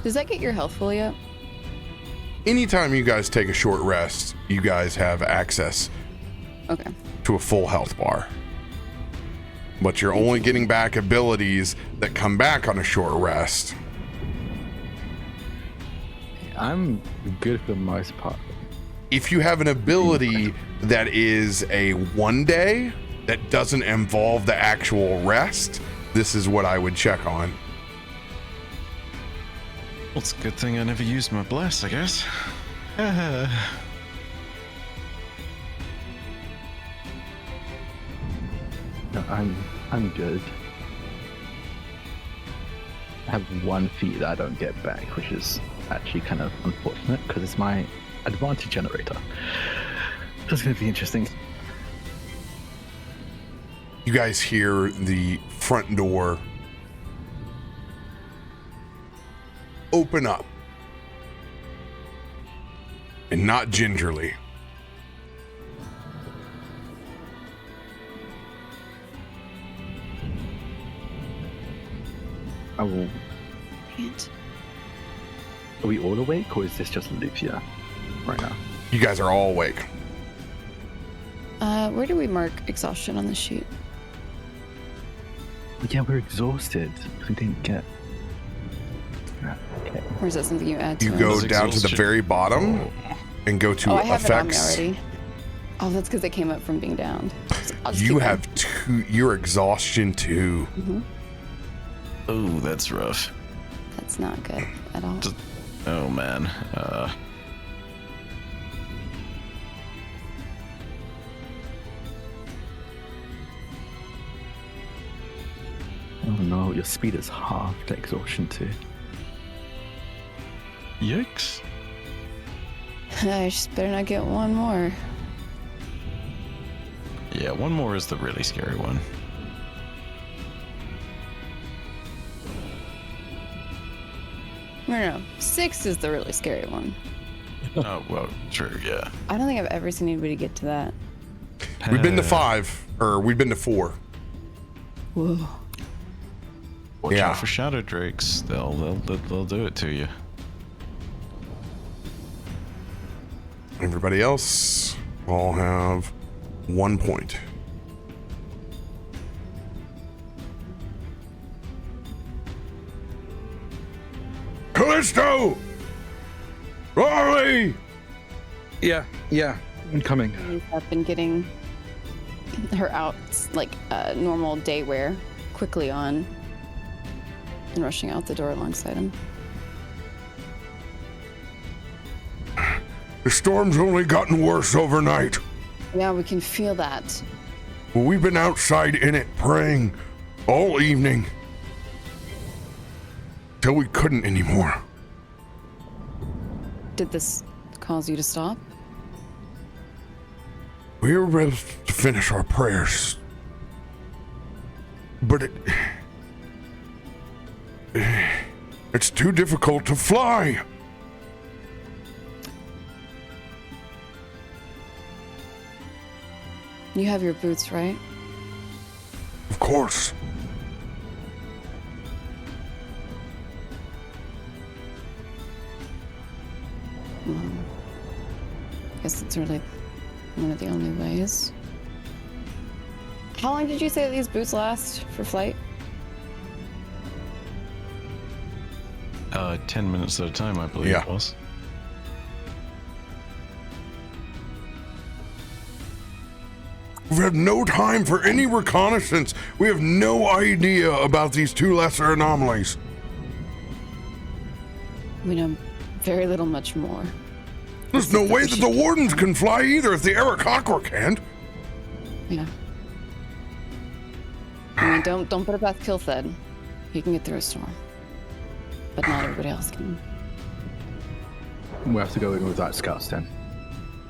Does that get your health fully up? Anytime you guys take a short rest, you guys have access to a full health bar. But you're only getting back abilities that come back on a short rest. I'm good for the most part. If you have an ability that is a 1 day that doesn't involve the actual rest, this is what I would check on. Well, it's a good thing I never used my bless, I guess. No, I'm good. I have 1 feat that I don't get back, which is actually kind of unfortunate because it's my advantage generator. That's going to be interesting. You guys hear the front door open up. And not gingerly. I will. Can't. Are we all awake, or is this just Loluphia right now? You guys are all awake. Where do we mark exhaustion on the sheet? Yeah, we're exhausted. We didn't get. Okay. Or is that something you add to You it? go down to the very bottom and go to I have effects. it on me already. Oh, that's because it came up from being downed. I'll just You keep have your exhaustion 2. going. Oh, that's rough. That's not good at all. Oh man. Oh no, your speed is half to exhaustion too. Yikes. I just better not get one more. Yeah, 1 more is the really scary one. No. 6 is the really scary one. Oh, well, true, yeah. I don't think I've ever seen anybody get to that. We've been to 5, or we've been to 4. Whoa. Watch out for shadow drakes. They'll do it to you. Everybody else all have 1 point. Kallisto! Riley! Yeah, I'm coming. I've been getting her out like normal day wear, quickly on, and rushing out the door alongside him. The storm's only gotten worse overnight. Yeah, we can feel that. We've been outside in it praying all evening till we couldn't anymore. Did this cause you to stop? We were able to finish our prayers, but it's too difficult to fly. You have your boots, right? Of course. Well, I guess it's really one of the only ways. How long did you say these boots last for flight? 10 minutes at a time, I believe it was. We've had no time for any reconnaissance. We have no idea about these 2 lesser anomalies. We know very little much more. There's no way that the wardens can fly either if the Aarakocra can't. Yeah. I mean, don't put it past Kilthed. He can get through a storm. But not everybody else can. We'll have to go in with that scouts then.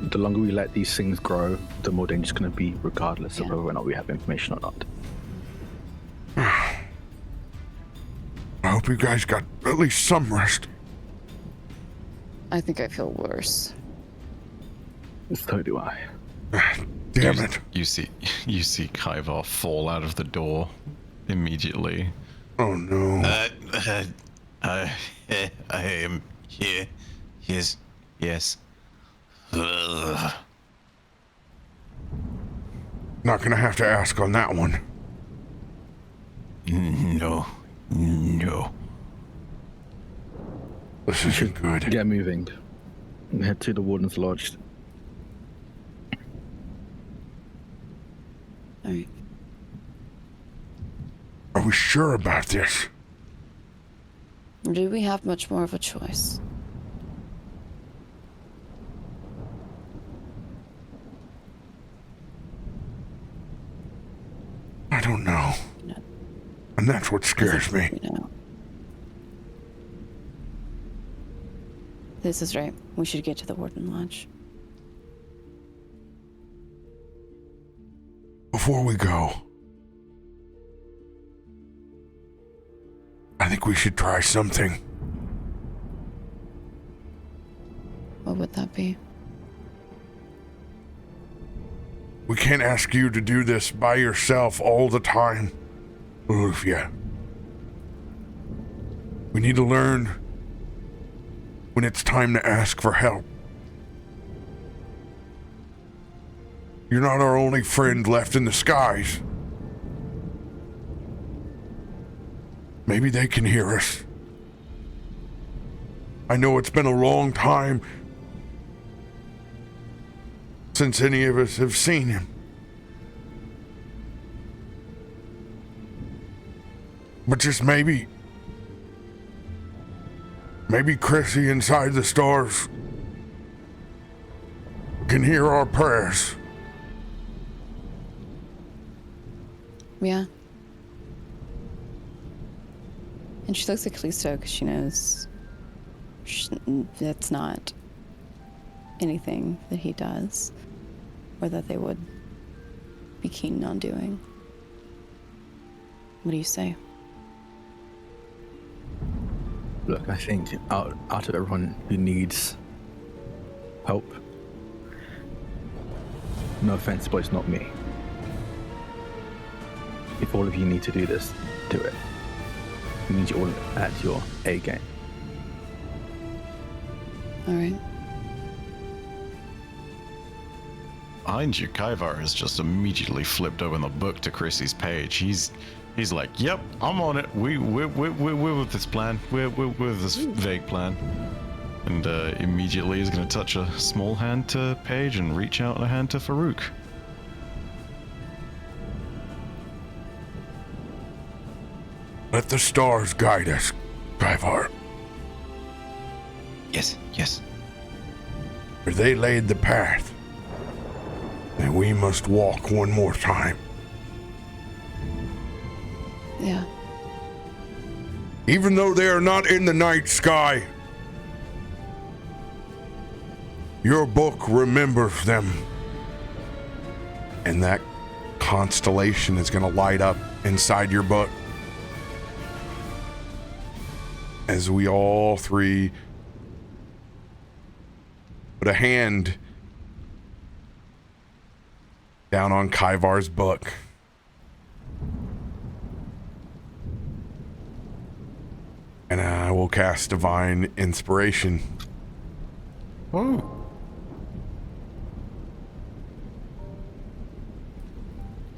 The longer we let these things grow, the more dangerous it's going to be, regardless of whether or not we have information or not. I hope you guys got at least some rest. I think I feel worse. So do I. Damn it. You see Kaivar fall out of the door immediately. Oh no. I am here. Yes. Not gonna have to ask on that one. No. This isn't good. Get moving. Head to the Warden's Lodge. Alright. Are we sure about this? Do we have much more of a choice? I don't know. No. And that's what scares me. No. This is right. We should get to the Warden Lodge. Before we go, I think we should try something. What would that be? We can't ask you to do this by yourself all the time, Loluphia. We need to learn when it's time to ask for help. You're not our only friend left in the skies. Maybe they can hear us. I know it's been a long time since any of us have seen him. But just maybe Chrissy inside the stars can hear our prayers. Yeah. And she looks at Kallisto because she knows that's not anything that he does or that they would be keen on doing. What do you say? Look, I think out of everyone who needs help, no offense, but it's not me. If all of you need to do this, do it. It means you're all at your A game. All right. Mind you, Kaivar has just immediately flipped open the book to Chrissy's page. He's like, "Yep, I'm on it. We're with this plan. We're with this vague plan." And immediately is going to touch a small hand to Paige and reach out a hand to Farouk. Let the stars guide us, Kaivar. Yes, yes. For they laid the path, and we must walk one more time. Yeah. Even though they are not in the night sky, your book remembers them. And that constellation is going to light up inside your book as we all three put a hand down on Kaivar's book. And I will cast Divine Inspiration. Whoa.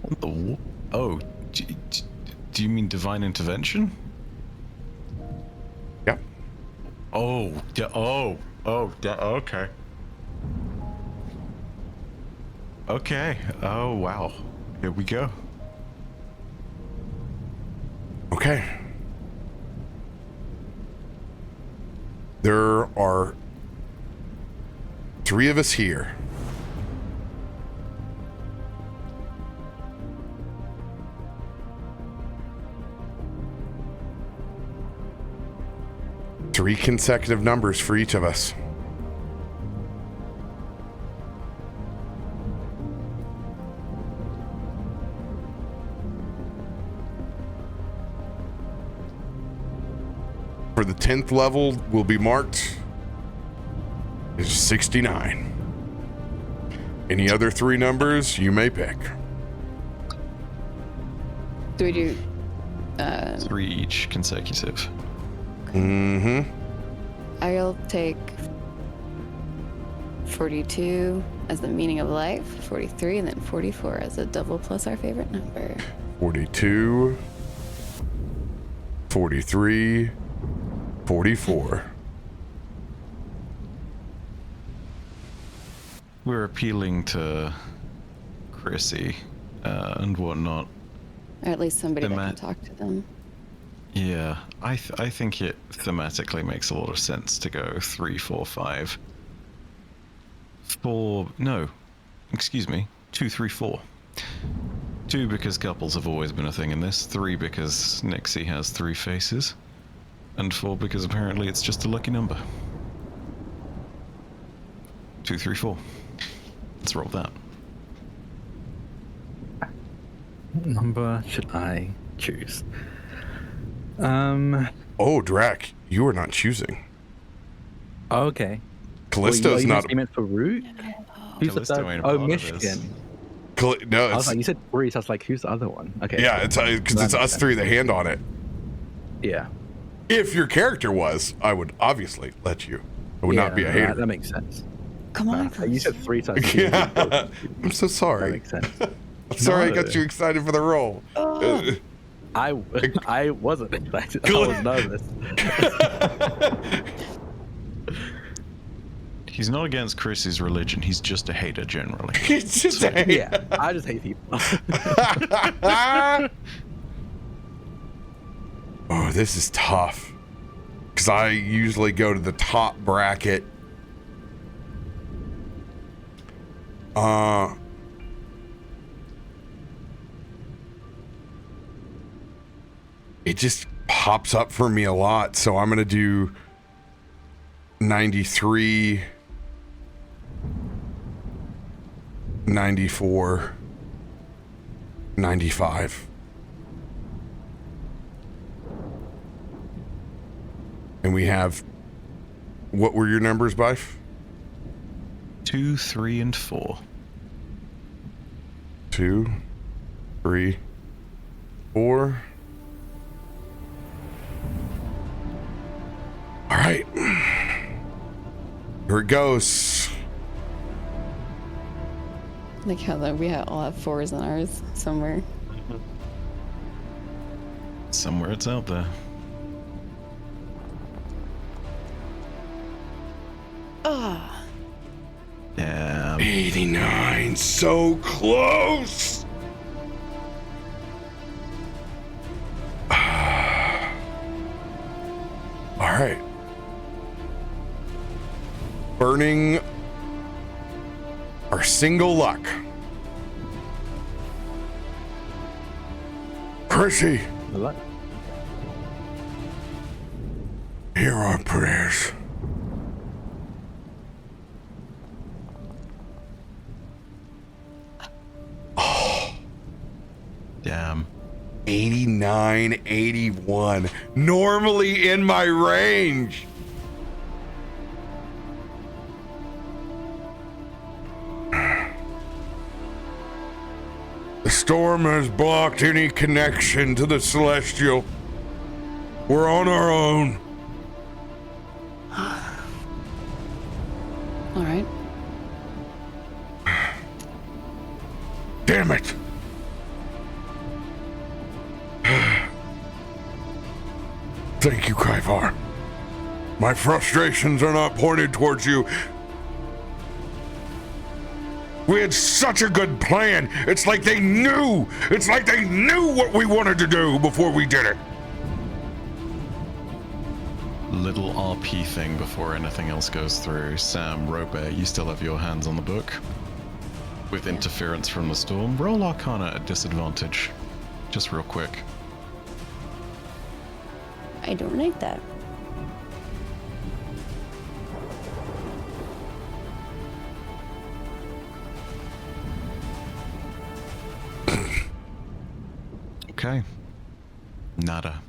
What the? Oh, do you mean Divine Intervention? Yep. Oh, okay. Okay. Oh, wow. Here we go. Okay. There are 3 of us here. Three consecutive numbers for each of us. For the 10th level will be marked is 69. Any other 3 numbers you may pick. Do we do 3 each consecutive. Mm-hmm. I'll take 42 as the meaning of life, 43, and then 44 as a double plus our favorite number. 42, 43, 44. We're appealing to Chrissy and whatnot. Or at least somebody that can talk to them. Yeah, I think it thematically makes a lot of sense to go 3, 4, 5. 4, no, excuse me, 2, 3, 4. 2 because couples have always been a thing in this. 3 because Nixie has 3 faces. And 4 because apparently it's just a lucky number. 2, 3, 4. Let's roll that. What number should I choose? Oh, Drak, you are not choosing. Okay. Callisto's not. You meant Farouk? Who's the third? Oh, Myshkin. No, I was like, you said 3, so I was like, who's the other one? Okay. Yeah, it's because it's us 3 that hand on it. Yeah. If your character was, I would obviously let you. I would not be a hater. That makes sense. Come on, you said 3 times. Yeah. I'm so sorry. That makes sense. I'm sorry I got you excited for the role. I wasn't excited. I was nervous. He's not against Chris's religion. He's just a hater generally. He's just a hater. Yeah, I just hate people. Oh, this is tough. Because I usually go to the top bracket. It just pops up for me a lot, so I'm gonna do 93, 94, 95. And we have, what were your numbers, Bife? 2, 3, and 4. 2, 3, 4. All right. Here it goes. Like how we all have 4s in ours somewhere. Somewhere it's out there. Ah. Damn. 89, so close. All right. Burning our single luck. Chrissy, Luck. hear our prayers. Damn. 89, 81. Normally in my range. The storm has blocked any connection to the celestial. We're on our own. All right. Damn it. Thank you, Kryvar. My frustrations are not pointed towards you. We had such a good plan. It's like they knew. It's like they knew what we wanted to do before we did it. Little RP thing before anything else goes through. Sam, RoBear, you still have your hands on the book. With interference from the storm, roll Arcana at disadvantage. Just real quick. I don't like that. Okay. Nada.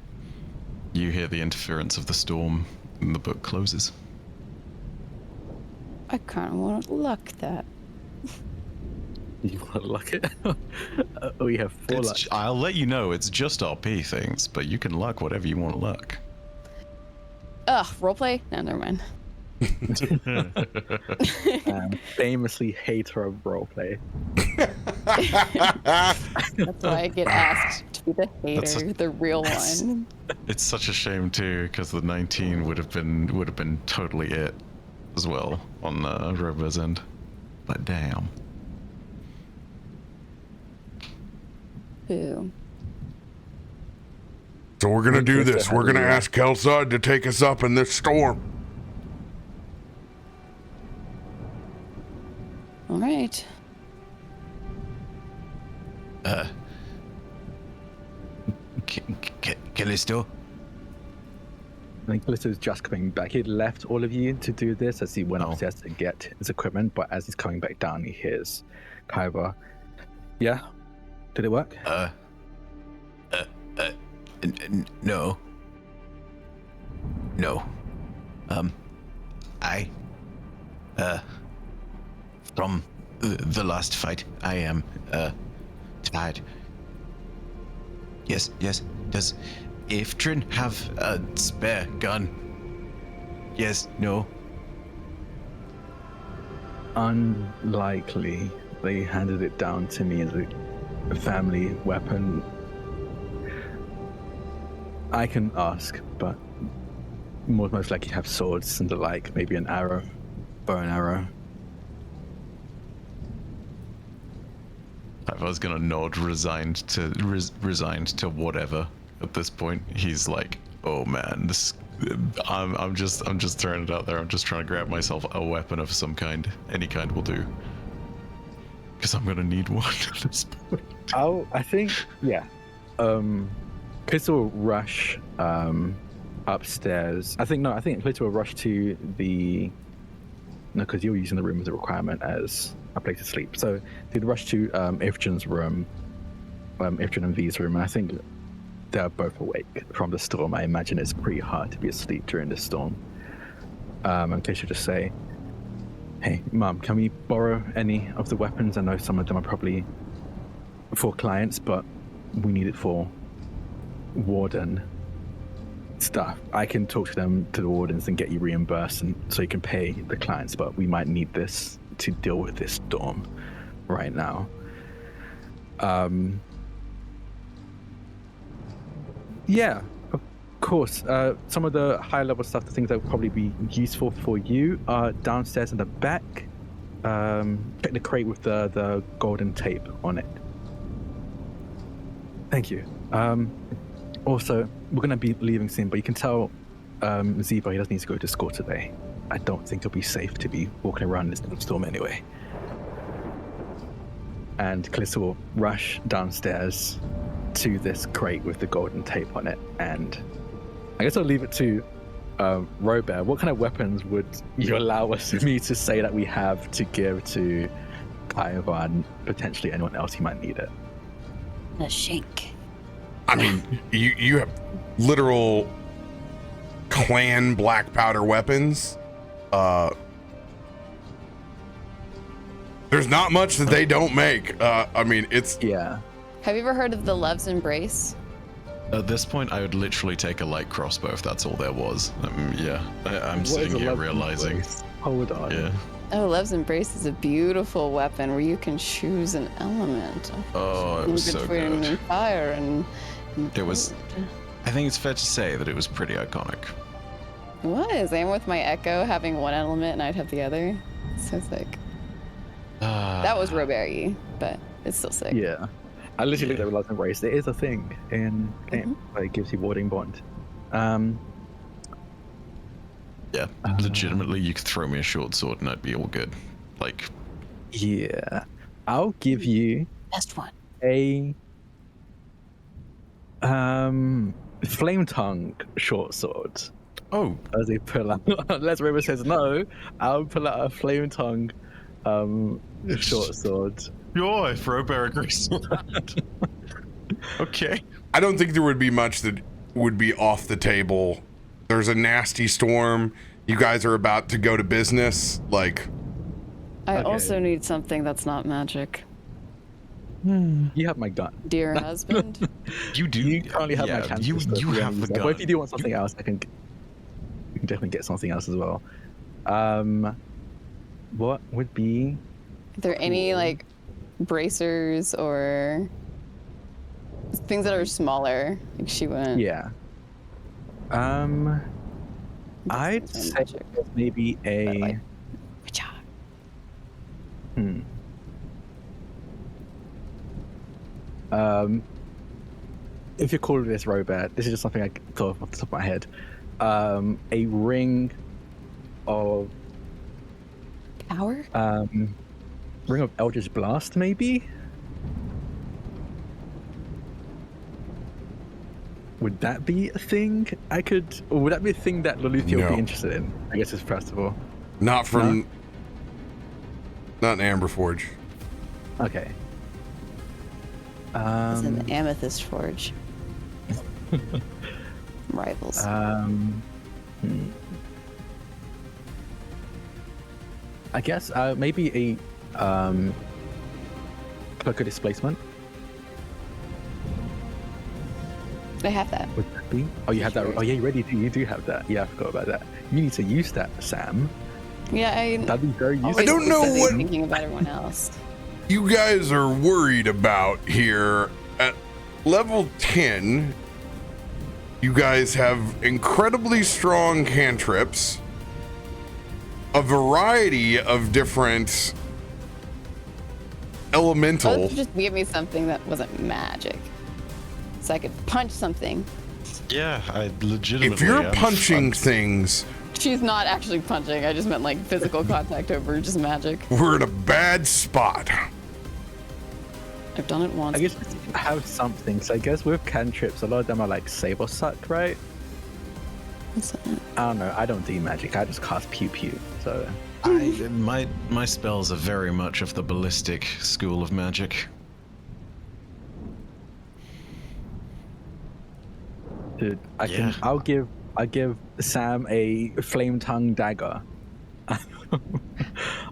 You hear the interference of the storm, and the book closes. I kind of want to luck that. You want to luck it? We have 4 luck. I'll let you know, it's just RP things, but you can luck whatever you want to luck. Ugh, roleplay? No, never mind. Famously hater of roleplay. That's why I get asked to be the hater, the real one. It's such a shame too, because the 19 would have been totally it as well on RoBear's end. But damn. Boo. So we're gonna do this. We're gonna ask Kelsod to take us up in this storm. All right. Kallisto? I think Kallisto's just coming back. He left all of you to do this as he went upstairs to get his equipment, but as he's coming back down, he hears Kyber. Yeah? Did it work? No. No. From the last fight, I am, tired. Yes. Does Ifrit have a spare gun? Yes, no. Unlikely. They handed it down to me as a family weapon. I can ask, but most likely have swords and the like, maybe an arrow, bow and arrow. I was gonna nod, resigned to whatever. At this point, he's like, "Oh man, this. I'm just throwing it out there. I'm just trying to grab myself a weapon of some kind. Any kind will do. Because I'm gonna need one at this point." I think, yeah. Kallisto will rush upstairs. I think Kallisto will rush to the... No, because you're using the room as a requirement as a place to sleep. So they'd rush to Ifrit's room, Ifrit and V's room, and I think they're both awake from the storm. I imagine it's pretty hard to be asleep during the storm. And Kallisto will just say, "Hey, Mum, can we borrow any of the weapons? I know some of them are probably for clients, but we need it for warden stuff. I can talk to the wardens and get you reimbursed, and so you can pay the clients, but we might need this to deal with this storm right now. Yeah, of course. Some of the high level stuff, the things that would probably be useful for you are downstairs in the back. Check the crate with the golden tape on it. Thank you. Also, we're going to be leaving soon, but you can tell Zebo he doesn't need to go to school today. I don't think it'll be safe to be walking around in this storm anyway. And Kallisto will rush downstairs to this crate with the golden tape on it. And I guess I'll leave it to RoBear. What kind of weapons would you allow me to say that we have to give to Kaiva and potentially anyone else who might need it? A shank. I mean, you have literal clan black powder weapons. There's not much that they don't make. I mean, it's... Yeah. Have you ever heard of the Love's Embrace? At this point, I would literally take a light crossbow if that's all there was. I'm sitting here realizing. Hold on. Yeah. Oh, Love's Embrace is a beautiful weapon where you can choose an element. Oh, it was so good. Fire and... It was... I think it's fair to say that it was pretty iconic. It was. And with my Echo having one element and I'd have the other. So sick. That was RoBear, but it's still sick. Yeah. I literally looked at Love's Embrace. There is a thing in game where it gives you warding bond. Yeah, legitimately, you could throw me a short sword and I'd be all good. Like, yeah, I'll give you best one. A flame tongue short sword. Oh, as they pull out. Unless RoBear says no, I'll pull out a flame tongue short sword. Yo, if RoBear agrees with that. Okay. I don't think there would be much that would be off the table. There's a nasty storm. You guys are about to go to business. Like, I also need something that's not magic. You have my gun. Dear husband. You do. You currently have my canister. You have the gun. But if you do want something else, you can definitely get something else as well. What would be... Are there any, like, bracers or things that are smaller? Like, she wouldn't... Yeah. I'd say maybe a... If you're calling this RoBear, this is just something I thought off the top of my head. A ring of... Power? Ring of Eldritch Blast, maybe? Would that be a thing I could... Or would that be a thing that Loluphia would be interested in? I guess it's first of all. Not from... No? Not in Amberforge. Okay. It's an Amethyst Forge. Rivals. I guess maybe a Cloak of Displacement. I have that. Would that be? Oh, you have that. Oh, yeah, you do have that. Yeah, I forgot about that. You need to use that, Sam. Yeah, that'd be very useful. I don't know what thinking about everyone else. You guys are worried about here. At level 10, you guys have incredibly strong cantrips, a variety of different elemental. Just give me something that wasn't magic, so I could punch something. Yeah, I legitimately. If you're punching things. She's not actually punching. I just meant like physical contact over just magic. We're in a bad spot. I've done it once. I guess I have something. So I guess with cantrips, a lot of them are like save or suck, right? What's that? I don't know. I don't do magic. I just cast pew pew. So my spells are very much of the ballistic school of magic. Dude, I'll give Sam a flame tongue dagger.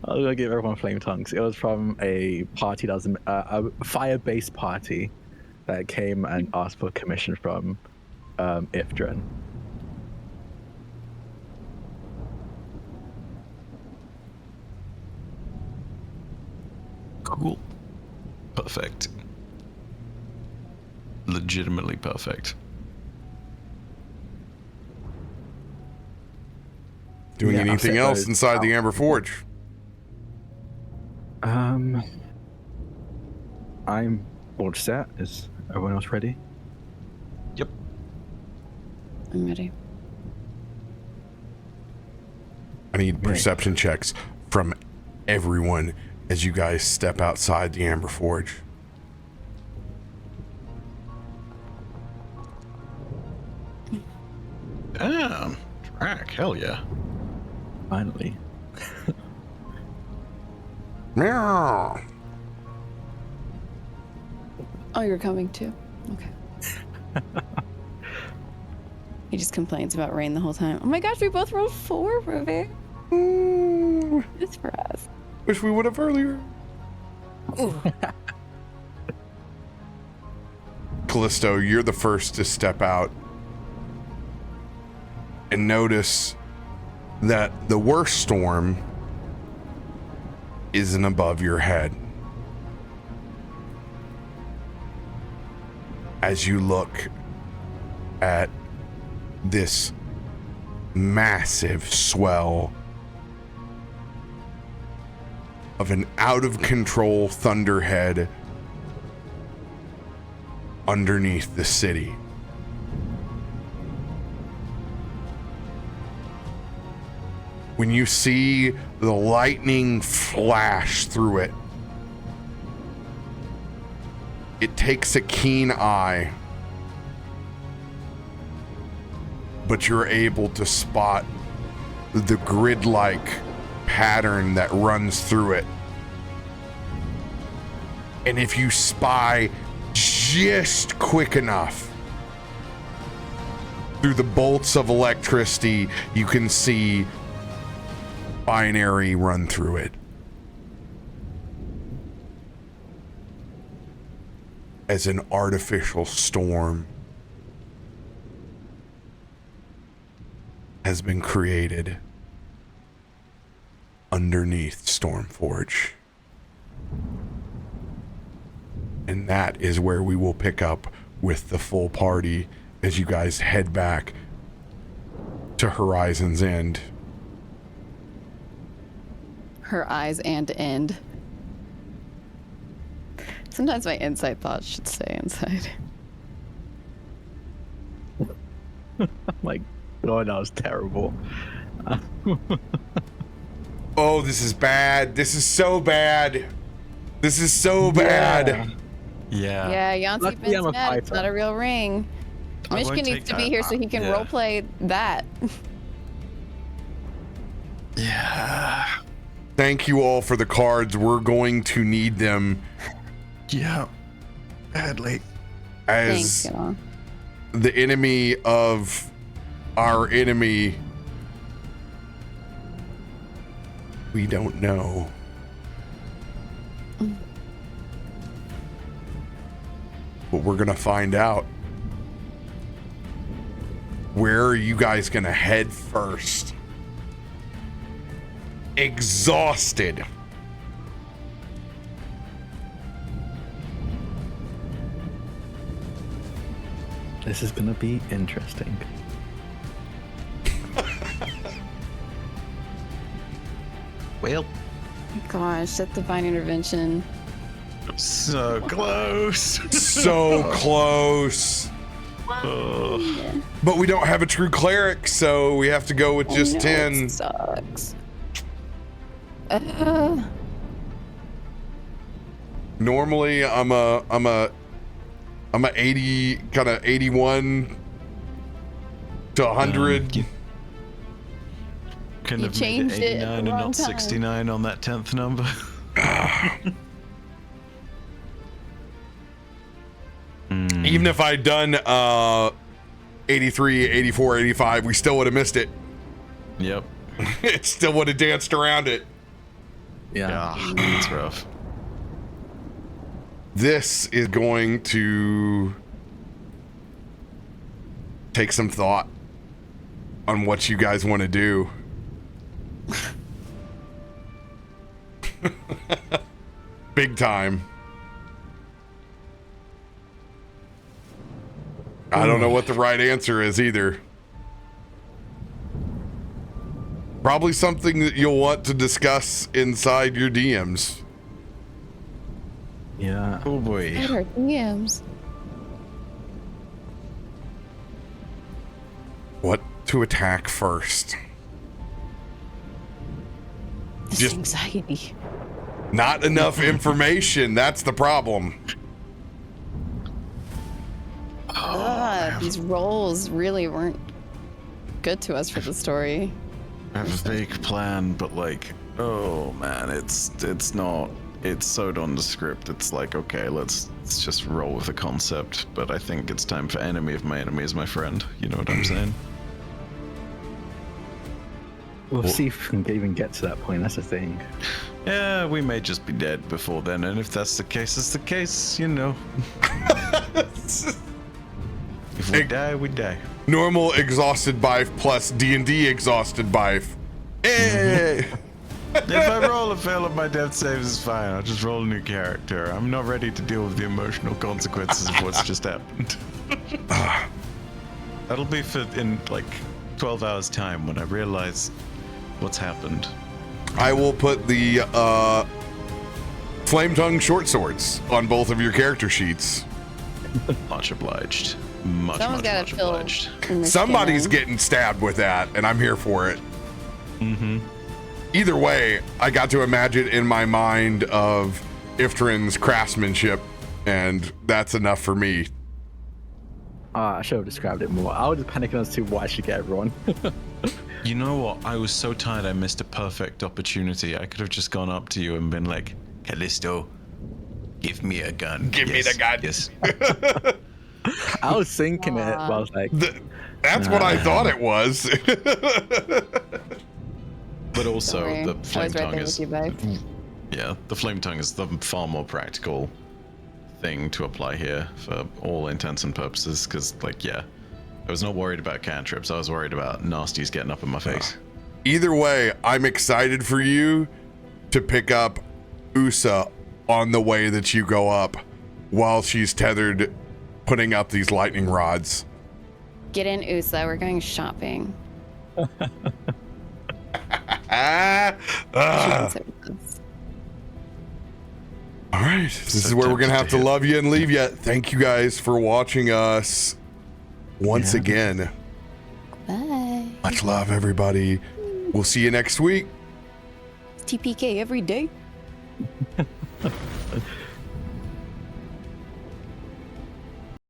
I'm gonna give everyone flame tongues. It was from a party that was a fire-based party that came and asked for commission from Ifrit. Cool. Perfect. Legitimately perfect. Doing anything else inside the Amber Forge? I'm all set. Is everyone else ready? Yep. I'm ready. I need perception checks from everyone as you guys step outside the Amber Forge. Damn. Drak, hell yeah. Finally. Meow. Oh, you're coming too? Okay. He just complains about rain the whole time. Oh my gosh, we both rolled 4, RoBear. It's for us. Wish we would have earlier. Kallisto, you're the first to step out and notice that the worst storm isn't above your head. As you look at this massive swell of an out-of-control thunderhead underneath the city. When you see the lightning flash through it, it takes a keen eye, but you're able to spot the grid-like pattern that runs through it. And if you spy just quick enough through the bolts of electricity, you can see binary run through it. As an artificial storm has been created underneath Stormforge. And that is where we will pick up with the full party as you guys head back to Horizon's End. Her eyes and end. Sometimes my inside thoughts should stay inside. My God, that was terrible. Oh, this is bad. This is so bad. This is so bad. Yeah. Yeah, Yancey Ben's mad. It's not a real ring. Myshkin needs to be here so he can roleplay that. Yeah. Thank you all for the cards. We're going to need them. Yeah. Badly. As the enemy of our enemy, we don't know. But we're gonna find out. Where are you guys gonna head first? Exhausted. This is gonna be interesting. Well. Gosh, that divine intervention. So close. So close. But we don't have a true cleric, so we have to go with just 10. It sucks. Normally I'm a 80, kind of 81 to 100. Couldn't have made it 89 and not 69 on that 10th number. Even if I'd done 83, 84, 85, we still would have missed it. Yep. It still would have danced around it. Yeah, it's rough. This is going to take some thought on what you guys want to do. Big time. I don't know what the right answer is either. Probably something that you'll want to discuss inside your DMs. Yeah. Oh boy. Better DMs. What to attack first? This Just- anxiety. Not enough information. That's the problem. These rolls really weren't good to us for the story. I have a vague plan, but like, oh man, it's so nondescript. It's like, okay, let's just roll with the concept. But I think it's time for enemy of my enemy is my friend. You know what I'm saying? We'll see if we can even get to that point. That's the thing. Yeah, we may just be dead before then, and if that's the case, it's the case. You know. If we die, we die. Normal exhausted bife plus D&D exhausted bife. Hey! If I roll a fail on my death saves, it's fine. I'll just roll a new character. I'm not ready to deal with the emotional consequences of what's just happened. That'll be in like 12 hours time when I realize what's happened. I will put the flame tongue short swords on both of your character sheets. Much obliged. Much Someone's obliged. Somebody's getting stabbed with that, and I'm here for it. Mm-hmm. Either way, I got to imagine in my mind of Iftrin's craftsmanship, and that's enough for me. I should have described it more. I was just panicking as to what I should get everyone. You know what? I was so tired I missed a perfect opportunity. I could have just gone up to you and been like, Kallisto, give me a gun. Give me the gun. Yes. I was thinking it, but I was like... That's what I thought it was. But also, Sorry. the flame tongue there is... with you both. Yeah, the flame tongue is the far more practical thing to apply here for all intents and purposes, because, like, yeah, I was not worried about cantrips. I was worried about nasties getting up in my face. Either way, I'm excited for you to pick up Usa on the way that you go up while she's tethered, putting up these lightning rods. Get in, Usa. We're going shopping. All right, this is where we're gonna have to love you and leave you. Thank you guys for watching us once again. Bye. Much love, everybody. We'll see you next week. TPK every day.